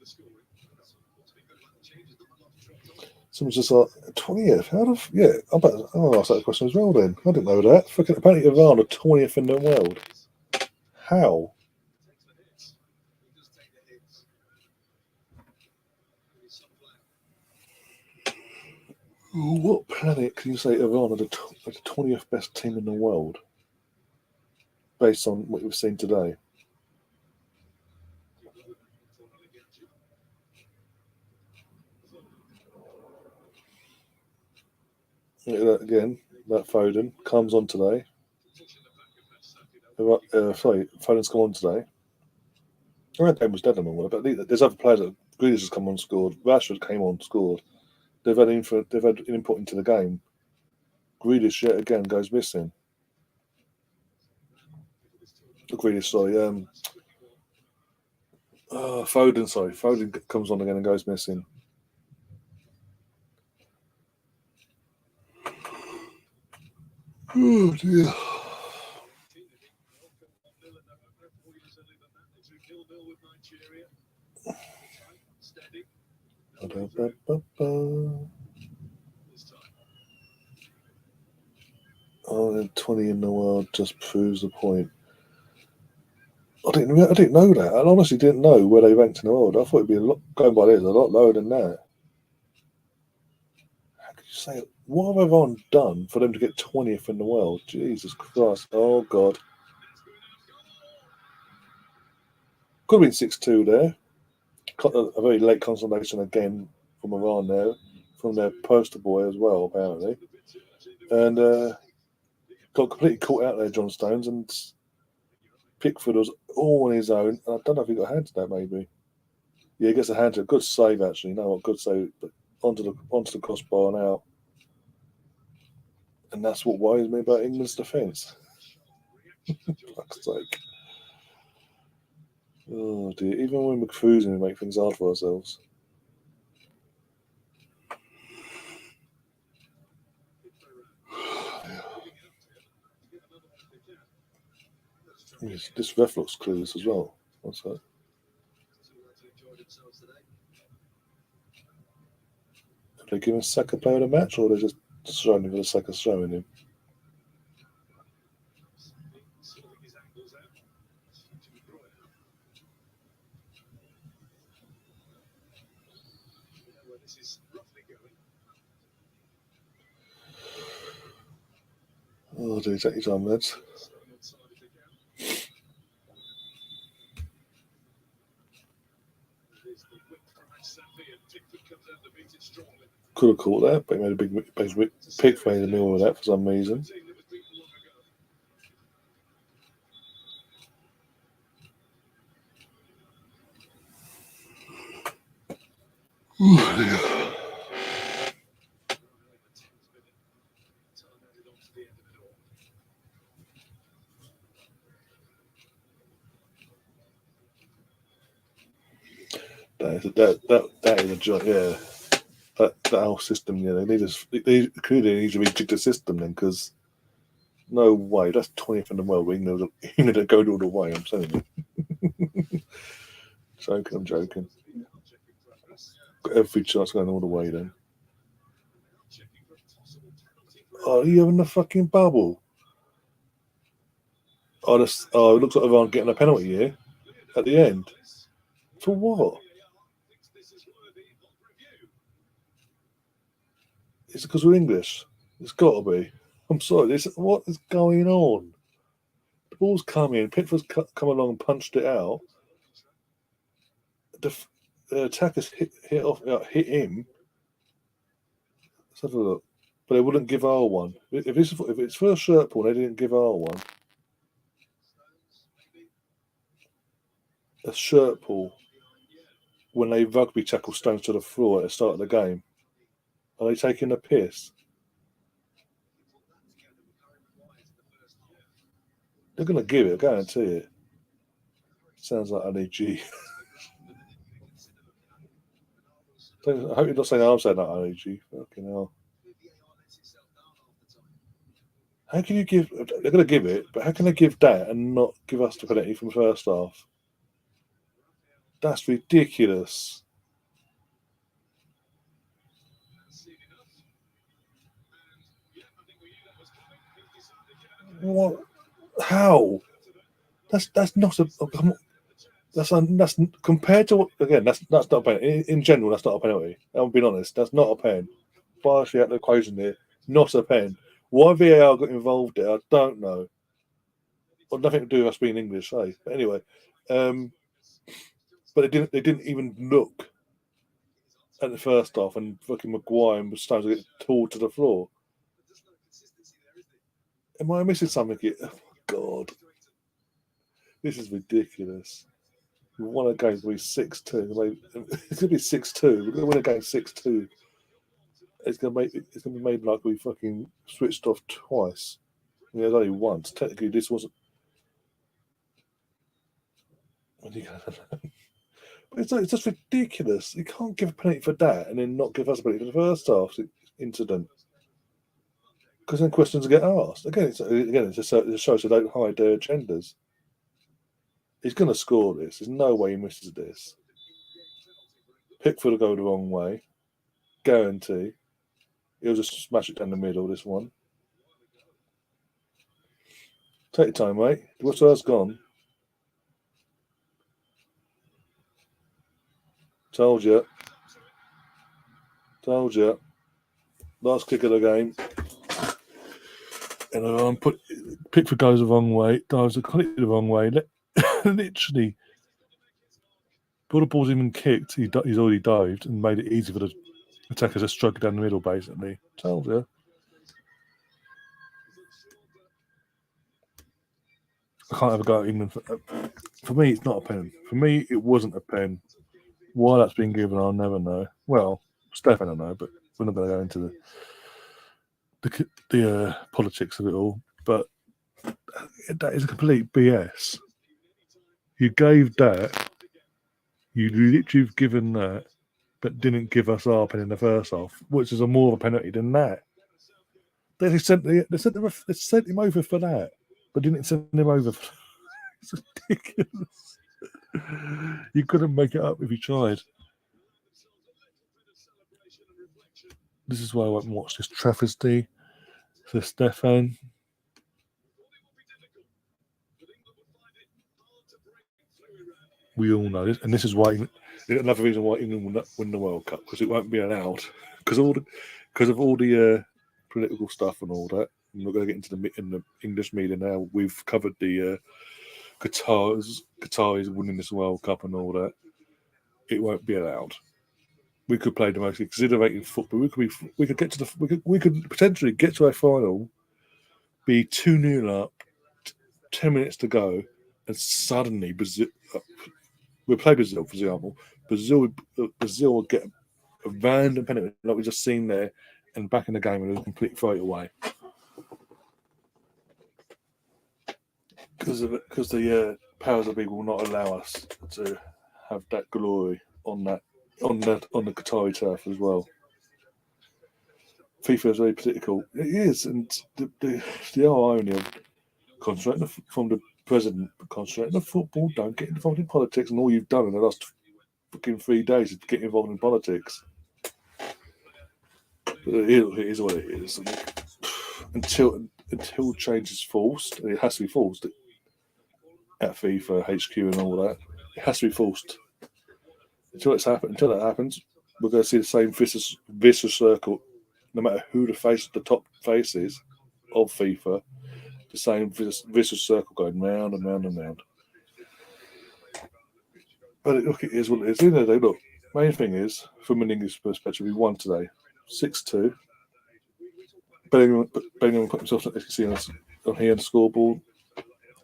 the scoring. What's been good about the change is not a lot of dropped off. Someone's just like 20th. How the yeah? I'll ask that question as well. Then I didn't know that. Fucking apparently Ivana 20th in the world. How? Takes the hits. He does take the hits. He's some player. What planet can you say Ivana the 20th best team in the world? Based on what we've seen today. Again, that Foden comes on today. Foden's come on today. Red game was dead on all, but there's other players that Grealish has come on, scored. Rashford came on, scored. They've had input into the game. Grealish yet again goes missing. Grealish, sorry. Foden, sorry. Foden comes on again and goes missing. Oh dear. Oh, 20 in the world just proves the point. I didn't know that. I honestly didn't know where they ranked in the world. I thought it'd be going by this a lot lower than that. How could you say it? What have everyone done for them to get 20th in the world? Jesus Christ! Oh God! Could have been 6-2 there. A very late consolation again from Iran there, from their poster boy as well apparently, and got completely caught out there, John Stones, and Pickford was all on his own. And I don't know if he got a hand to that, maybe. Yeah, he gets a hand to it. Good save, actually. No, what good save, but onto the crossbar and out. And that's what worries me about England's defence. Fuck's sake. Oh dear. Even when we're cruising, we make things hard for ourselves. This ref looks clueless as well. What's that? Have they given Saka player of the match, or are they just showing him for the sake of showing him? Oh dear, take your time, lads. Could have caught that, but he made a big pick made a meal of that for some reason. That is a joint, yeah. That whole system, yeah, they need to rejig the system then, because no way, that's 20th in the world. England don't go all the way. I'm saying it. I'm joking. Got every chance going all the way then. Oh, are you having a fucking bubble? Oh, it looks like everyone getting a penalty here at the end. For what? Is it because we're English? It's got to be. I'm sorry. What is going on? The ball's come in. Pickford's come along and punched it out. The attackers hit him. Let's have a look. But they wouldn't give R one. If it's for a shirt pull, they didn't give R one. A shirt pull when they rugby tackle Stones to the floor at the start of the game. Are they taking the piss? They're going to give it, I guarantee it. Sounds like an EG. I hope you're not saying I'm saying that on EG. Fucking hell. How can you give... They're going to give it, but how can they give that and not give us the penalty from the first half? That's ridiculous. What? How? That's not a. That's compared to what, again. That's not a penalty. In general, that's not a penalty. I'm being honest. That's not a pen. Partially out the equation here, not a pen. Why VAR got involved there, I don't know. Well, nothing to do with us being English, say. But anyway, but they didn't even look at the first half, and fucking Maguire and Stones get pulled to the floor. Am I missing something here? Oh, God. This is ridiculous. We won a game to be 6-2. It's going to be 6-2. We're going to win a game 6-2. It's going to be made like we fucking switched off twice. I mean, there's only once. Technically, this wasn't. But it's just ridiculous. You can't give a penalty for that and then not give us a penalty for the first half incident. Because then questions get asked. It shows they don't hide their agendas. He's going to score this. There's no way he misses this. Pickford will go the wrong way. Guarantee. He'll just smash it down the middle, this one. Take your time, mate. What's else gone? Told you. Last kick of the game. And Pickford goes the wrong way. Dives completely the wrong way. Literally. Before the ball's even kicked, he's already dived and made it easy for the attackers to struggle down the middle, basically. Told you. I can't have a go at England. For me, it's not a pen. For me, it wasn't a pen. Why that's been given, I'll never know. Well, Stefan, I know, but we're not going to go into the politics of it all. But that is a complete BS. You gave that. You literally have given that, but didn't give us our pen in the first half, which is a more of a penalty than that. They sent him over for that, but didn't send him over for. It's ridiculous. You couldn't make it up if you tried. This is why I won't watch this travesty for Stefan. We all know this, and this is why. Another reason why England will not win the World Cup, because it won't be allowed. Because of all the political stuff and all that. I'm not going to get into the English media now. We've covered the Qataris winning this World Cup and all that. It won't be allowed. We could play the most exhilarating football. We could potentially get to a final, be 2-0 up, 10 minutes to go, and suddenly we'll play Brazil, for example. Brazil will get a random penalty like we've just seen there, and back in the game and it'll completely throw it away. Because the powers that be will not allow us to have that glory on the Qatari turf as well. FIFA is very political. It is, and the irony of concentrating from the president, concentrating on football, don't get involved in politics, and all you've done in the last fucking 3 days is get involved in politics. But it is what it is. Until change is forced, and it has to be forced at FIFA HQ and all that. It has to be forced. Until that happens, we're going to see the same vicious circle. No matter who the top face is of FIFA, the same vicious circle going round and round and round. But it is what it is. In the day, look, main thing is, from an English perspective, we won today, 6-2. Bellingham put himself, as you can see on here, on the scoreboard.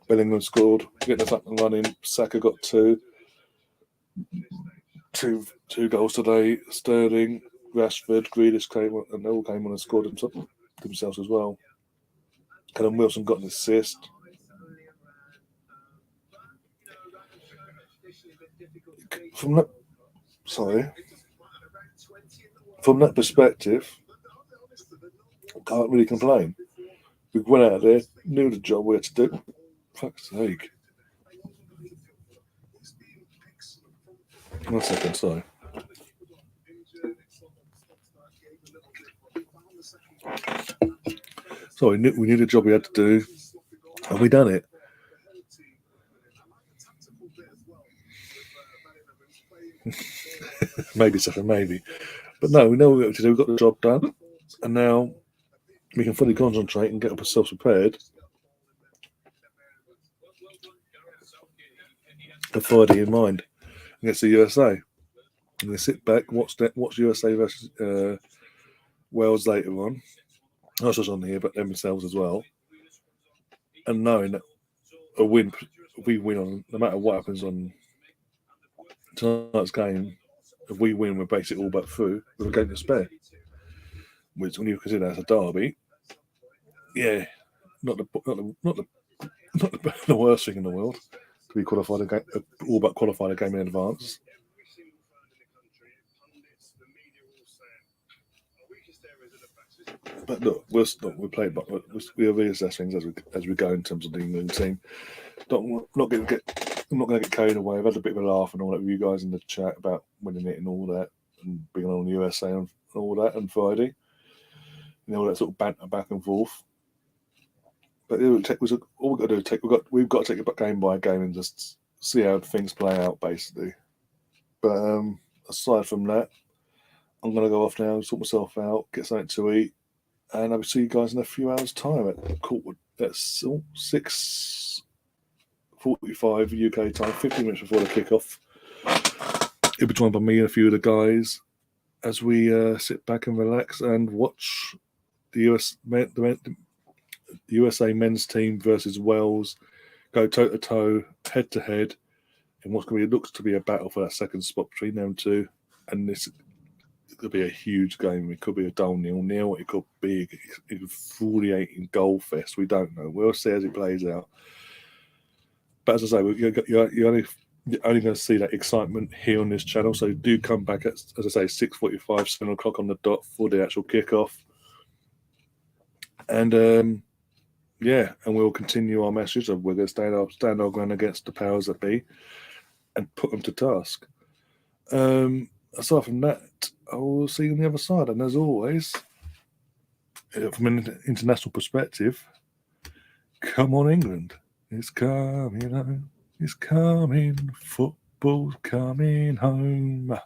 Bellingham scored, getting us up and running. Saka got two goals today. Sterling, Rashford, Grealish came on, and they all came on and scored themselves as well. Callum Wilson got an assist. From that perspective, can't really complain. We went out there, knew the job we had to do. Fuck's sake. 1 second, sorry. So we knew the job we had to do, and we done it. Maybe second, maybe. But no, we know what we have to do. We've got the job done, and now we can fully concentrate and get ourselves prepared for Friday in mind against the USA. And they sit back, watch USA versus Wales later on. Not just on here, but themselves as well. And knowing that we win on, no matter what happens on tonight's game, if we win, we're basically all but through with a game to spare. Which, when you consider that's a derby, yeah, not the worst thing in the world to be qualified a game, all but qualified a game in advance. But look, we play, but we'll reassess things as we go in terms of the England team. I'm not going to get carried away. I've had a bit of a laugh and all that with you guys in the chat about winning it and all that, and being on the USA and all that on Friday. All that sort of banter back and forth. But all we've got to do we've got to take it game by game and just see how things play out, basically. But aside from that, I'm going to go off now, sort myself out, get something to eat, and I will see you guys in a few hours' time at 6:45 UK time, 15 minutes before the kickoff. You'll be joined by me and a few of the guys as we sit back and relax and watch the USA men's team versus Wales go toe to toe, head to head, in what looks to be a battle for that second spot between them two. And this could be a huge game. It could be a dull 0-0. It could be a infuriating goal fest. We don't know. We'll see as it plays out. But as I say, you're only going to see that excitement here on this channel. So do come back at, as I say, 6:45, 7 o'clock on the dot for the actual kickoff. And and we'll continue our message of we're going to stand our ground against the powers that be and put them to task. Aside from that, I will see you on the other side. And as always, from an international perspective, come on, England. It's coming home. It's coming. Football's coming home.